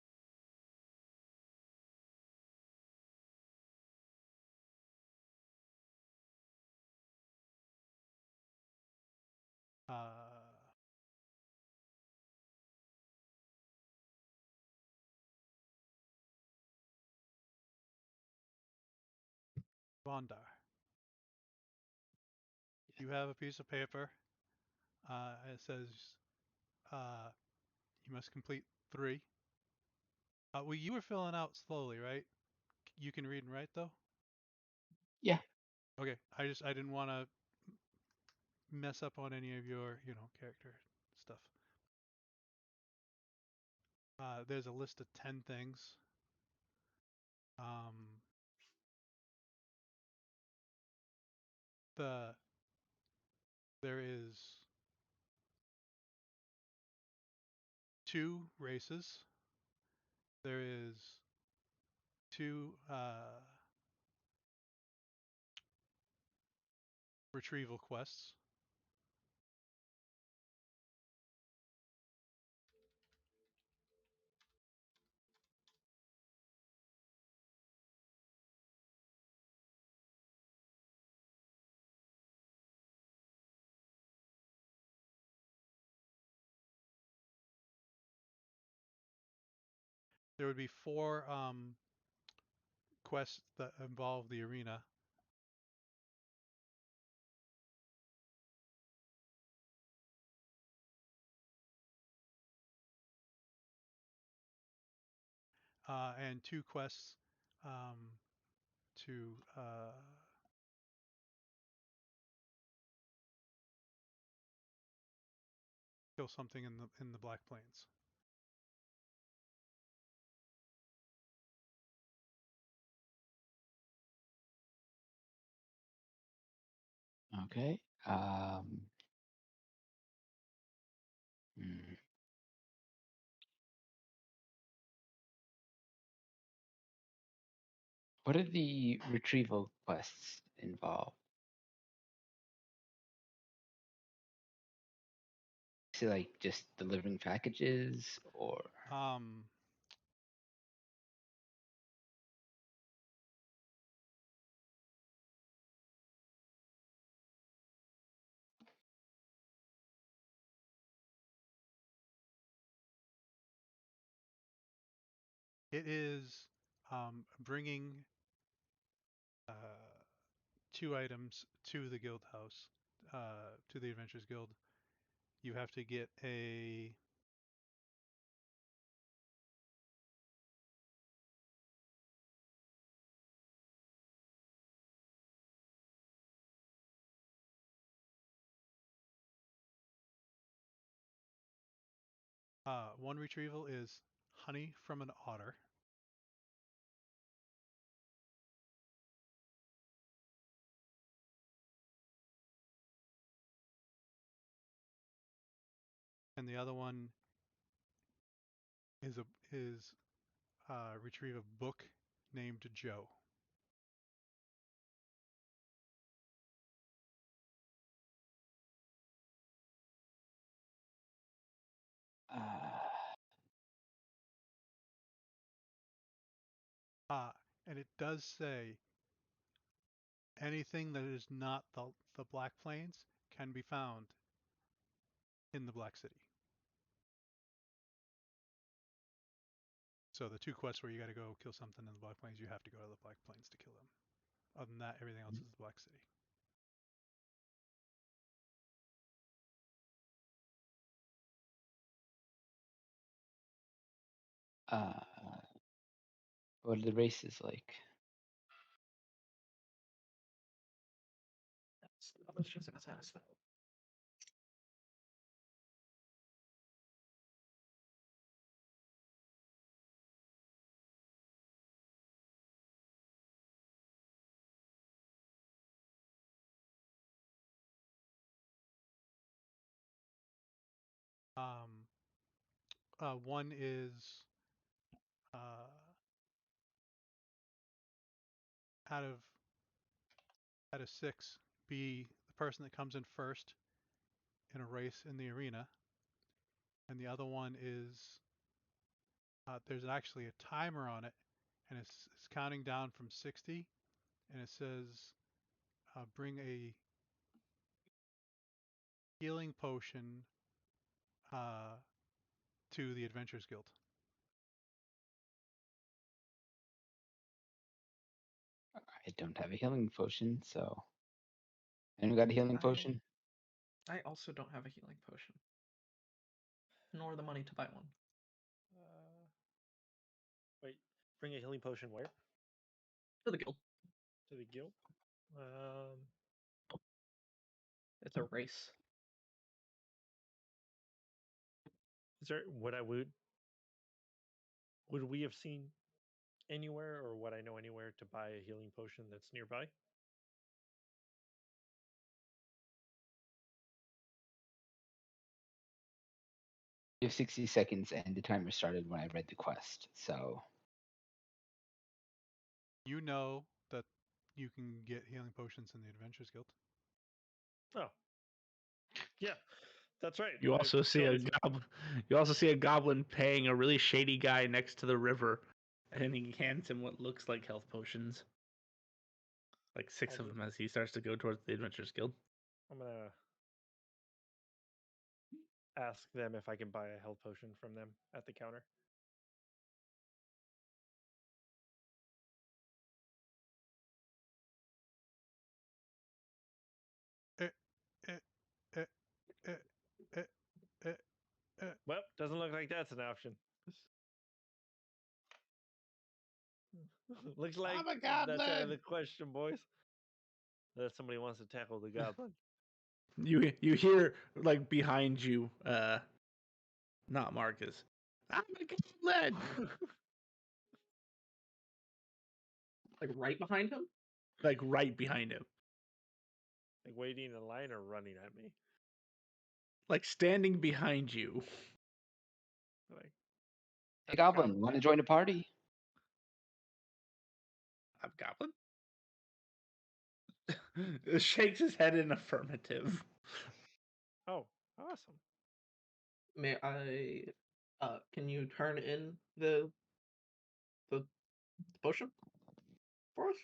Bondar. You have a piece of paper. It says you must complete 3. Well, you were filling out slowly, right? You can read and write though. Yeah. Okay. I didn't want to mess up on any of your character stuff. There's a list of 10 things. There is 2 races. There is 2 retrieval quests. There would be 4 quests that involve the arena. And 2 quests to kill something in the Black Plains. Okay. Hmm. What do the retrieval quests involve? Is it like just delivering packages or? It is bringing 2 items to the guild house, to the Adventurers Guild. You have to get a one retrieval is honey from an otter. and the other one is retrieve a book named Joe. And it does say anything that is not the Black Plains can be found in the Black City. So the two quests where you got to go kill something in the Black Plains, you have to go to the Black Plains to kill them. Other than that, everything else is the Black City. What are the races like? I was just about to ask that. One is out of 6, be the person that comes in first in a race in the arena, and the other one is there's actually a timer on it, and it's counting down from 60, and it says bring a healing potion to the Adventurers Guild. I don't have a healing potion, so. Anyone got a healing potion? I also don't have a healing potion, nor the money to buy one. Wait, bring a healing potion where? To the guild. To the guild? It's a race. Is there would we have seen anywhere, or would I know anywhere to buy a healing potion that's nearby? You have 60 seconds, and the timer started when I read the quest. So You know that you can get healing potions in the Adventurers Guild. Oh, yeah, that's right. You also see a goblin. You also see a goblin paying a really shady guy next to the river, and he hands him what looks like health potions, like 6 of them, as he starts to go towards the Adventurers Guild. I'm gonna ask them if I can buy a health potion from them at the counter. Well, doesn't look like that's an option. Looks like I'm a that's out of goblin! the question, boys. Unless somebody wants to tackle the goblin. You hear like behind you, not Marcus. I'm a goblin. Like right behind him? Like right behind him, Like waiting in line or running at me. like standing behind you. Like, hey, Goblin, want to join a party? I'm goblin. Shakes his head in affirmative. oh, awesome. May I? Can you turn in the potion for us?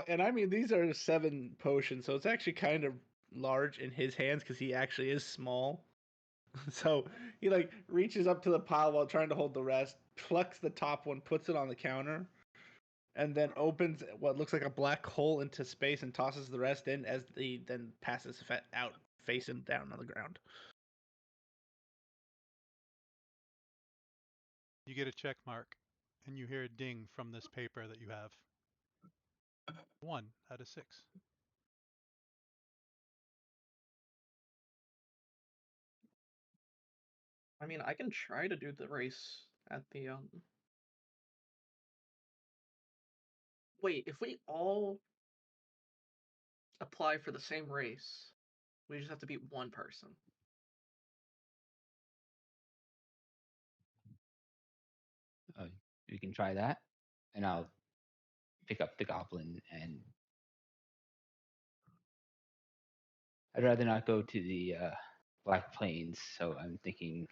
And I mean, these are 7 potions, so it's actually kind of large in his hands because he actually is small. So he like reaches up to the pile while trying to hold the rest, plucks the top one, puts it on the counter, and then opens what looks like a black hole into space and tosses the rest in as he then passes out facing down on the ground. You get a check mark, and you hear a ding from this paper that you have. 1 out of 6. I mean, I can try to do the race at the Wait, if we all apply for the same race, We just have to beat one person. You can try that, and I'll pick up the goblin. And I'd rather not go to the Black Plains, so I'm thinking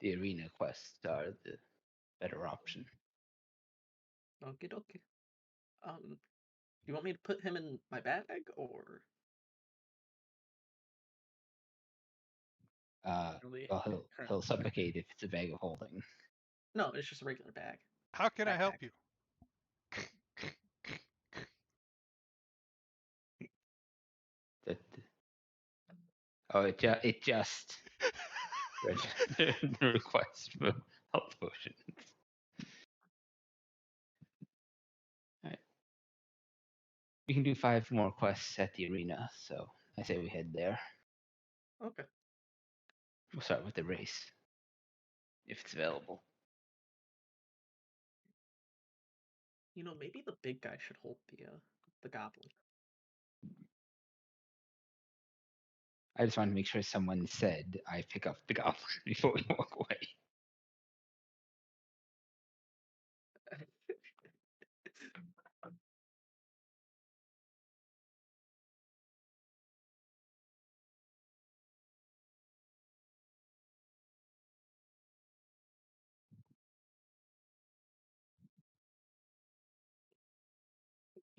the arena quests are the better option. Okie dokie. You want me to put him in my bag or? Really? Well, he'll suffocate if it's a bag of holding. No, it's just a regular bag. How can I help Backpack. you? Oh, it just registered the request for health potions. Alright. We can do 5 more quests at the arena, so I say we head there. Okay. We'll start with the race, if it's available. Maybe the big guy should hold the goblin. I just wanted to make sure someone said I pick up the goblin before we walk away.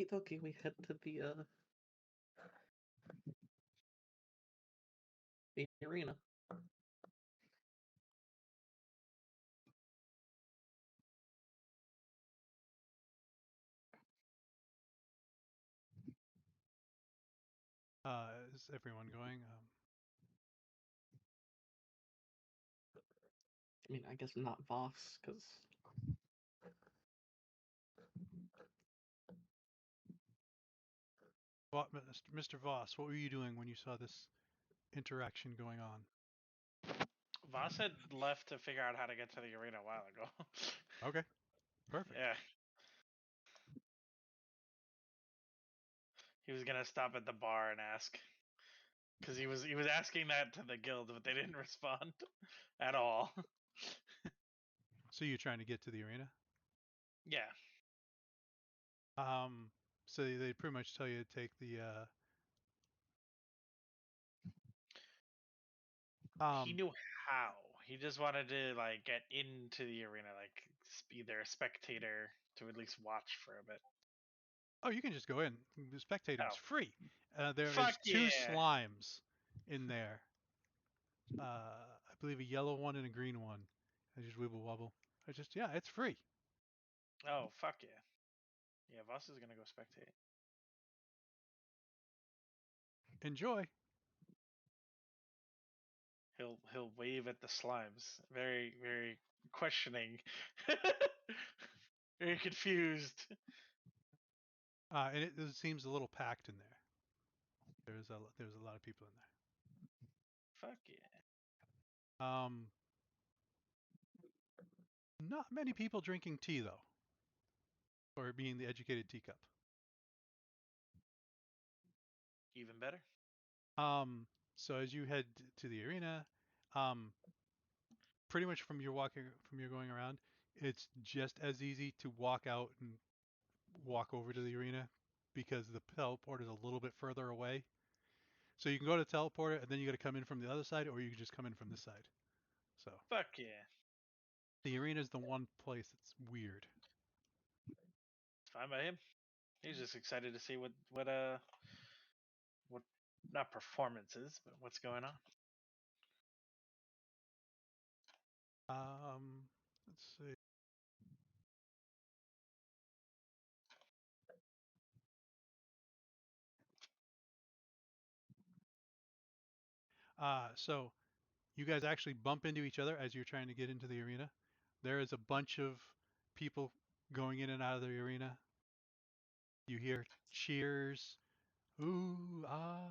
Okie dokie, we head to the arena. Is everyone going? I guess not Voss, because Mr. Voss, what were you doing when you saw this interaction going on? Voss had left to figure out how to get to the arena a while ago. Okay, perfect. Yeah. He was gonna stop at the bar and ask, because he was asking that to the guild, but they didn't respond at all. So you're trying to get to the arena? Yeah. So they pretty much tell you to take the He knew how. He just wanted to like get into the arena, like be there a spectator to at least watch for a bit. Oh, you can just go in. The spectating is Oh. free. There is Fuck 2 yeah. slimes in there. I believe a yellow one and a green one. I just wibble wobble. It's free. Oh, fuck yeah. Yeah, Voss is gonna go spectate. Enjoy. He'll wave at the slimes. Very, very questioning. Very confused. And it seems a little packed in there. There's a lot of people in Fuck yeah. there. Not many people drinking tea though, or being the educated teacup. Even better. So as you head to the arena, pretty much from your going around, it's just as easy to walk out and walk over to the arena because the teleport is a little bit further away. So you can go to the teleporter and then you got to come in from the other side, or you can just come in from this side. So Fuck yeah. the arena is the one place that's weird. It's fine by him. He's just excited to see what not performances, but what's going on. Let's see. So you guys actually bump into each other as you're trying to get into the arena. There is a bunch of people going in and out of the arena. You hear cheers. Ooh, ah.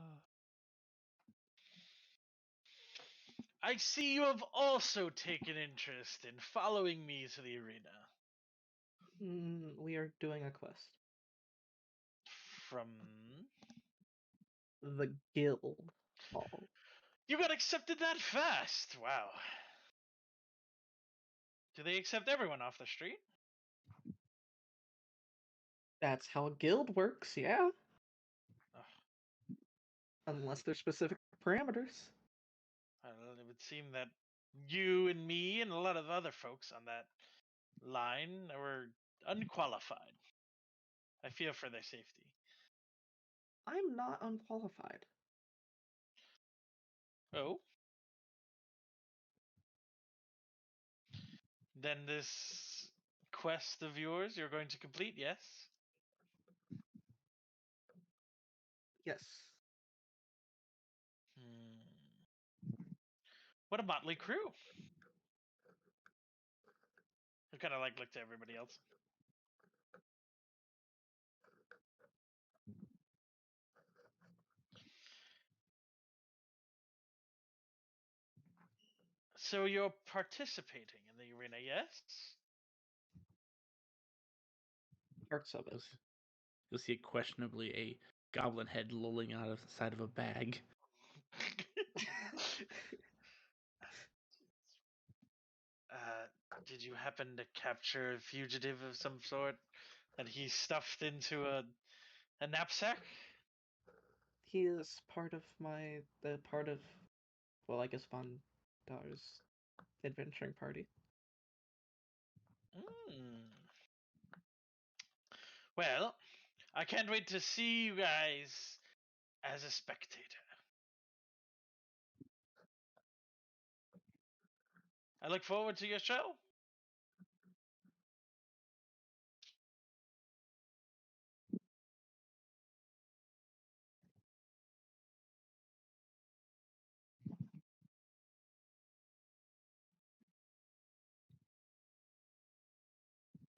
I see you have also taken interest in following me to the arena. We are doing a quest. From The guild. got accepted that fast. Wow. Do they accept everyone off the street? That's how a guild works, yeah. Ugh. Unless there's specific parameters. Well, it would seem that you and me and a lot of other folks on that line were unqualified. I fear for their safety. I'm not unqualified. Oh? Then this quest of yours you're going to complete, yes? Yes. What a motley crew. I kind of looked at everybody else. So you're participating in the arena, yes? Parts of it. You'll see questionably a goblin head lolling out of the side of a bag. Did you happen to capture a fugitive of some sort that he stuffed into a knapsack? He is part of well, I guess Vondar's adventuring party. Well, I can't wait to see you guys as a spectator. I look forward to your show.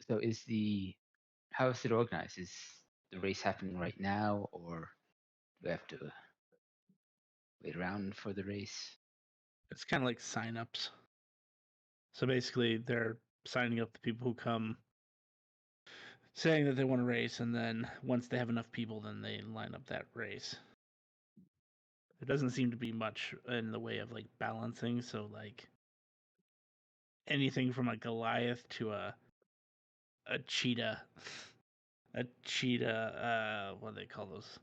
So how is it organized? Is the race happening right now, or do we have to wait around for the race? It's kind of like signups. So basically, they're signing up the people who come, saying that they want to race, and then once they have enough people, then they line up that race. There doesn't seem to be much in the way of like balancing. So like anything from a Goliath to a cheetah, what do they call those?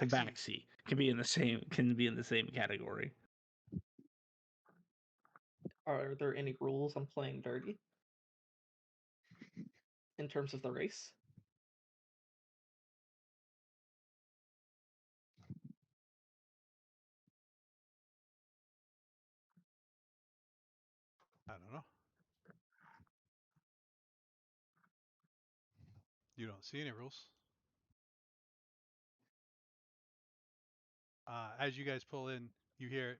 Tabaxi can be in the same category. Are there any rules on playing dirty? In terms of the race? I don't know. You don't see any rules. As you guys pull in, you hear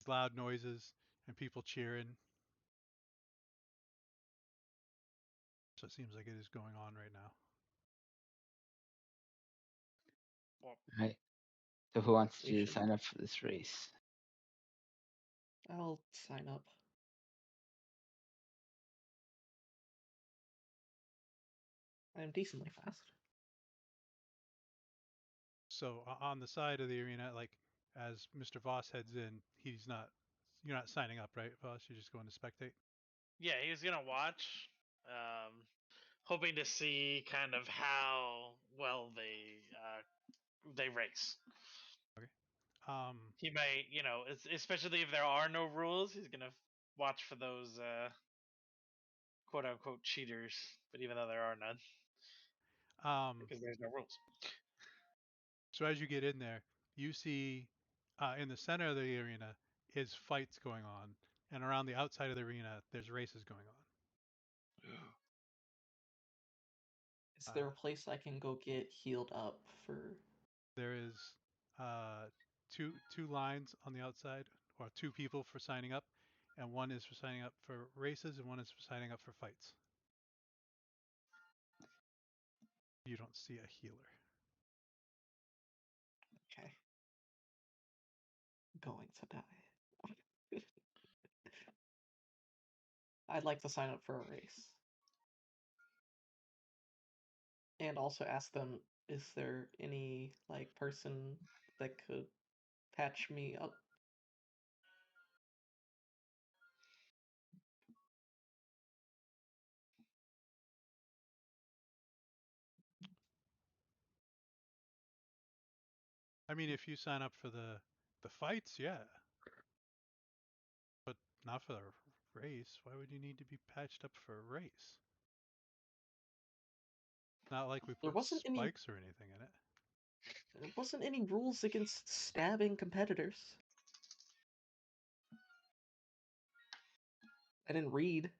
loud noises and people cheering. So it seems like it is going on right now. Right. So who wants We to should- sign up for this race? I'll sign up. I am decently fast. So on the side of the arena, like as Mr. Voss heads in, you're not signing up, right, Voss? You're just going to spectate? Yeah, he was gonna watch, hoping to see kind of how well they race. Okay. He may, especially if there are no rules, he's gonna watch for those quote unquote cheaters. But even though there are none, because there's no rules. So as you get in there, you see in the center of the arena is fights going on, and around the outside of the arena, there's races going on. Is there a place I can go get healed up for? There is two lines on the outside, or two people for signing up, and one is for signing up for races, and one is for signing up for fights. You don't see a healer. Okay. Going to die. I'd like to sign up for a race. And also ask them, is there any like person that could patch me up. I mean, if you sign up for the fights, yeah, but not for the race. Why would you need to be patched up for a race? Not like we There put wasn't any spikes or anything in it. there wasn't any rules against stabbing competitors. I didn't read.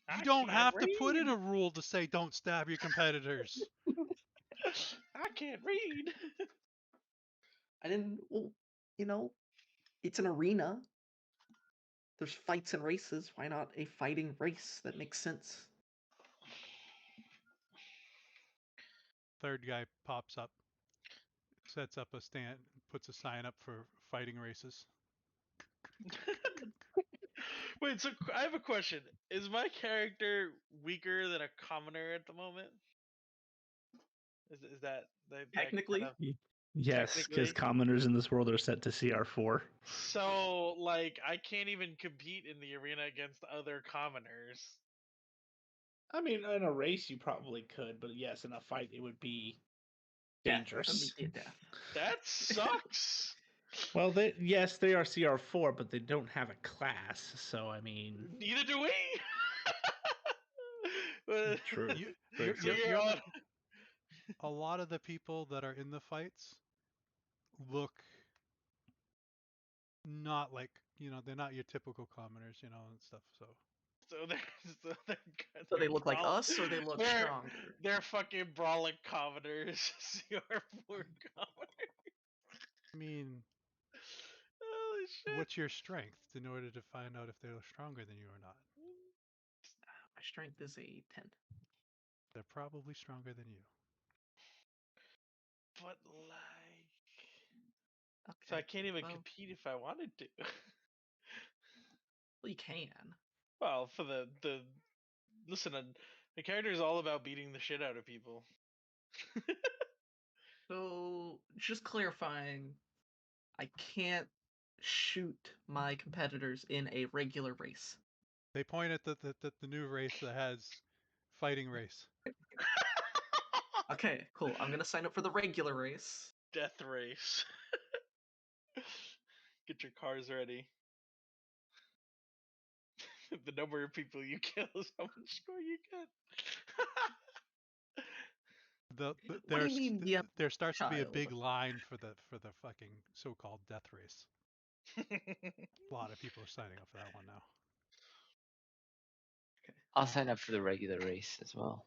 You I don't can't have to put in read. a rule to say don't stab your competitors. I can't read. I didn't. Well, you know, it's an arena. There's fights and races. Why not a fighting race? That makes sense. Third guy pops up, sets up a stand, puts a sign up for fighting races. Wait, so I have a question. Is my character weaker than a commoner at the moment? Is that Technically. kind of Yes, because technically? commoners in this world are set to CR4. So like I can't even compete in the arena against other commoners. I mean, in a race you probably could, but yes, in a fight it would be Death, dangerous. immediate death. That sucks. Well, yes, they are CR4, but they don't have a class, so I mean, Neither do we. But- true. You, Very so true. you're on. a lot of the people that are in the fights look not like, they're not your typical commoners, and stuff. So So they're so they're, So they they're look like brawl- us, or they look they're- stronger. They're fucking brawling commoners. CR4 commoners. I mean, Holy shit. what's your strength in order to find out if they're stronger than you or not? My strength is a 10. They're probably stronger than you. But like, Okay. so I can't even well, compete if I wanted to. well, you can. Well, for the listen, the character is all about beating the shit out of people. So, just clarifying, I can't shoot my competitors in a regular race. They point at the new race that has fighting race. Okay, cool. I'm gonna sign up for the regular race. Death race. Get your cars ready. The number of people you kill is how much score you get. What do you mean, yeah, There starts to be a child? big line for the fucking so-called death race. A lot of people are signing up for that one now. I'll sign up for the regular race as well.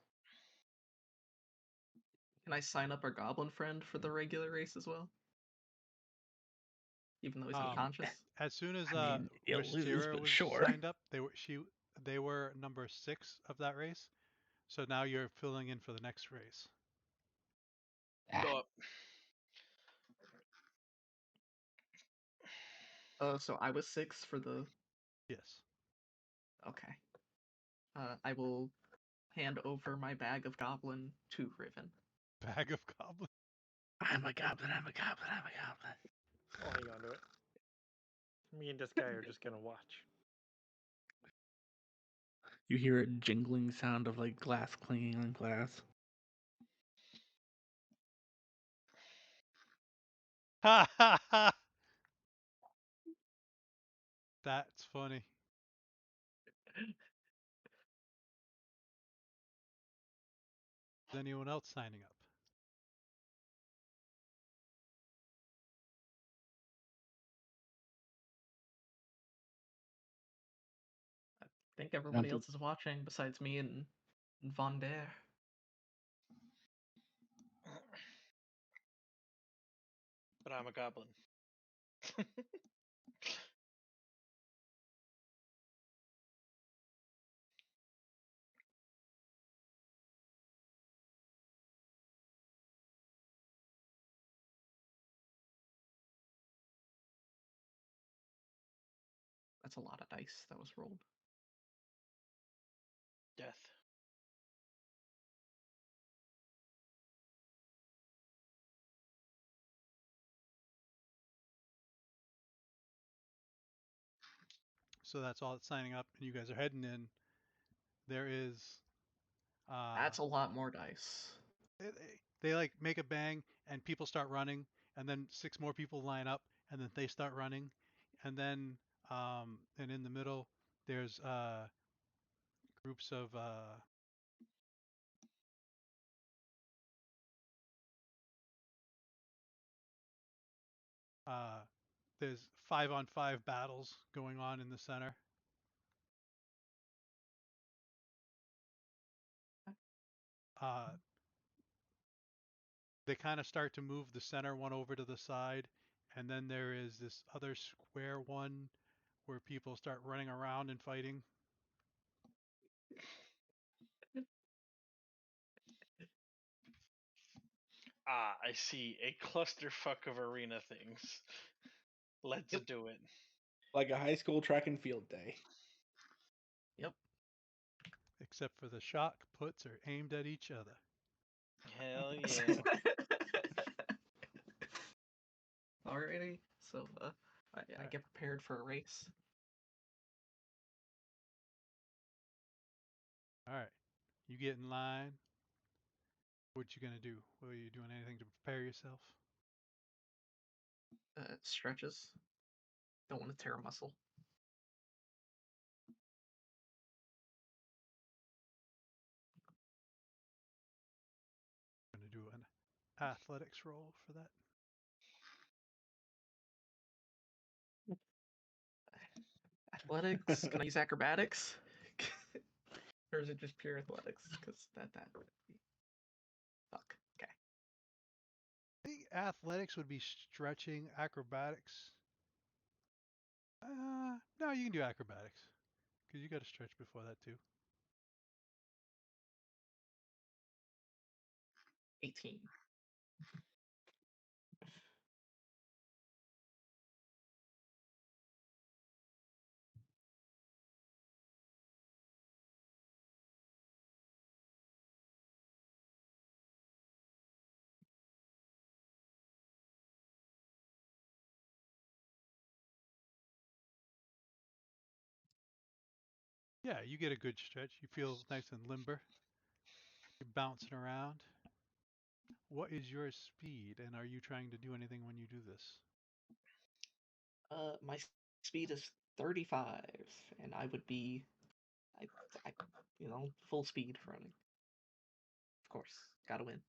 Can I sign up our goblin friend for the regular race as well? Even though he's unconscious? As soon as I mean, you'll lose, Wistira but was sure. signed up, they were number 6 of that race. So now you're filling in for the next race. Ah, Go up. So I was 6 for the... Yes. Okay. I will hand over my bag of goblin to Riven. Bag of goblin. I'm a goblin, I'm a goblin, I'm a goblin. I'll hang on to it. Me and this guy are just gonna watch. You hear a jingling sound of like glass clinging on glass. Ha ha ha! That's funny. Is anyone else signing up? I think everybody else is watching besides me and Von Dare. But I'm a goblin. That's a lot of dice that was rolled. Death. so that's all that's signing up, and you guys are heading in. There is, That's a lot more dice. they like make a bang, and people start running, and then 6 more people line up, and then they start running, and then and in the middle there's groups of there's 5-on-5 battles going on in the center. They kind of start to move the center one over to the side, and then there is this other square one where people start running around and fighting. Ah, I see a clusterfuck of arena things. Let's Yep. do it. Like a high school track and field day. Yep. Except for the shock puts are aimed at each other. Hell yeah. Alrighty, so I Alright. get prepared for a race. All right, you get in line. What you gonna do? Are you doing anything to prepare yourself? Stretches. Don't want to tear a muscle. Gonna do an athletics roll for that. Athletics. Can I use acrobatics? Or is it just pure athletics? Because that would be. Fuck. Okay. I think athletics would be stretching. Acrobatics. No, you can do acrobatics because you got to stretch before that too. 18. Yeah, you get a good stretch. You feel nice and limber. You're bouncing around. What is your speed, and are you trying to do anything when you do this? My speed is 35, and I would be, I, full speed for running. Of course, gotta win.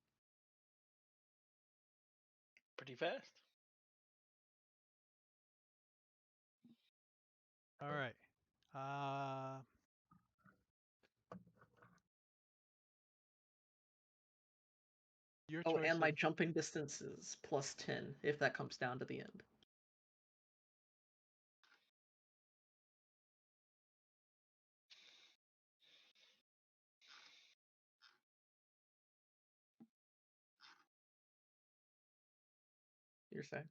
Pretty fast. All right. Your Oh, choice and my of jumping distance is plus 10 if that comes down to the end. You're saying?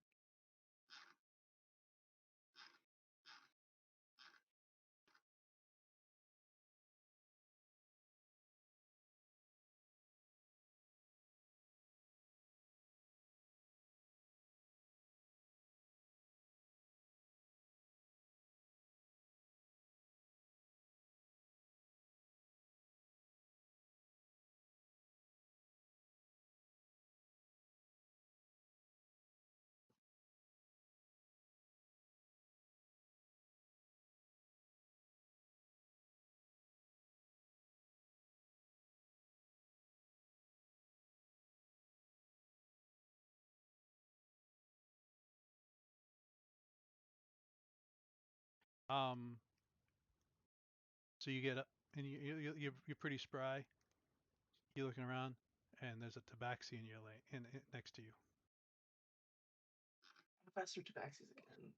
um. So you get up, and you're pretty spry. You're looking around, and there's a tabaxi in your lane, in next to you. Faster tabaxis again.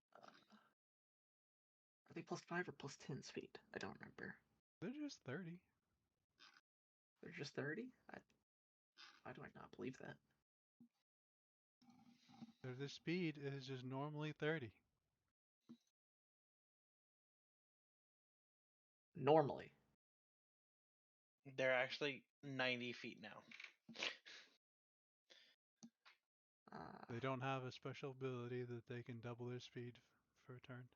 Are they plus 5 or plus 10 speed? I don't remember. They're just 30. They're just 30? Why do I not believe that? Their speed is just normally 30. Normally. They're actually 90 feet now. They don't have a special ability that they can double their speed for a turn.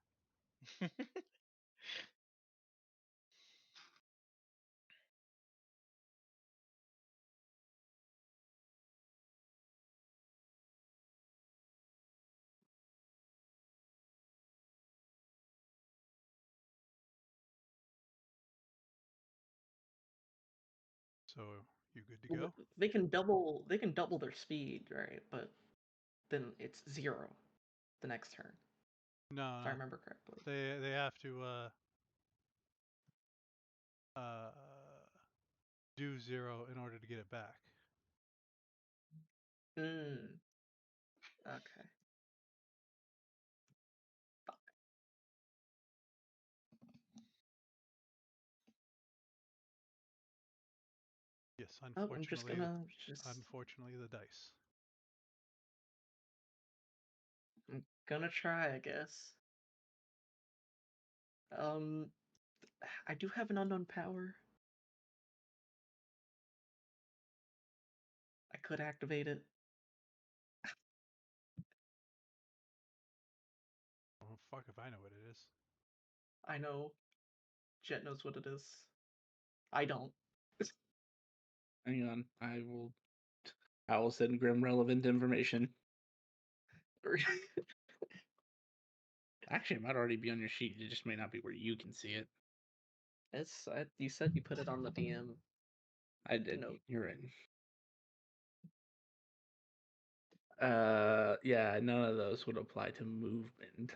So you good to Well, go? they can double. They can double their speed, right? But then it's 0 the next turn, No, if I no. remember correctly. They have to do 0 in order to get it back. Hmm. Okay. Yes, Oh, I'm just unfortunately the dice. I'm gonna try, I guess. I do have an unknown power. I could activate it. Oh fuck if I know what it is. I know. Jet knows what it is. I don't. Hang on, I will send Grim relevant information. Actually, it might already be on your sheet. It just may not be where you can see it. You said you put it on the DM. I did. Note. You're right. Yeah, none of those would apply to movement.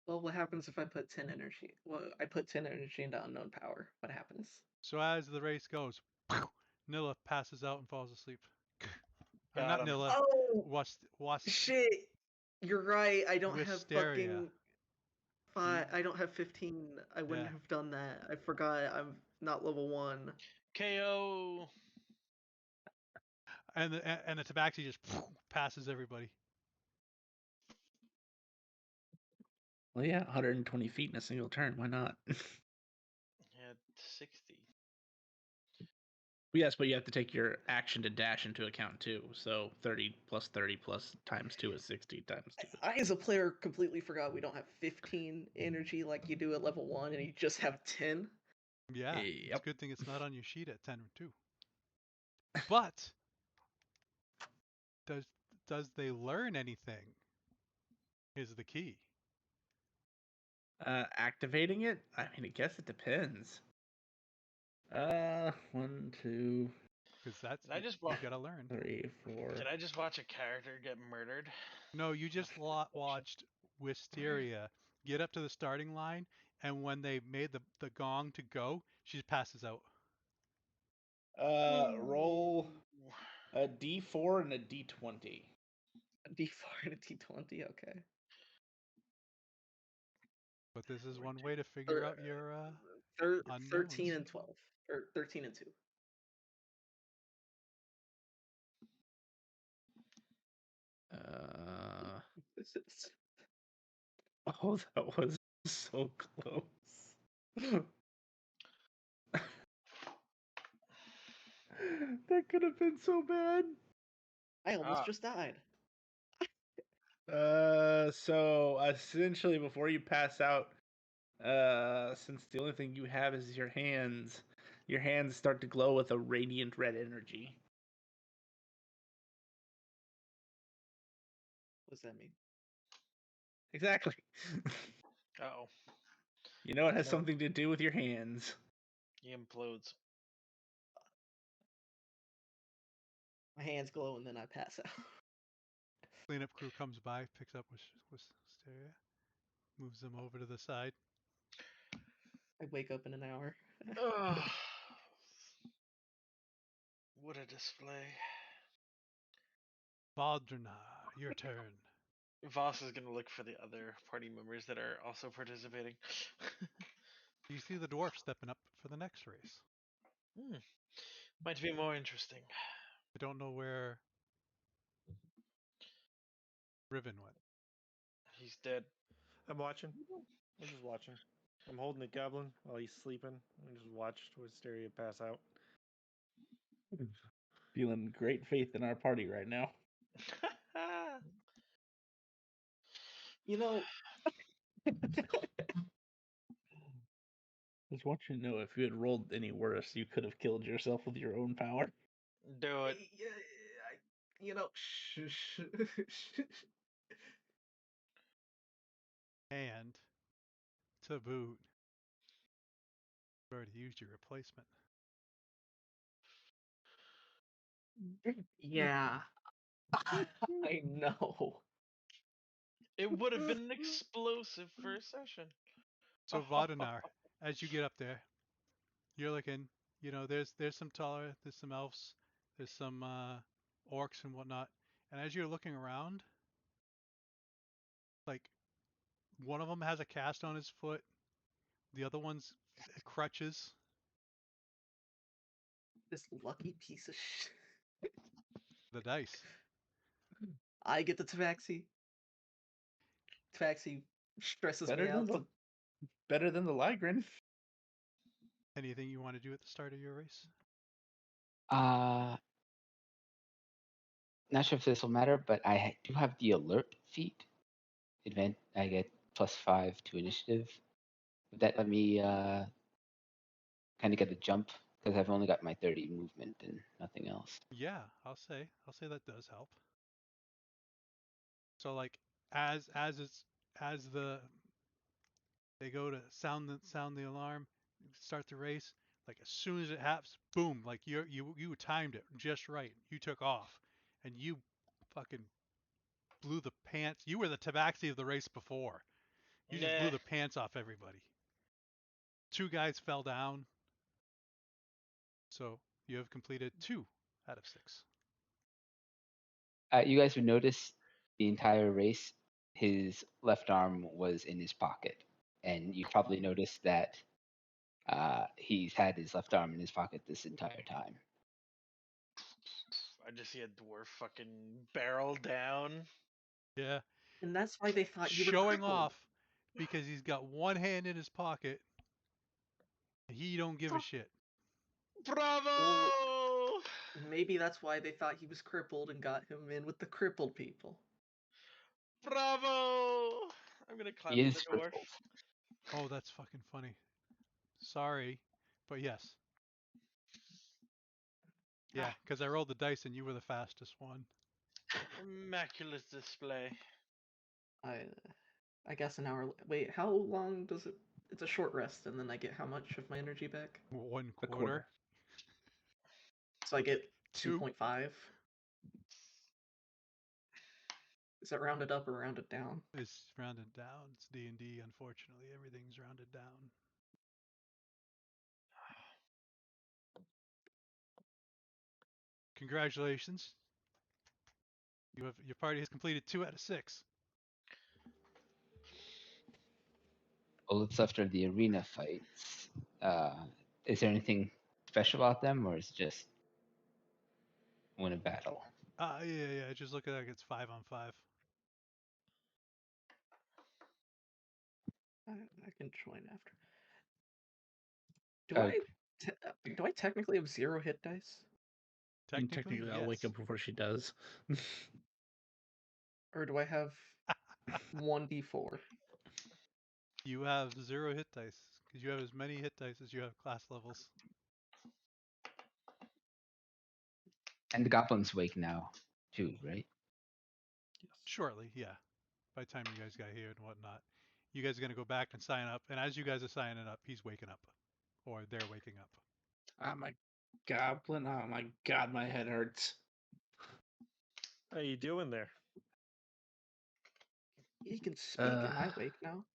Well, what happens if I put 10 energy? Well, I put 10 energy into unknown power. What happens? So as the race goes, Nilla passes out and falls asleep. I'm Got not him. Nilla. Oh Was shit! You're right. I don't have Wisteria. fucking I don't have 15. I wouldn't Yeah. have done that. I forgot. I'm not level 1. KO. And the tabaxi just passes everybody. Well, yeah, 120 feet in a single turn. Why not? At 60. Yes, but you have to take your action to dash into account too. So 30 plus 30 plus times 2 is 60 times 2. I, as a player, completely forgot we don't have 15 energy like you do at level 1, and you just have 10. Yeah. It's a Yep. good thing it's not on your sheet at 10 too. But does they learn anything? Is the key. Activating it? I mean, I guess it depends. 1, 2, Because that's Did I just you wa- gotta learn. 3, 4. Did I just watch a character get murdered? No, you just watched Wisteria get up to the starting line, and when they made the gong to go, she just passes out. Roll a D4 and a D20. A D4 and a D20, okay. But this is one way to figure out your 13 unknowns. and 12. Or 13 and 2. Oh, that was so close. That could have been so bad. I almost Ah. just died. So essentially, before you pass out, since the only thing you have is your hands start to glow with a radiant red energy. What does that mean? Exactly. Uh-oh. You know it has No. something to do with your hands. He implodes. My hands glow and then I pass out. Cleanup crew comes by, picks up Wisteria, moves them over to the side. I wake up in an hour. Ugh. What a display. Valdrina, your turn. Voss is gonna look for the other party members that are also participating. You see the dwarf stepping up for the next race. Might be more interesting. I don't know where Riven went. He's dead. I'm watching. I'm just watching. I'm holding the goblin while he's sleeping. I just watched Wisteria pass out. Feeling great faith in our party right now. You know, Just want you to know if you had rolled any worse, you could have killed yourself with your own power. Do it. you know, And to boot, you already used your replacement. yeah, I know. It would have been an explosive first session. So Vadanar, as you get up there, you're looking. You know, there's some taller, there's some elves, there's some orcs and whatnot. And as you're looking around, like one of them has a cast on his foot, the other one's crutches. This lucky piece of shit. The dice. I get the tabaxi. Tabaxi stresses me Better than out. the better than the Ligrin. Anything you want to do at the start of your race? Not sure if this will matter, but I do have the alert feat. I get +5 to initiative. Would that let me kind of get a jump? Because I've only got my 30 movement and nothing else. Yeah, I'll say that does help. So like as they go to sound the alarm, start the race, like as soon as it happens, boom, like you timed it just right. You took off and you fucking blew the pants. You were the tabaxi of the race before. You just blew Nah. the pants off everybody. 2 guys fell down. So you have completed 2 out of 6. You guys would notice the entire race, his left arm was in his pocket. And you probably noticed that he's had his left arm in his pocket this entire time. I just see a dwarf fucking barrel down. Yeah. And that's why they thought you were Showing crippled. off because he's got one hand in his pocket and he don't give a shit. Bravo! Maybe that's why they thought he was crippled and got him in with the crippled people. Bravo! I'm gonna clap He for is the dwarf. crippled. Oh, that's fucking funny. Sorry, but yes. Yeah, because I rolled the dice and you were the fastest one. Immaculate display. I guess an hour. Wait, how long does it? It's a short rest, and then I get how much of my energy back? 1 A quarter. quarter. So I get 2. 2.5. Is that rounded up or rounded down? It's rounded down. It's D&D, unfortunately. Everything's rounded down. Congratulations. Your party has completed 2 out of 6. Well, it's after the arena fights. Is there anything special about them, or is it just win a battle? Yeah. Just look at it. It's 5 on 5. I can join after. Uh, Do I technically have 0 hit dice? Technically, I'll wake yes. up before she does. Or do I have 1d4? You have 0 hit dice because you have as many hit dice as you have class levels. and the goblins wake now, too, right? Shortly, yeah. By the time you guys got here and whatnot. You guys are going to go back and sign up. And as you guys are signing up, he's waking up. Or they're waking up. I'm a goblin. Oh my god, my head hurts. How you doing there? You can speak. Am I awake now?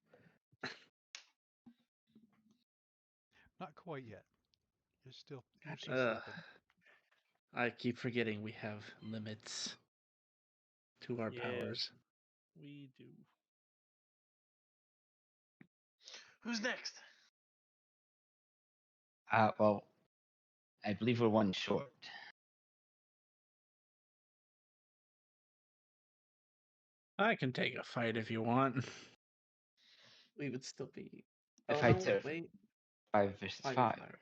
Not quite yet. You're still God Uh, sleeping. I keep forgetting we have limits to our Yeah. powers. We do. Who's next? Well, I believe we're 1 short. I can take a fight if you want. We would still be. The Oh fights no! are Wait. 5 versus 5. 5v5.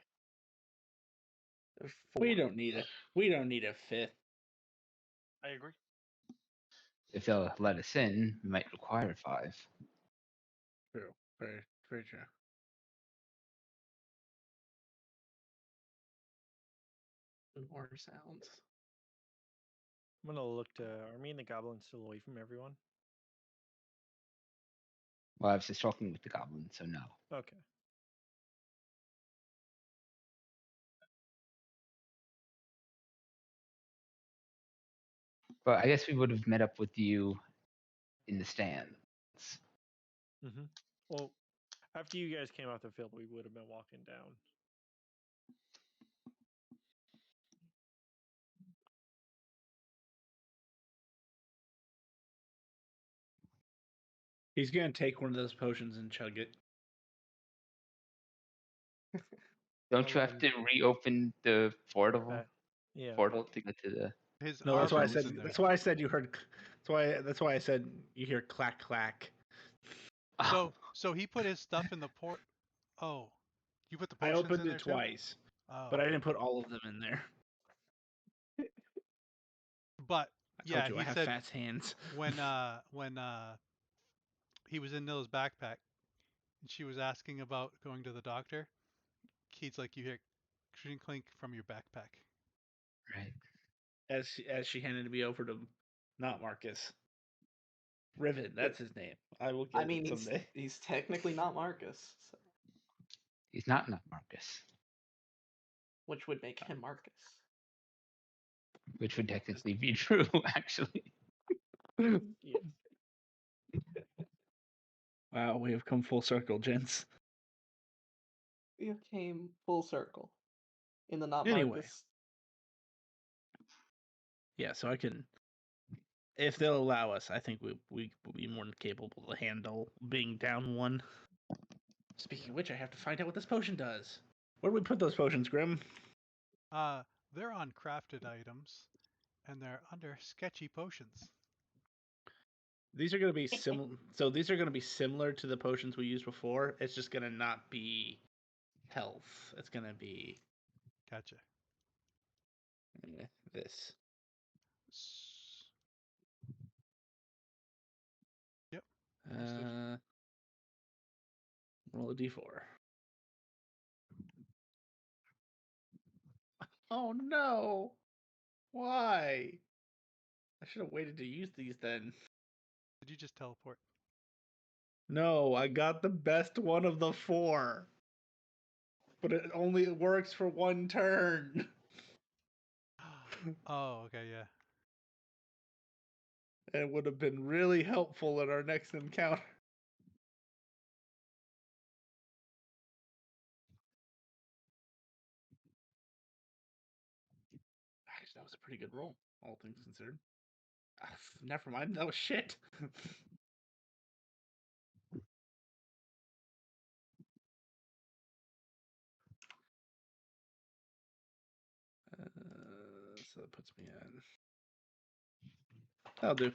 We don't need a. We don't need a fifth. I agree. If they'll let us in, we might require 5. True. Very true. More sounds. I'm gonna look to. Are me and the goblins still away from everyone? Well, I was just talking with the goblin, so no. Okay. But I guess we would have met up with you in the stands. Mm-hmm. Well, after you guys came off the field, we would have been walking down. He's gonna take one of those potions and chug it. Don't you have to reopen the portal? Yeah. Portal to get to the. His No, that's why I armor was said. in there. That's why I said you heard. That's why I said you hear clack clack. So he put his stuff in the port. Oh, you put the I potions opened in it there too? twice, Oh, but I okay. didn't put all of them in there. But I told yeah, you he I have said fat hands. when he was in Nilla's backpack and she was asking about going to the doctor, Keith's like, you hear clink from your backpack. Right. As she handed me over to, not Marcus. Riven, that's his name. I will get I mean, it someday. he's technically not Marcus, so, He's not Marcus, which would make him Marcus. which would technically be true, actually. Yeah. Wow, we have come full circle, gents. You came full circle in the not Anyway. Marcus. Yeah, so I can, if they'll allow us, I think we will be more than capable to handle being down one. Speaking of which, I have to find out what this potion does. Where do we put those potions, Grim? They're on crafted items, and they're under sketchy potions. These are going to be similar. So these are going to be similar to the potions we used before. It's just going to not be health. It's going to be Gotcha. this. S- Yep. Understood. Roll a d4. Oh no! Why? I should have waited to use these then. Did you just teleport? No, I got the best one of the 4. But it only works for 1 turn. Oh, okay, yeah. It would have been really helpful in our next encounter. Actually, that was a pretty good roll, all things considered. Never mind, that was shit. So that puts me in. That'll do.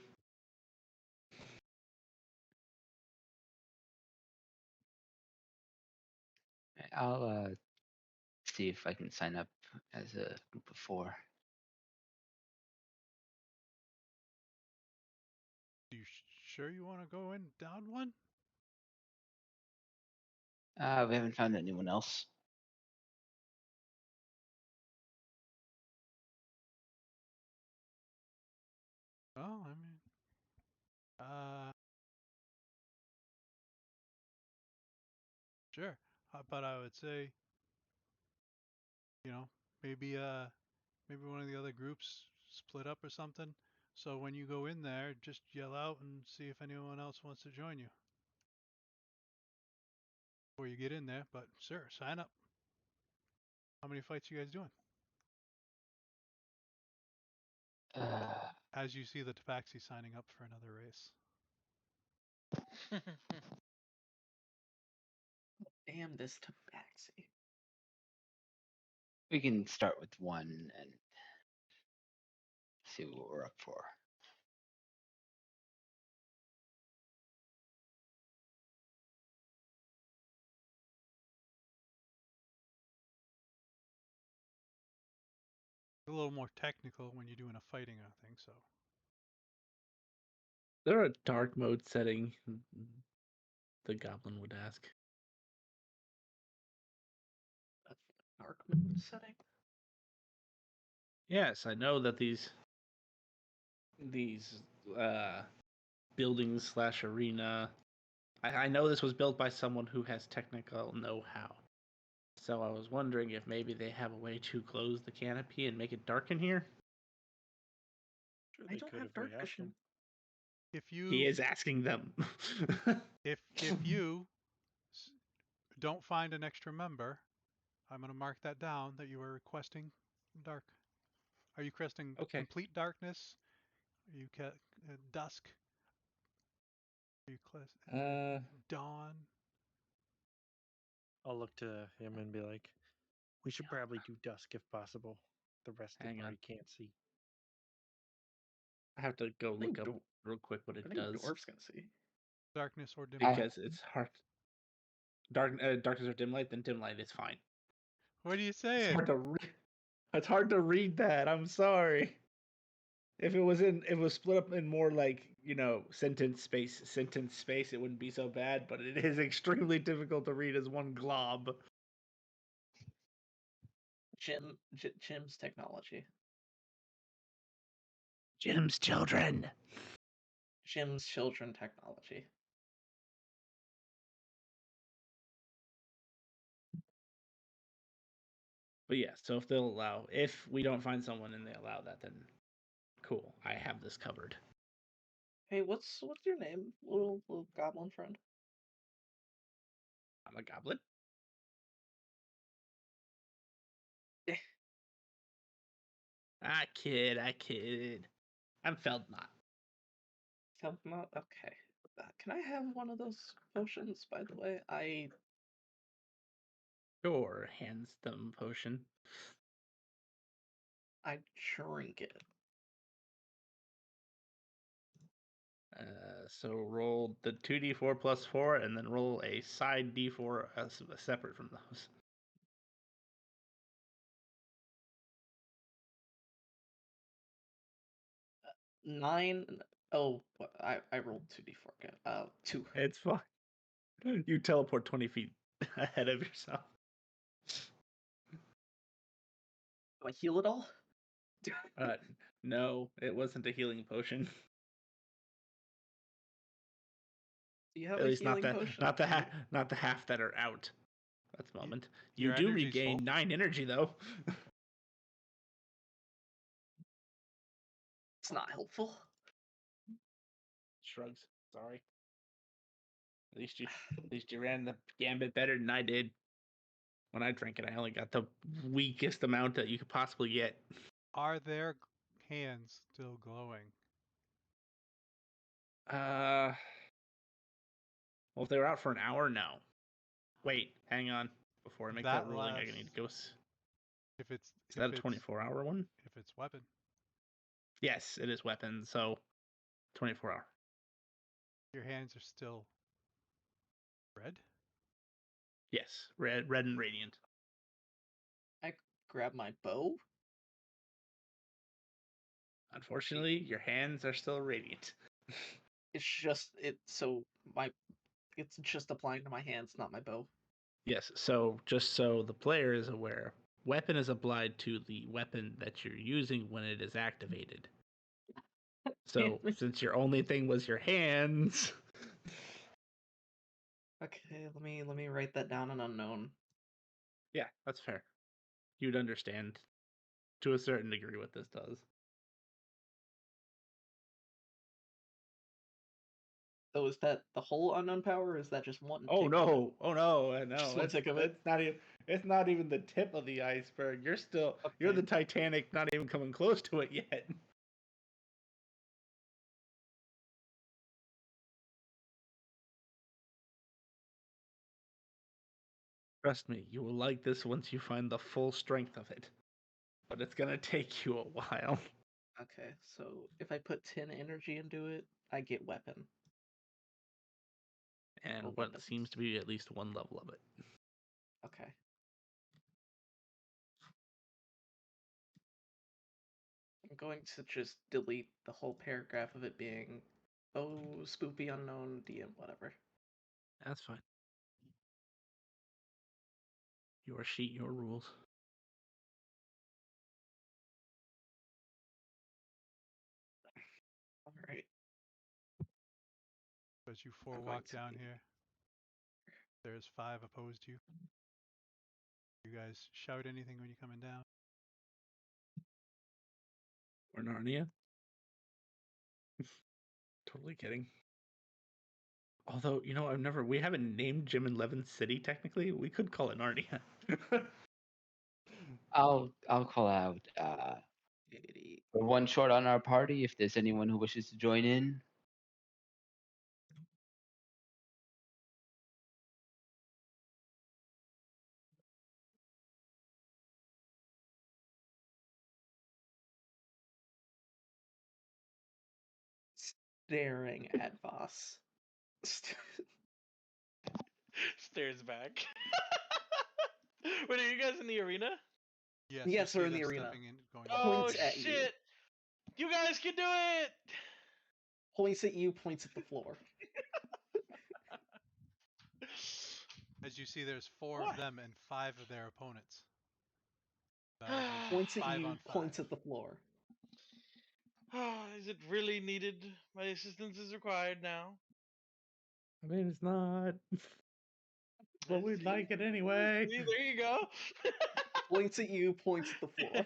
I'll see if I can sign up as a group of 4. You sure you want to go in down one? We haven't found anyone else. Oh, I mean, sure. But I would say, you know, maybe maybe one of the other groups split up or something. So when you go in there, just yell out and see if anyone else wants to join you before you get in there. But sure, sign up. How many fights you guys doing? As you see the Tabaxi signing up for another race. Damn this tabaxi. We can start with 1 and see what we're up for. a little more technical when you're doing a fighting thing. So There a dark mode setting? The goblin would ask. A dark mode setting. Yes, I know that these buildings / arena. I know this was built by someone who has technical know-how. So I was wondering if maybe they have a way to close the canopy and make it dark in here. Sure, I they don't could have if we dark asked them. vision. if He you is asking them. if you don't find an extra member, I'm going to mark that down that you are requesting dark. Are you requesting Okay. complete darkness? Are you dusk? Are you dawn? I'll look to him and be like, we should probably do dusk if possible. The rest of Hang them on. I can't see. I have to go I think look up dwar- real quick what I it think does dwarves can see. Darkness or dim I- light? because it's hard. Darkness or dim light, then dim light is fine. What are you It's saying? hard to it's hard to read that. I'm sorry. If it was split up in more like, sentence space, it wouldn't be so bad, but it is extremely difficult to read as one glob. Jim's technology. Jim's children. Jim's children technology. But yeah, so if we don't find someone and they allow that, then cool. I have this covered. Hey, what's your name, little goblin friend? I'm a goblin. I kid. I'm Feldnot. Not okay. Can I have one of those potions, by the way? Sure, hands them potion. I drink it. So roll the 2d4 plus 4, and then roll a side d4 separate from those. 9. Oh, I rolled 2d4 again. 2. It's fine. You teleport 20 feet ahead of yourself. Do I heal it all? No, it wasn't a healing potion. Do you have At a least not healing the potion? not the half that are out at the moment. You Your do energy's regain full. 9 energy though. It's not helpful. Shrugs. Sorry. At least you ran the gambit better than I did. When I drank it, I only got the weakest amount that you could possibly get. Are their hands still glowing? Well, if they were out for an hour, no. Wait, hang on. Before I make that ruling, I need to go. Is If it's that a 24-hour one? if it's weapon, Yes, it is weapon, so 24-hour. your hands are still red. Yes, red and radiant. I grab my bow. Unfortunately, your hands are still radiant. It's just it's just applying to my hands, not my bow. Yes, so just so the player is aware, weapon is applied to the weapon that you're using when it is activated. So since your only thing was your hands. Okay, let me write that down in unknown. Yeah, that's fair. You'd understand to a certain degree what this does. So is that the whole unknown power, or is that just one? Oh tick? no! Oh no! Just No! one It's, tick of it? it's not even. It's not even the tip of the iceberg. You're the Titanic, not even coming close to it yet. Trust me, you will like this once you find the full strength of it. But it's gonna take you a while. Okay, so if I put 10 energy into it, I get weapon. And Or what weapons. seems to be at least one level of it. Okay. going to just delete the whole paragraph of it being, oh, spoopy unknown DM, whatever. That's fine. Your sheet, your rules. All right. As you four I'm going walk to down be- here, there's 5 opposed to you. You guys shout anything when you're coming down? Or Narnia. Totally kidding. Although, we haven't named Jim and Levin City technically. We could call it Narnia. I'll call out for one short on our party if there's anyone who wishes to join in. Staring at Voss. Stares back. Wait, are you guys in the arena? Yes, Yes, you we're see in the them arena. stepping in, going Oh Points at you. shit! You guys can do it! Points at you, points at the floor. As you see, there's 4 What? of them and 5 of their opponents. Battle versus Points at 5 you, on 5. points at the floor. Is it really needed? My assistance is required now. I mean, it's not. But we'd See? like it anyway. See, there you go. Points at you, points at the floor.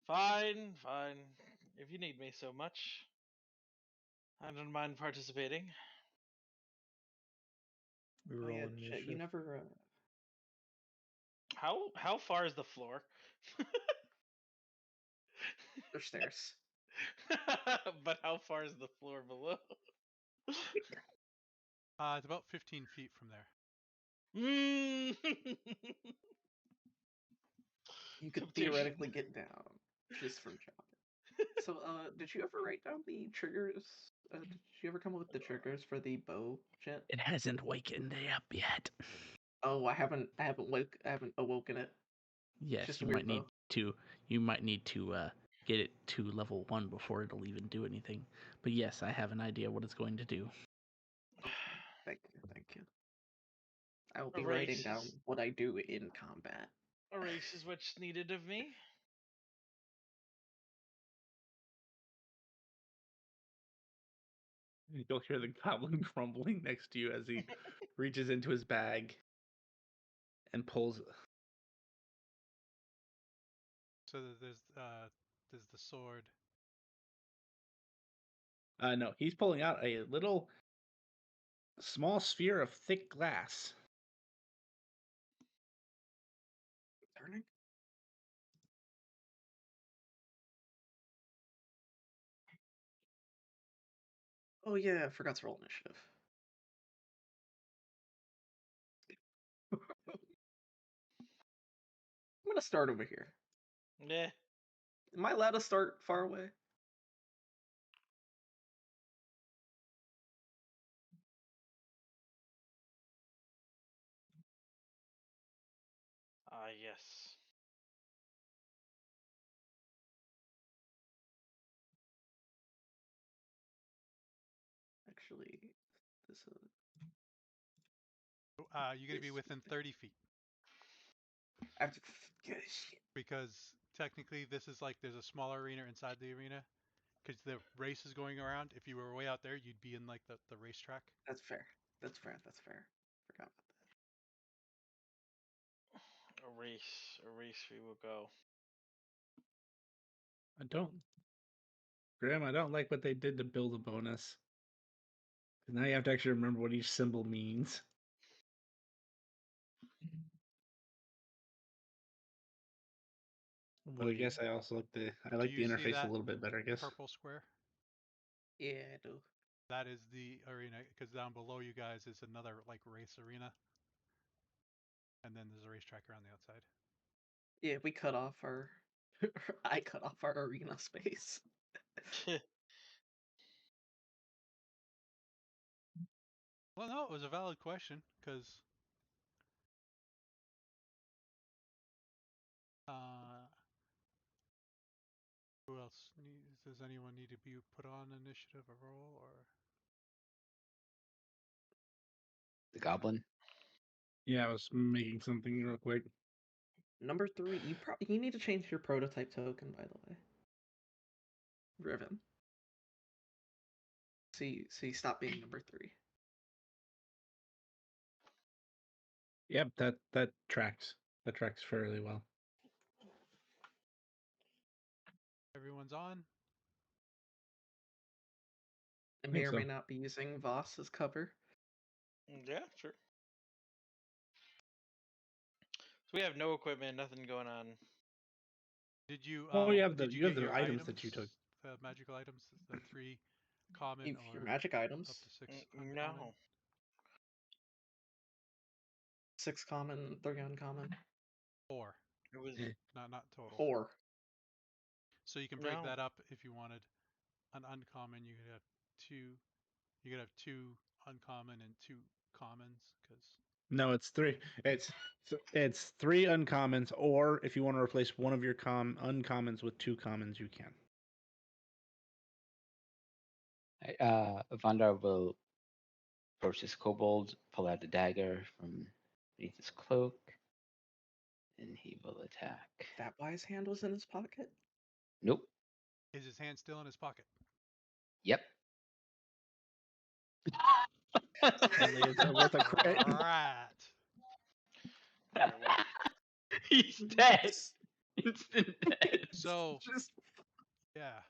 Fine, fine. If you need me so much, I don't mind participating. We Oh roll yeah, shit, you initiative. never. How far is the floor? There's stairs. But how far is the floor below? It's about 15 feet from there. Mm. You could Temptation. theoretically get down just from jumping. So, did you ever write down the triggers? Did you ever come up with the triggers for the bow, Jet? It hasn't wakened up yet. Oh, I haven't awoken it. Yes, Just you a weird might need bow. to. You might need to get it to level 1 before it'll even do anything. But yes, I have an idea what it's going to do. Okay, thank you, thank you. I will A be writing race down is- what I do in combat. A race is what's needed of me. You'll hear the goblin grumbling next to you as he reaches into his bag and pulls. So there's the sword. No, he's pulling out a little small sphere of thick glass. Turning? Oh yeah, I forgot to roll initiative. I'm gonna start over here. Yeah. Am I allowed to start far away? Yes. Actually, this You're gonna be Yes. within 30 feet I have to get shit. because technically this is like there's a smaller arena inside the arena because the race is going around. If you were way out there, you'd be in like the racetrack. That's fair. That's fair. That's fair. Forgot about that. A race we will go. Graham, I don't like what they did to build a bonus. 'Cause now you have to actually remember what each symbol means. What But do I you- guess I also like the Do you see interface a that little bit better. I guess. Purple square. Yeah, I do. That is the arena because down below you guys is another like race arena, and then there's a racetrack around the outside. Yeah, we cut off our. I cut off our arena space. Well, no, it was a valid question because Who else needs? Does anyone need to be put on initiative or roll or? The goblin. Yeah, I was making something real quick. Number 3, you need to change your prototype token, by the way. Riven. So you stop being number 3. Yep, that tracks. That tracks fairly well. Everyone's on. I I may think or so. may not be using Voss as cover. Yeah, sure. So we have no equipment, nothing going on. Did you? Oh, you have did you you have get the your items that you took. The magical items, the 3 common If your or magic items, up to 6 uncommon? No. 6 common, 3 uncommon. 4, It was not total. 4. So you can break No. that up if you wanted. An uncommon, you could have 2. You could have 2 uncommon and 2 commons, because No, it's 3. It's 3 uncommons, or if you want to replace one of your uncommons with 2 commons, you can. Vandar will approach this kobold, pull out the dagger from beneath his cloak, and he will attack. That why his hand was in his pocket? Nope. is his hand still in his pocket? Yep. Apparently it's worth a crit. Alright. He's dead. Instant dead. So Just yeah.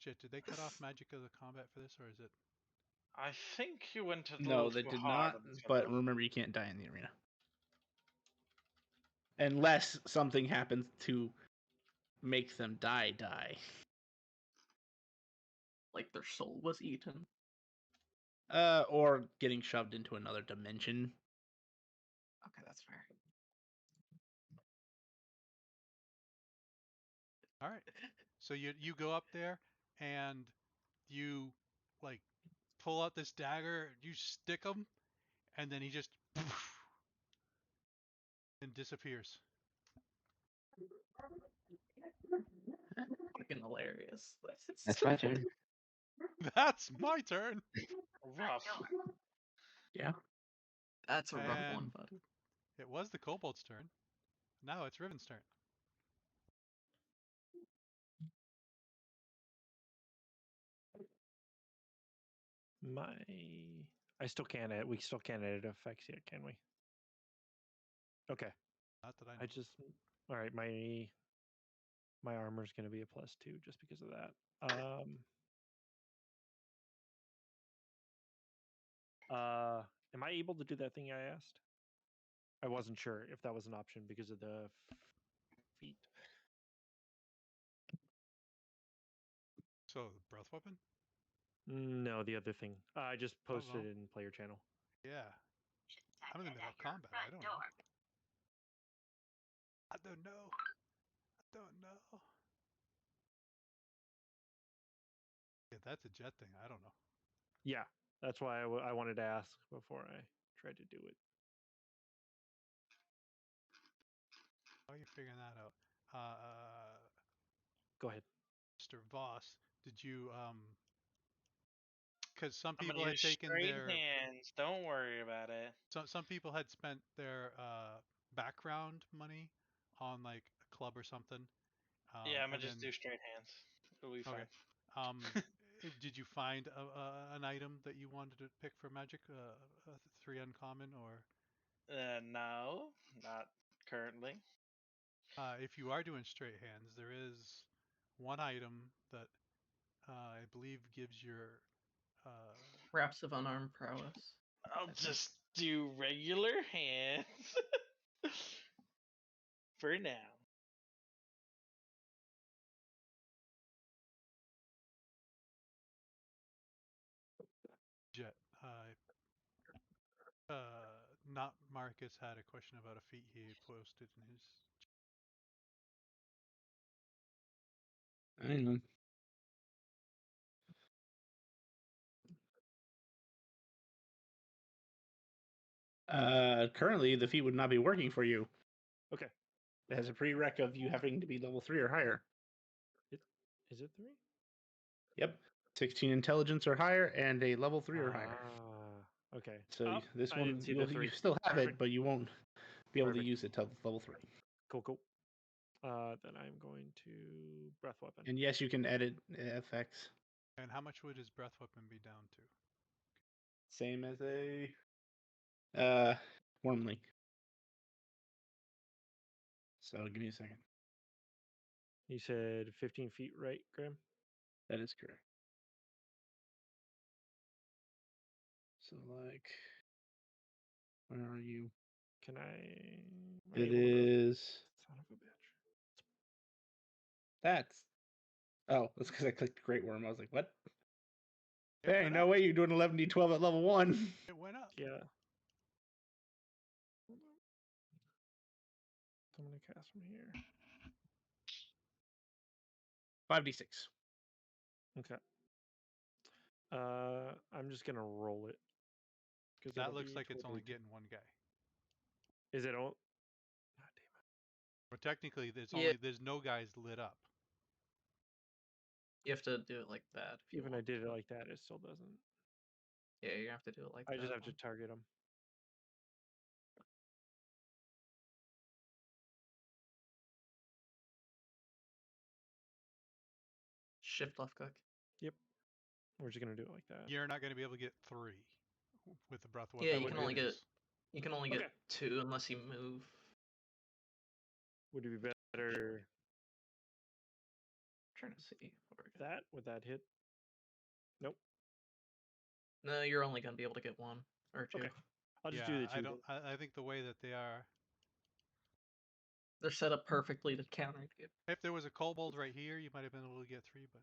Jit, did they cut off magic of the combat for this, or is it? I think you went a No, little they too did hard not. on this one, But though. remember, you can't die in the arena unless something happens to make them die. like their soul was eaten. Or getting shoved into another dimension. Okay, that's fair. All right. So you go up there and you like pull out this dagger, you stick him, and then he just and disappears. Fucking hilarious. That's my turn. That's my turn. Rough. Yeah. That's a rough one, And buddy. it was the kobold's turn. Now it's Riven's turn. I still can't edit. We still can't edit effects yet, can we? Okay. Not that I know. I just all right. My armor's gonna be a +2 just because of that. Am I able to do that thing I asked? I wasn't sure if that was an option because of the feet. So breath weapon? No, the other thing. I just Don't posted know. it in player channel. Yeah. I'm in the middle of combat. I don't know. I don't know. I don't know. Yeah, that's a jet thing. I don't know. Yeah, that's why I wanted to ask before I tried to do it. How are you figuring that out? Go ahead. Mr. Voss, did you because some I'm gonna people had use taken straight their hands. Don't worry about it. some people had spent their background money on like a club or something. Yeah, I'm And gonna just then do straight hands. It'll be okay. fine. Did you find an item that you wanted to pick for magic? 3 uncommon, or No, not currently. if you are doing straight hands, there is one item that I believe gives your Wraps of unarmed prowess. I'll I think. just do regular hands for now. jet. Not Marcus had a question about a feat he posted in his. Hang on. Currently, the feat would not be working for you. Okay. It has a prereq of you having to be level 3 or higher. Is it 3? Yep. 16 intelligence or higher and a level 3 or higher. Ah, okay. So Oh, this I one, didn't see you the 3. still have Perfect. it, but you won't be able to Perfect. use it till level 3. Cool. Then I'm going to breath weapon. And yes, you can edit effects. And how much would his breath weapon be down to? Same as a worm link. So give me a second. You said 15 feet, right, Graham? That is correct. So like, where are you? Can I? Am I It able to breath- is. Son of a bitch. That's. Oh, that's because I clicked Great Worm. I was like, what? It Hey, went no up. way you're doing 11d12 at level 1. It went up. Yeah. Hold on. I'm gonna cast from here. 5d6. Okay. I'm just gonna roll it. Because That looks like it's only getting one guy. Is it all? God damn it. But technically, Yeah. there's no guys lit up. You have to do it like that. If you Even I want. did it like that, it still doesn't. Yeah, you have to do it like I that. just have to target them. Shift left click. We're just gonna do it like that. You're not going to be able to get 3 with the breath weapon. Yeah, the you way can only it get is. Okay. 2 unless you move. Would it be better trying to see. What we're that? Would that hit? Nope. No, you're only gonna be able to get 1 or 2. Okay. I'll just Yeah, do the 2. I don't. I think the way that they are. They're set up perfectly to counter you. If there was a kobold right here, you might have been able to get 3, but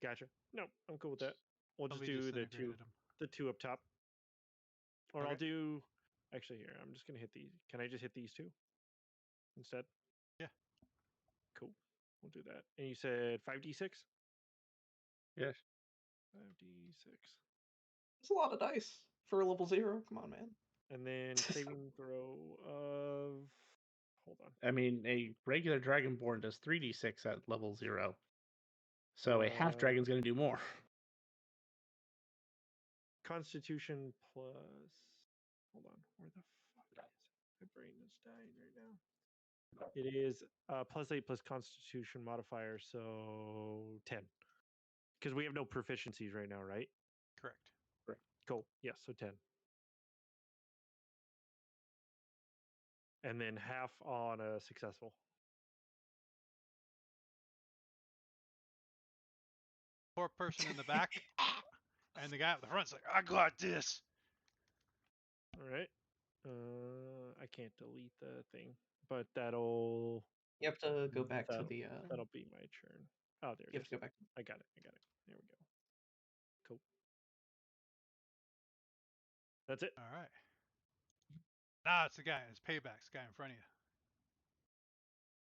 Gotcha. No, I'm cool with that. We'll just somebody do the 2. disintegrated him. The 2 up top. Or I'll Okay. do. Actually, here I'm just gonna hit these. Can I just hit these 2 instead? Yeah. Cool. We'll do that. And you said 5d6. Yes. 5d6. It's a lot of dice for a level 0. Come on, man. And then saving throw of. Hold on. I mean, a regular Dragonborn does 3d6 at level 0. So a half dragon's going to do more. Constitution plus. Hold on. Where the fuck is it? My brain is dying right now. It is +8 plus Constitution modifier, so 10. Because we have no proficiencies right now, right? Correct. Cool. Yes, so 10. And then half on a successful. Poor person in the back, and the guy at the front's like, "I got this." All right. I can't delete the thing, but that'll You have to go back to that'll, the. that'll be my turn. Oh, there You it have is. to go back. I got it. There we go. Cool. That's it. All right. Nah, it's the guy. It's payback. It's the guy in front of you.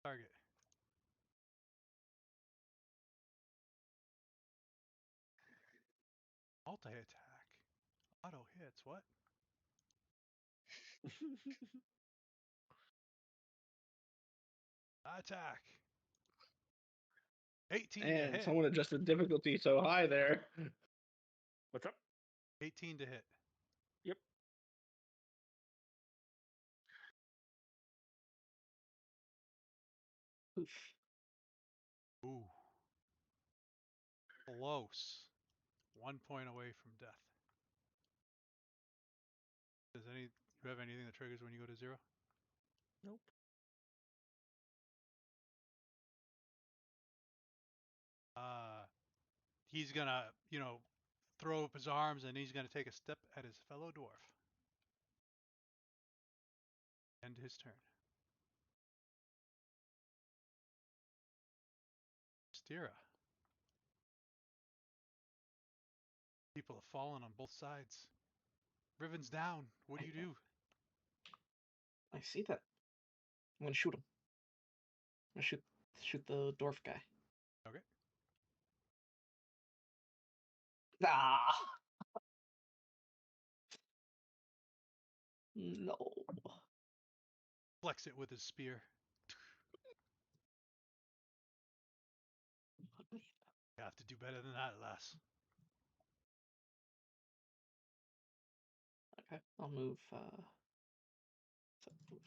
Target. Multi-attack. Auto hits. What? Attack. 18 to And hit. someone adjusted difficulty so high there. What's up? 18 to hit. Yep. Oof. Ooh. Close. 1 point away from death. Does you have anything that triggers when you go to 0? Nope. He's gonna, throw up his arms and he's gonna take a step at his fellow dwarf. End his turn. Stira. People have fallen on both sides. Riven's down. What do you do? I see that. I'm gonna shoot him. I'm gonna shoot the dwarf guy. Okay. Ah! No. Flex it with his spear. You have to do better than that, lass. Okay, I'll move 5, 10, 50.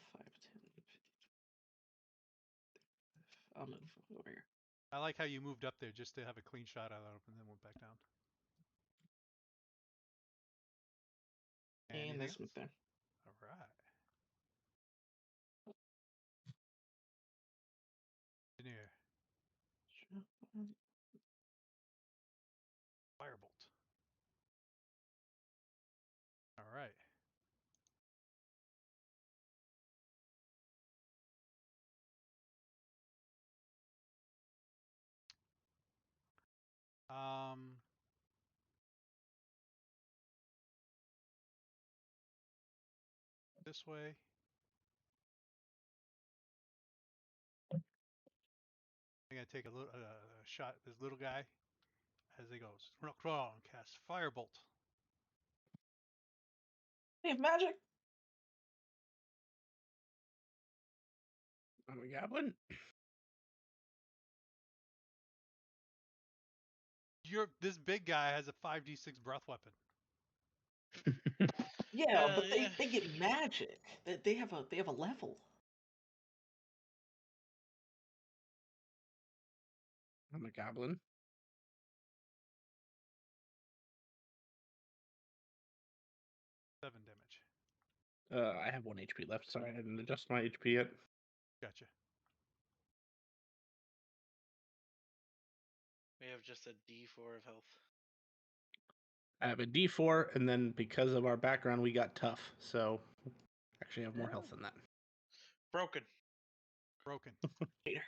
I'll move over here. I like how you moved up there just to have a clean shot out of it and then went back down. And Anything this else? move there. All right. Engineer. Firebolt. All right. This way. I'm gonna take a little shot at this little guy as he goes. Wrong. Cast Firebolt. They have magic. I'm a goblin. This big guy has a 5d6 breath weapon. Yeah, but yeah. they get magic. They have a level. I'm a goblin. Seven damage. I have 1 HP left. Sorry, I didn't adjust my HP yet. Gotcha. We have just a D4 of health. I have a D4, and then because of our background, we got tough. So actually, I have more health than that. Broken. Broken. Later.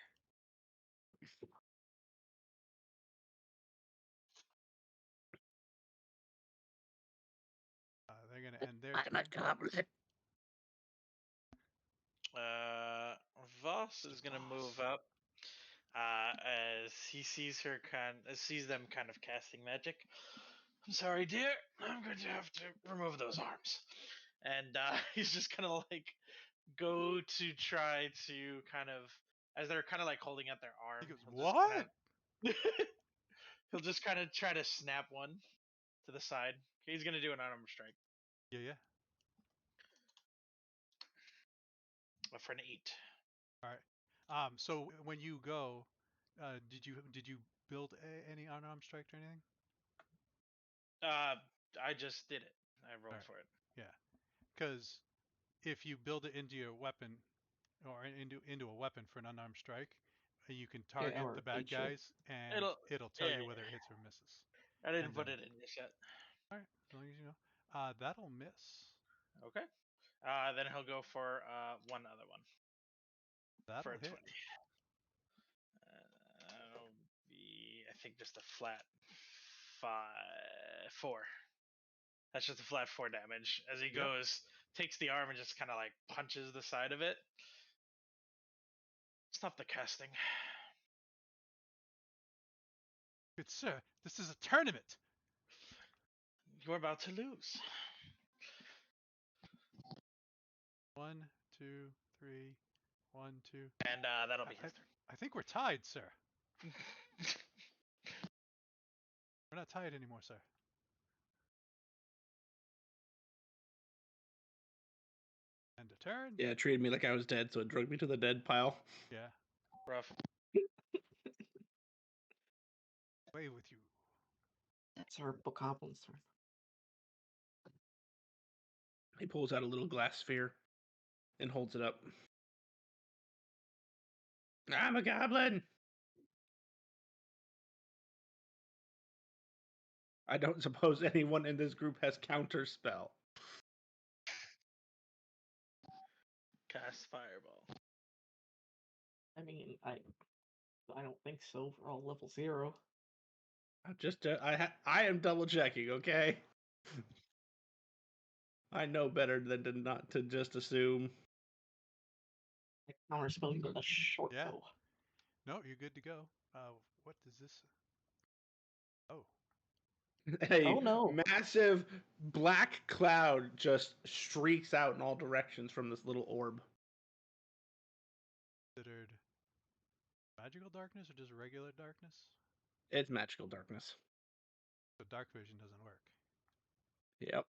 They're gonna end their I'm a turn. goblin. Voss is gonna move up as he sees them kind of casting magic. I'm sorry, dear. I'm going to have to remove those arms. And he's just gonna like go to try to kind of, as they're kind of like holding out their arm. He goes, he'll just what? he'll just kind of try to snap one to the side. He's gonna do an unarmed strike. Yeah. For an 8. All right. So when you go, did you build any unarmed strike or anything? I just did it. I rolled Alright. for it. Yeah. Because if you build it into your weapon or into a weapon for an unarmed strike, you can target or the bad HA. guys and it'll tell you whether it hits or misses. I didn't And put then- it in this yet. All right, as long as you know. That'll miss. Okay. Then he'll go for one other one. That'll For a hit. 20. That'll be, I think, just a flat 4. That's just a flat 4 damage. As he goes, takes the arm and just kind of like punches the side of it. Stop the casting. Good sir, this is a tournament. You're about to lose. 1, 2, 3. 1, 2. And that'll be his I think we're tied, sir. We're not tied anymore, sir. End of turn. Yeah, it treated me like I was dead, so it drug me to the dead pile. Yeah. Rough. Away with you. That's our Bocoblin's turn. He pulls out a little glass sphere and holds it up. I'm a goblin. I don't suppose anyone in this group has counterspell. Cast Fireball. I mean, I don't think so. We're all level 0. I'm just I am double checking, okay? I know better than to not to just assume. Counterspell you got a short Yeah. bow. No, you're good to go. What is this? Oh. A Oh, no. massive black cloud just streaks out in all directions from this little orb. Considered magical darkness or just regular darkness? It's magical darkness. So dark vision doesn't work. Yep.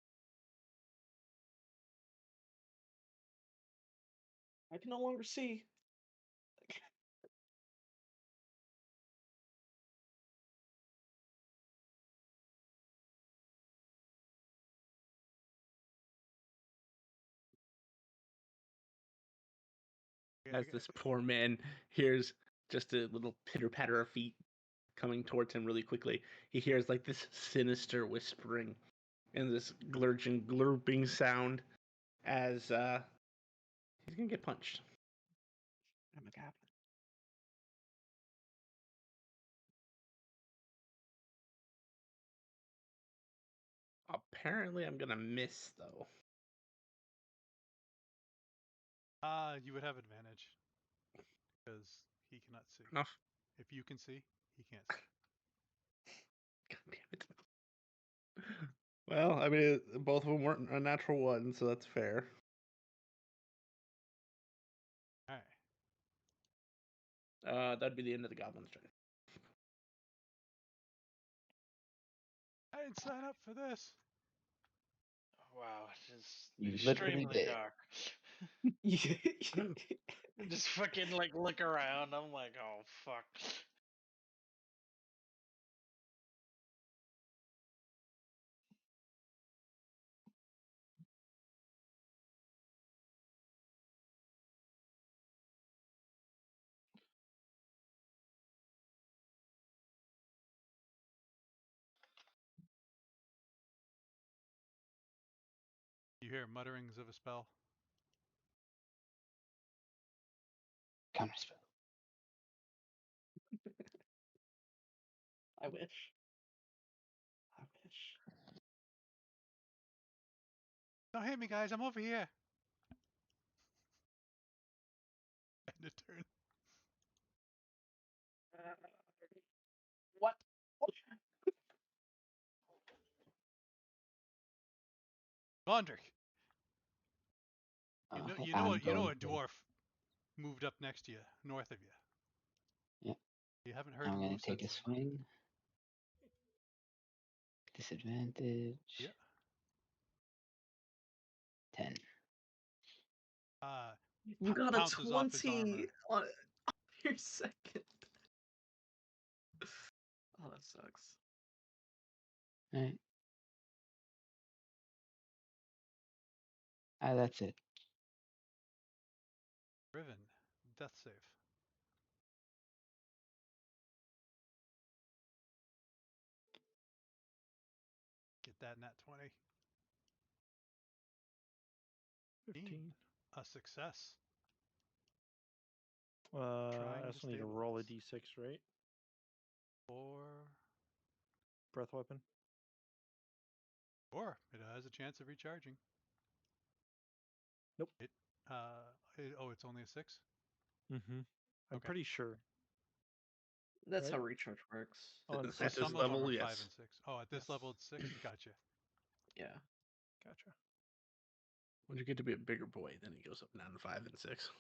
I can no longer see. As this poor man hears just a little pitter patter of feet coming towards him really quickly, he hears like this sinister whispering and this glurging, glurping sound as he's gonna get punched. I'm a goblin. Apparently, I'm gonna miss though. You would have advantage because he cannot see. Enough. If you can see, he can't see. God damn it. Well, I mean, both of them weren't a natural one, so that's fair. All right. That'd be the end of the goblin's turn. I didn't sign up for this. Wow, it's You literally extremely did. dark. Just fucking like look around. I'm like, oh fuck. You hear mutterings of a spell. Counterspell. I wish. I wish. Don't hit me, guys. I'm over here. End of turn. What? Mondrick. Okay, You know I'm what? You know going a to- dwarf moved up next to you, north of you. Yep. You haven't heard I'm him gonna move take a since. swing. Disadvantage. Yeah. 10. You got a Pounces off his 20 armor. on your second. Oh, that sucks. Alright. That's it. Riven, death save. Get that nat 20. 15. A success. I Trying to also need to roll a stabilize. d6, right? Or Breath weapon. it has a chance of recharging. Nope. It's only a 6? Mm-hmm. I'm Okay. pretty sure. That's Right? how recharge works. On So At this some level, of them are 5 yes. and 6. Oh, at this Yes. level it's 6? Gotcha. Yeah. Gotcha. When you get to be a bigger boy, then it goes up down to 5 and 6.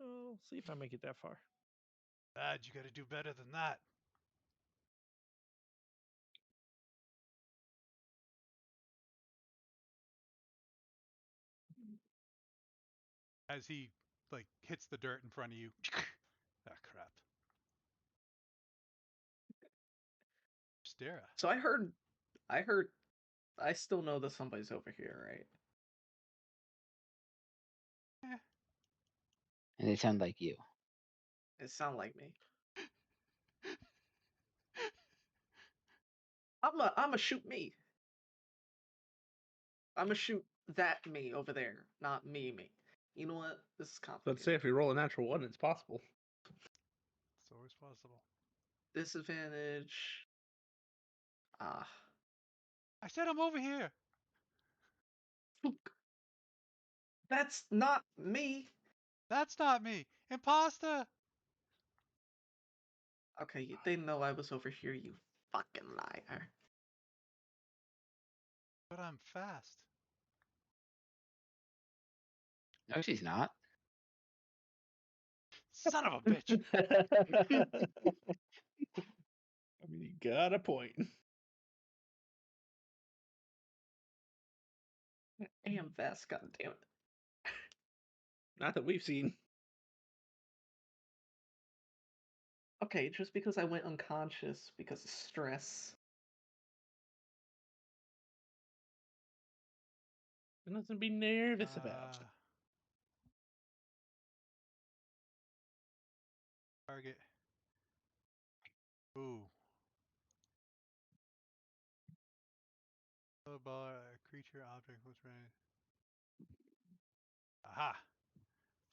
I'll see if I make it that far. Bad, you gotta do better than that. As he hits the dirt in front of you. Ah, crap. Stera. So I still know that somebody's over here, right? And they sound like you. It sound like me. I'ma shoot me. I'ma shoot that me over there, not me. You know what? This is complicated. Let's say if you roll a natural 1, it's possible. It's always possible. Disadvantage. Ah. I said I'm over here. That's not me. That's not me. Imposter. Okay, they know I was over here, you fucking liar. But I'm fast. No, she's not. Son of a bitch. I mean, you got a point. I am fast, god damn it. Not that we've seen. Okay, just because I went unconscious because of stress. Nothing to be nervous about. Target. Ooh. Ball, creature, object was ready. Aha!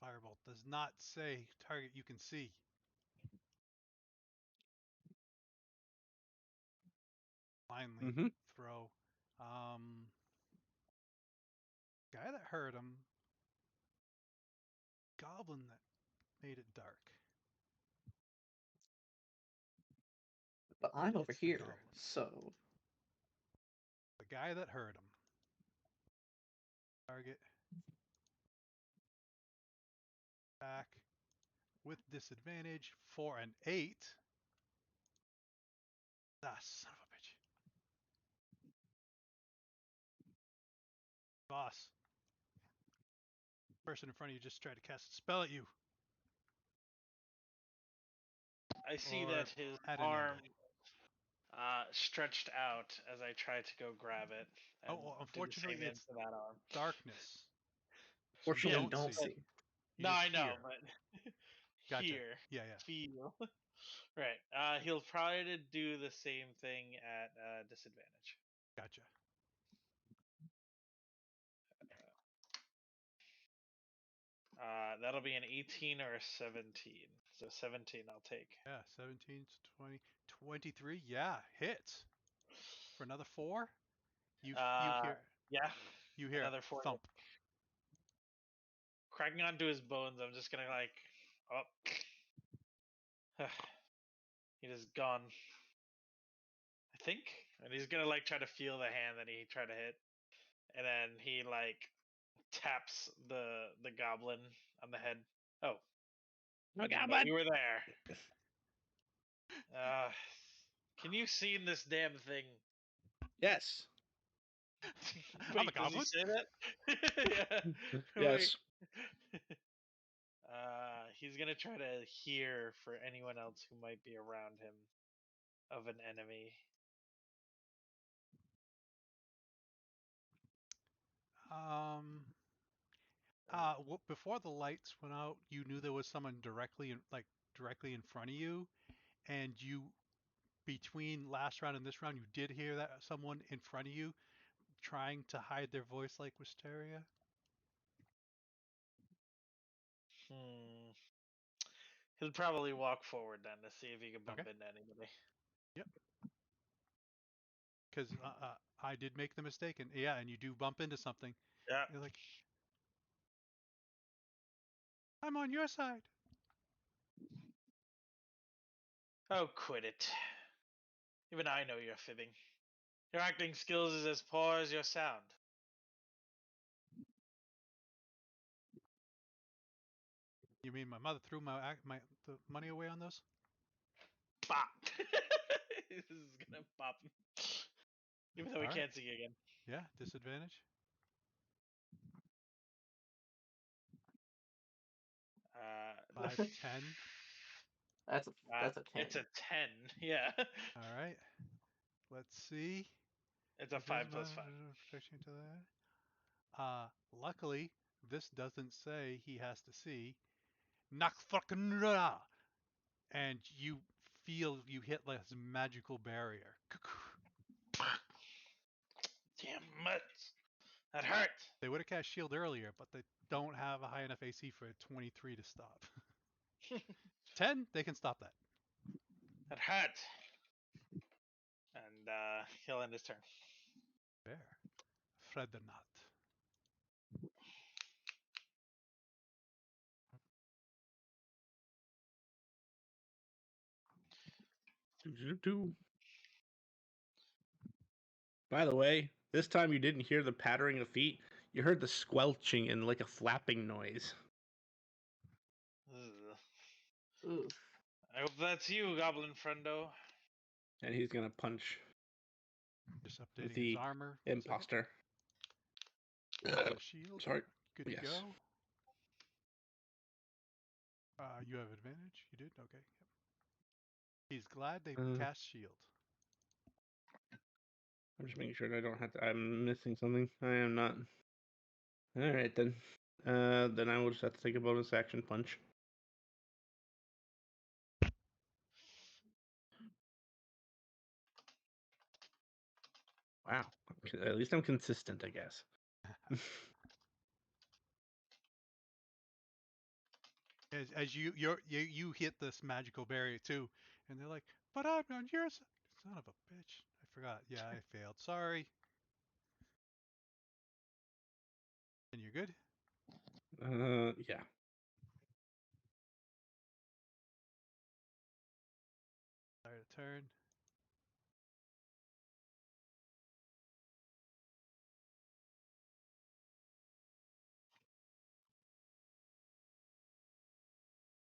Firebolt does not say target you can see. Finally, Mm-hmm. throw. Guy that hurt him. Goblin that made it dark. But I'm over It's the here, goblin. so The guy that hurt him. Target. Back. With disadvantage for an 8. Ah, son of a bitch. Boss. Person in front of you just tried to cast a spell at you. I see Or that his at an arm enemy. stretched out as I tried to go grab it. And Well, do the unfortunately, same it's to that arm. darkness. So fortunately you don't don't see. see. You No, just I know, hear. but Gotcha. here, Yeah, yeah. feel. Right. He'll probably do the same thing at disadvantage. Gotcha. That'll be an 18 or a 17. So 17 I'll take. Yeah, 17 to 20. 23. Yeah, hits. For another 4. You hear Yeah, you hear another 4. thump. Cracking onto his bones, I'm just gonna like, oh, he just gone. I think, and he's gonna like try to feel the hand that he tried to hit, and then he like taps the goblin on the head. Oh, I didn't know you were there. Can you see this damn thing? Yes. I'm a Wait, does he goblin? say that? Yeah. Wait. Yes. He's gonna try to hear for anyone else who might be around him of an enemy. Before the lights went out, you knew there was someone directly in front of you, and you between last round and this round, you did hear that someone in front of you trying to hide their voice like Wisteria. He'll probably walk forward then to see if he can bump Okay. into anybody. Yep. Because I did make the mistake, and yeah, and you do bump into something. Yeah. You're like, I'm on your side. Oh, quit it. Even I know you're fibbing. Your acting skills is as poor as your sound. You mean my mother threw the money away on those? Bop! This is gonna pop him. Even though we All right. can't see again. Yeah, disadvantage. 5, 10. That's a 10. It's a 10. Yeah. All right. Let's see. It's a 5 plus 5. Protection to that. Luckily, this doesn't say he has to see. Nakfaknra! And you feel you hit like this magical barrier. Damn it. That hurt. They would have cast shield earlier, but they don't have a high enough AC for 23 to stop. 10, they can stop that. That hurt. And he'll end his turn. There. Fredernat. By the way, This time you didn't hear the pattering of feet. You heard the squelching and like a flapping noise. Ugh. Oof. I hope that's you, Goblin Friendo. And he's gonna punch Just updating his the armor. 1 second. imposter. The shield. Sorry. Good to Yes. go. You have advantage. You did? Okay. Yep. He's glad they cast shield. I'm just making sure that I don't have to. I'm missing something. I am not. All right then. Then I will just have to take a bonus action punch. Wow. At least I'm consistent, I guess. As you hit this magical barrier too, and they're like, "But I'm on your side." Son of a bitch! I forgot. Yeah, I failed. Sorry. And you're good. Yeah. Start a turn.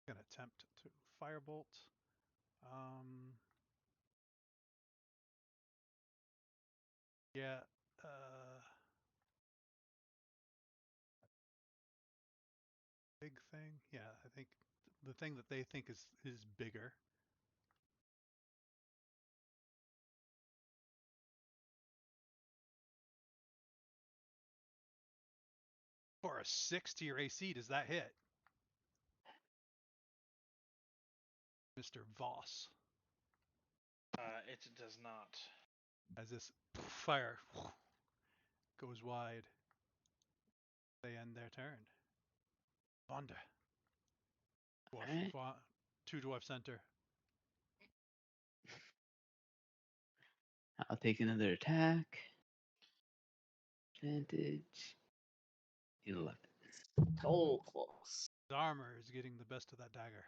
Gonna attempt to firebolt. Yeah. Big thing. Yeah, I think the thing that they think is bigger. For a 6 to your AC, does that hit? Mr. Voss. It does not. As this fire goes wide, they end their turn. Vonda. Alright. 2 dwarf center. I'll take another attack. Advantage. 11. Oh, close. His armor is getting the best of that dagger.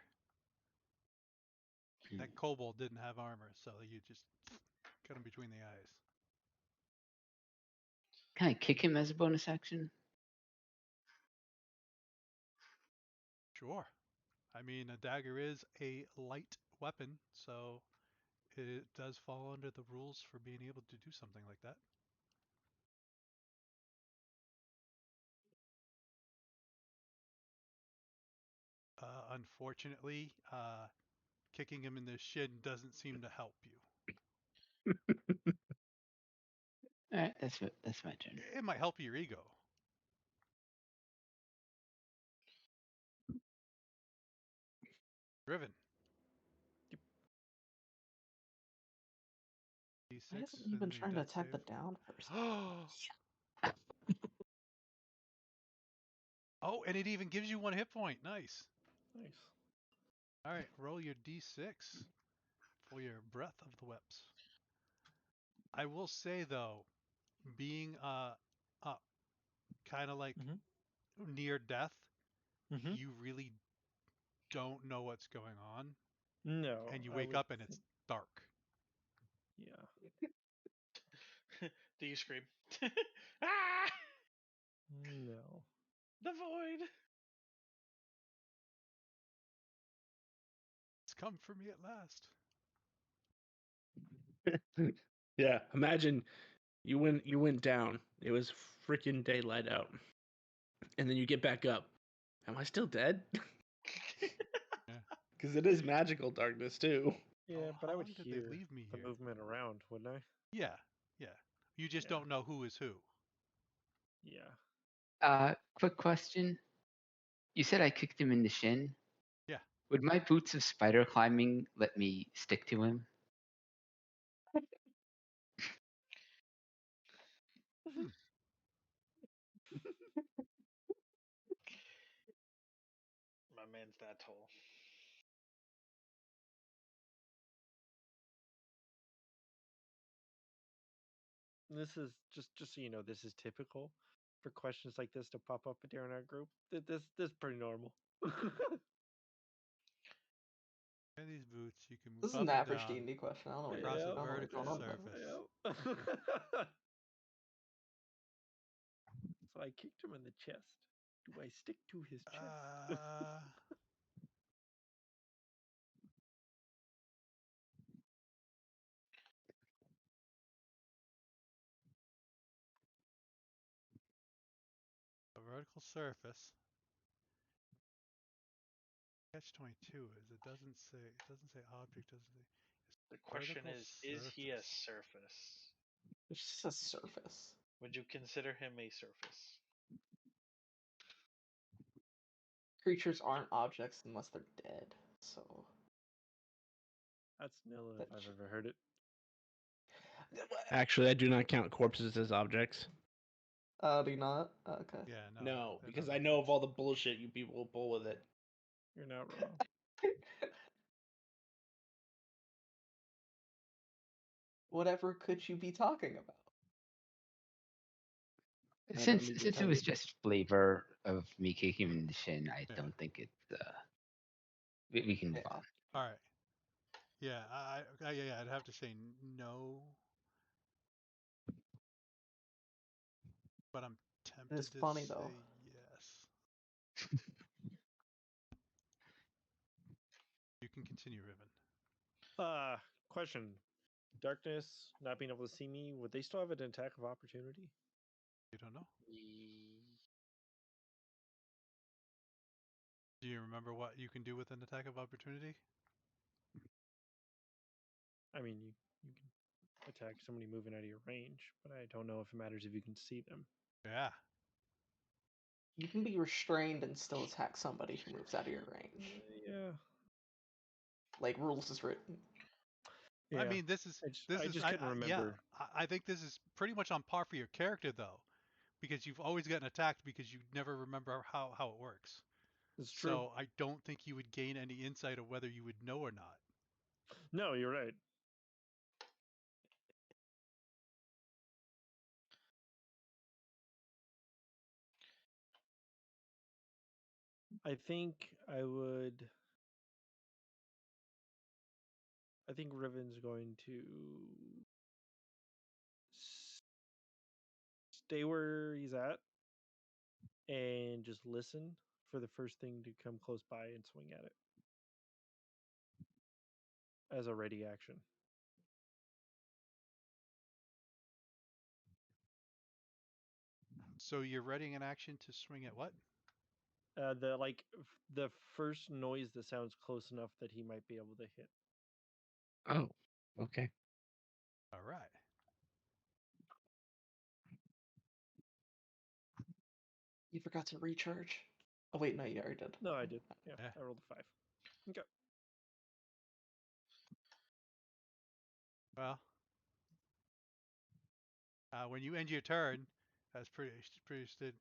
That kobold didn't have armor, so you just cut him between the eyes. Can I kick him as a bonus action? Sure. I mean, a dagger is a light weapon, so it does fall under the rules for being able to do something like that. Unfortunately, kicking him in the shin doesn't seem to help you. Alright, that's my turn. It might help your ego. Driven. D6 Why isn't he even and your trying to death attack the save. down person? Oh, and it even gives you 1 hit point. Nice. Nice. All right, roll your D6 for your breath of the weps. I will say though, being kind of like near death, you really don't know what's going on, No. and you I wake would up and it's dark. Yeah. Do you scream? Ah! No. The void. It's come for me at last. Yeah. Imagine you went down. It was freaking daylight out. And then you get back up. Am I still dead? Yeah. Because it is magical darkness too. Yeah, Oh, but how I would long did hear they leave me the here? movement around, wouldn't I? Yeah, yeah. You just Yeah. don't know who is who. Yeah. Quick question. You said I kicked him in the shin. Yeah. Would my boots of spider climbing let me stick to him? Hmm. My man's that tall. This is just so you know, this is typical for questions like this to pop up during our group. This is pretty normal. And these boots, you can move This is up an and average down D&D question. I don't know what across I a don't know what's vertical going on, but surface. Yep. So I kicked him in the chest. Do I stick to his chest? A vertical surface. Catch 22 is it doesn't say object, doesn't say. The question Vertical is he a surface. surface? It's just a surface. Would you consider him a surface? Creatures aren't objects unless they're dead. So That's nil if That I've sh- ever heard it. Actually, I do not count corpses as objects. do you not? Okay. Yeah, no. No, they're because not I know of objects. all the bullshit you people will pull with it. You're not wrong. Whatever could you be talking about? I don't Since need to since it tell was you. just flavor of me kicking him in the shin, I Yeah. don't think it's. We can move Yeah. on. All right. Yeah, yeah, I'd have to say no. But I'm tempted It's to funny say though. yes. You can continue, Riven. Question. Darkness, not being able to see me, would they still have an attack of opportunity? You don't know? Do you remember what you can do with an attack of opportunity? I mean, you can attack somebody moving out of your range, but I don't know if it matters if you can see them. Yeah. You can be restrained and still attack somebody who moves out of your range. Yeah. Like rules is written. Yeah. I mean, this is I just couldn't yeah. remember. I think this is pretty much on par for your character though, because you've always gotten attacked because you never remember how it works. It's true. So I don't think you would gain any insight of whether you would know or not. No, you're right. I think I would. I think Riven's going to stay where he's at and just listen for the first thing to come close by and swing at it as a ready action. So you're readying an action to swing at what? The first noise that sounds close enough that he might be able to hit. Oh, okay. All right. You forgot to recharge. Oh wait, no, you already did. No, I did. Yeah, Yeah. I rolled a 5. Okay. Well, when you end your turn, that's pretty stood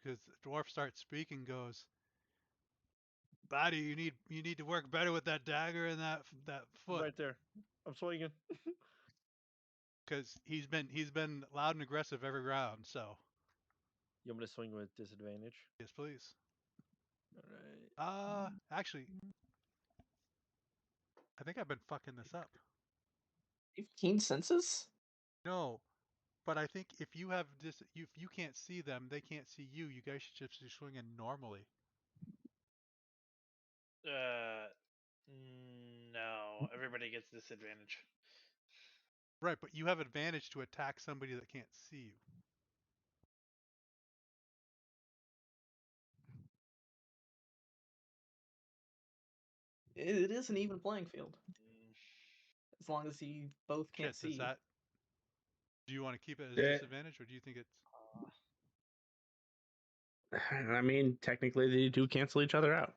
because the dwarf starts speaking. Goes, Buddy, you need to work better with that dagger and that foot, Right there. I'm swinging. because he's been loud and aggressive every round. So You want me to swing with disadvantage? yes, please. All right. Actually, I think I've been fucking this up. You have keen senses? No, but I think if you have this, if you can't see them, they can't see you. You guys should just be swinging normally. No. Everybody gets disadvantage. Right, but you have advantage to attack somebody that can't see you. It is an even playing field. Mm, As long as you both can't Kit, does see. that? Do you want to keep it as Yeah. disadvantage, or do you think it's? I mean, technically, they do cancel each other out.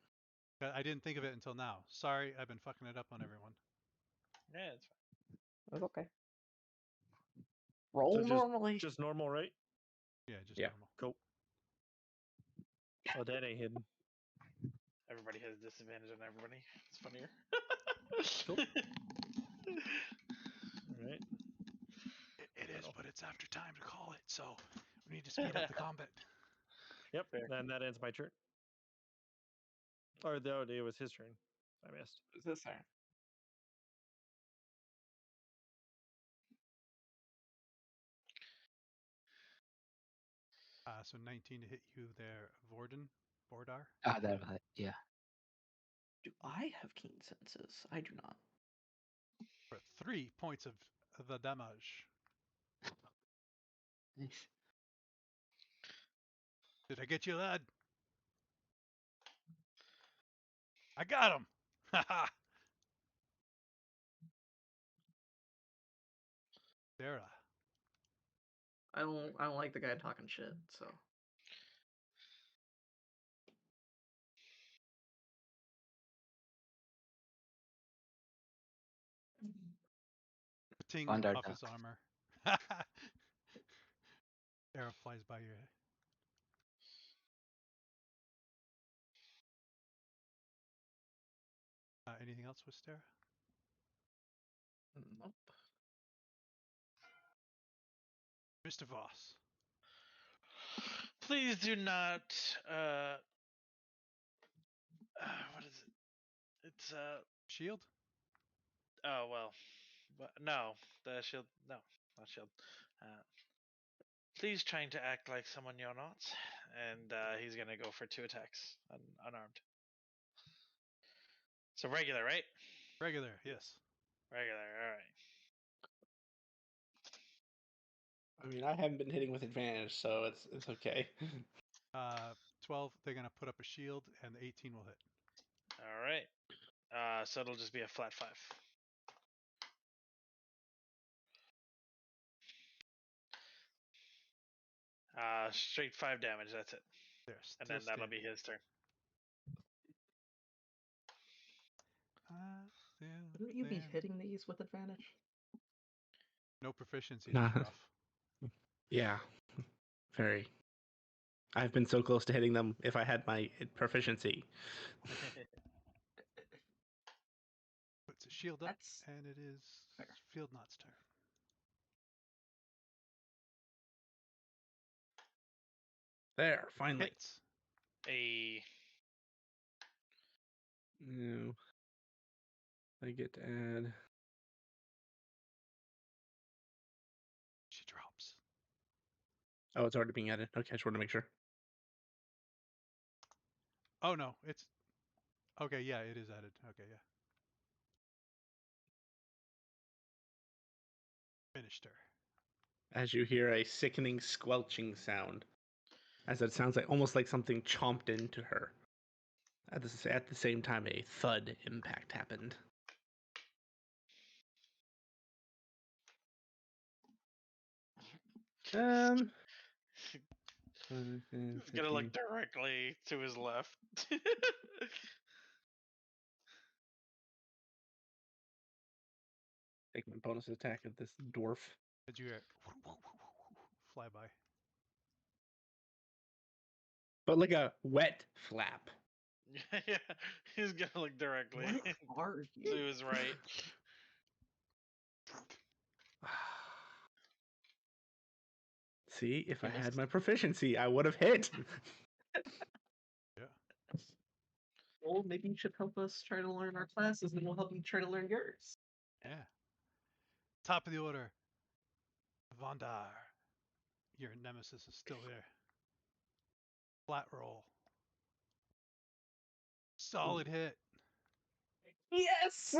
I didn't think of it until now. Sorry, I've been fucking it up on everyone. yeah, it's fine. That's okay. Roll So normally. Just normal, right? Yeah, just Yeah. normal. Cool. Oh, that ain't hidden. Everybody has disadvantage on everybody. It's funnier. Cool. All right. It is, but it's after time to call it, so we need to speed up the combat. Yep. Fair. Then that ends my turn. Or no, it was his turn. I missed. Is this there? So 19 to hit you there, Bordar. Ah, yeah. Do I have keen senses? I do not. For 3 points of the damage. Nice. Did I get you, lad? I got him! Haha! Sarah. I don't like the guy talking shit, so. Ting Bondar off his ducks. armor. Arrow flies by your head. Anything else with Stara? Nope. Mr. Voss. Please do not. What is it? It's Shield? Oh well, but no, the shield. No, not shield. Please trying to act like someone you're not, and he's gonna go for 2 attacks, unarmed. So regular, right? Regular, yes. Regular. All right. I mean, I haven't been hitting with advantage, so it's okay. 12, they're going to put up a shield, and 18 will hit. All right. So it'll just be a flat 5. Straight 5 damage. That's it. They're And still then that'll standing. be his turn. Wouldn't you be hitting these with advantage? No proficiency. Nah. It's rough. Yeah, very. I've been so close to hitting them if I had my proficiency. Puts a shield up, That's and it is fair. Field Knot's turn. There, finally. Hits. A No. I get to add. She drops. Oh, it's already being added. Okay, I just wanted to make sure. Oh, no. It's. Okay, yeah, it is added. Okay, yeah. Finished her. As you hear a sickening squelching sound, as it sounds like almost like something chomped into her. At the same time, a thud impact happened. He's gonna look directly to his left. Take my bonus attack at this dwarf. Did you hear it? Fly by. But like a wet flap. Yeah, he's gonna look directly What are to you? his right. See, if You I had missed. my proficiency, I would have hit. Yeah. Well, maybe you should help us try to learn our classes, and we'll help you try to learn yours. Yeah. Top of the order. Vondar. Your nemesis is still here. Flat roll. Solid hit. Yes!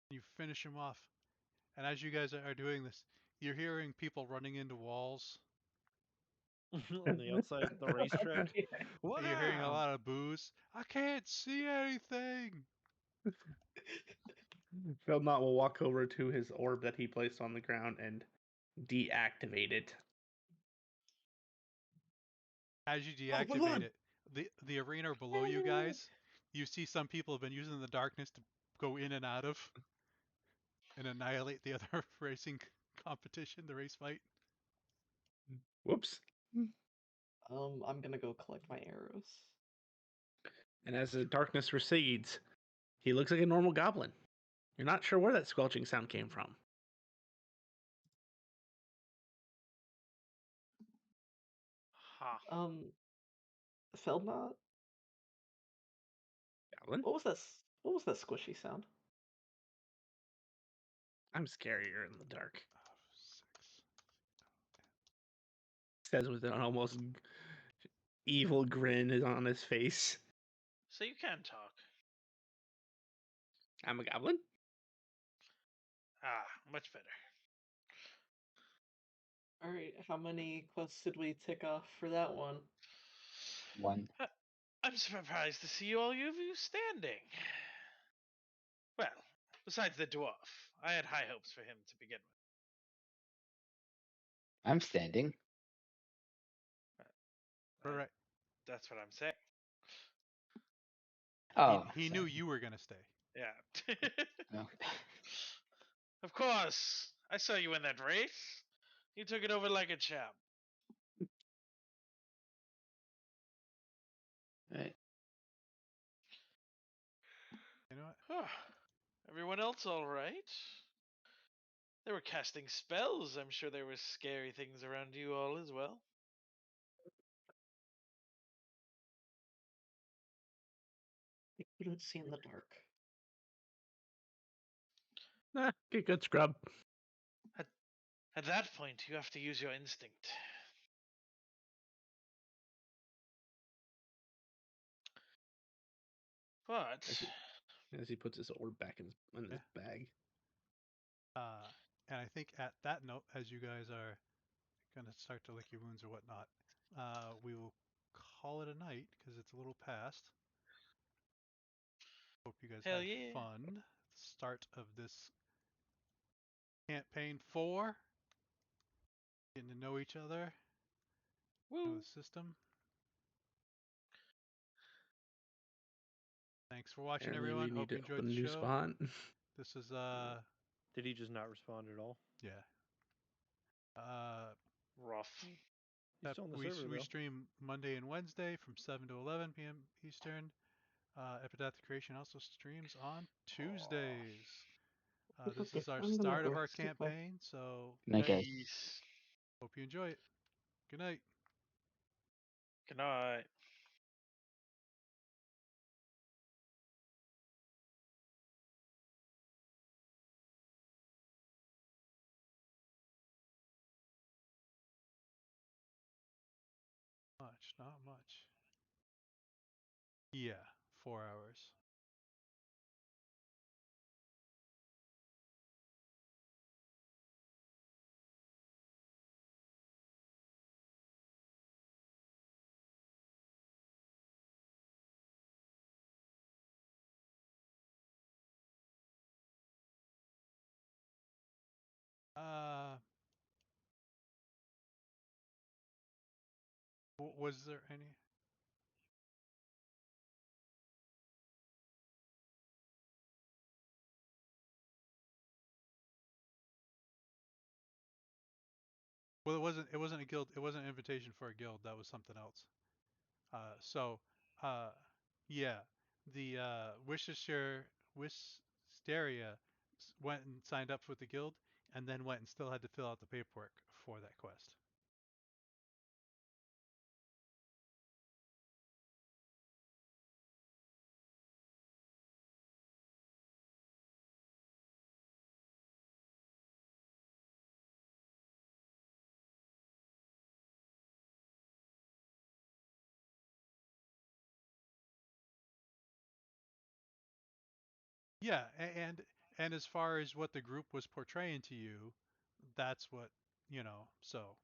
You finish him off. And as you guys are doing this, you're hearing people running into walls. On the outside of the racetrack. What You're hearing a now? lot of boos. I can't see anything. Feldnot will walk over to his orb that he placed on the ground and deactivate it. As you Oh, hold deactivate on. it, the arena below you guys, you see some people have been using the darkness to go in and out of and annihilate the other racing competition, the race fight. Whoops. I'm gonna go collect my arrows. And as the darkness recedes, he looks like a normal goblin. You're not sure where that squelching sound came from. Huh. Feldnot, Goblin? what was this? What was that squishy sound? I'm scarier in the dark. says with an almost evil grin is on his face. So you can talk. I'm a goblin. Ah, much better. All right, how many quests did we tick off for that one? 1. I'm surprised to see all of you standing. Well, besides the dwarf, I had high hopes for him to begin with. I'm standing. Right. That's what I'm saying. Oh, He knew sorry. you were gonna stay. Yeah. No. Of course. I saw you in that race. You took it over like a champ. Right. You know what? Everyone else all right? They were casting spells. I'm sure there were scary things around you all as well. I couldn't see in the dark. Nah, get good scrub. At that point, you have to use your instinct. But As he puts his orb back in his bag. And I think at that note, as you guys are gonna start to lick your wounds or whatnot, we will call it a night because it's a little past. Hope you guys hell had yeah. fun. Start of this campaign 4. Getting to know each other, know Woo. the system. Thanks for watching, Apparently everyone. we need Hope to you enjoyed open the a new show. spot. This is Did he just not respond at all? yeah. Rough. He's still on the we server we though. stream Monday and Wednesday from 7 to 11 p.m. Eastern. Epitaph Creation also streams on Tuesdays. This is our I'm gonna start of go our stick my campaign, so Good night, guys. Nice. hope you enjoy it. Good night. Good night. Not much. Yeah, 4 hours. Was there any? Well, it wasn't a guild. It wasn't an invitation for a guild. That was something else. So, uh, yeah, the Wisteria went and signed up with the guild, and then went and still had to fill out the paperwork for that quest. Yeah, and as far as what the group was portraying to you, that's what, so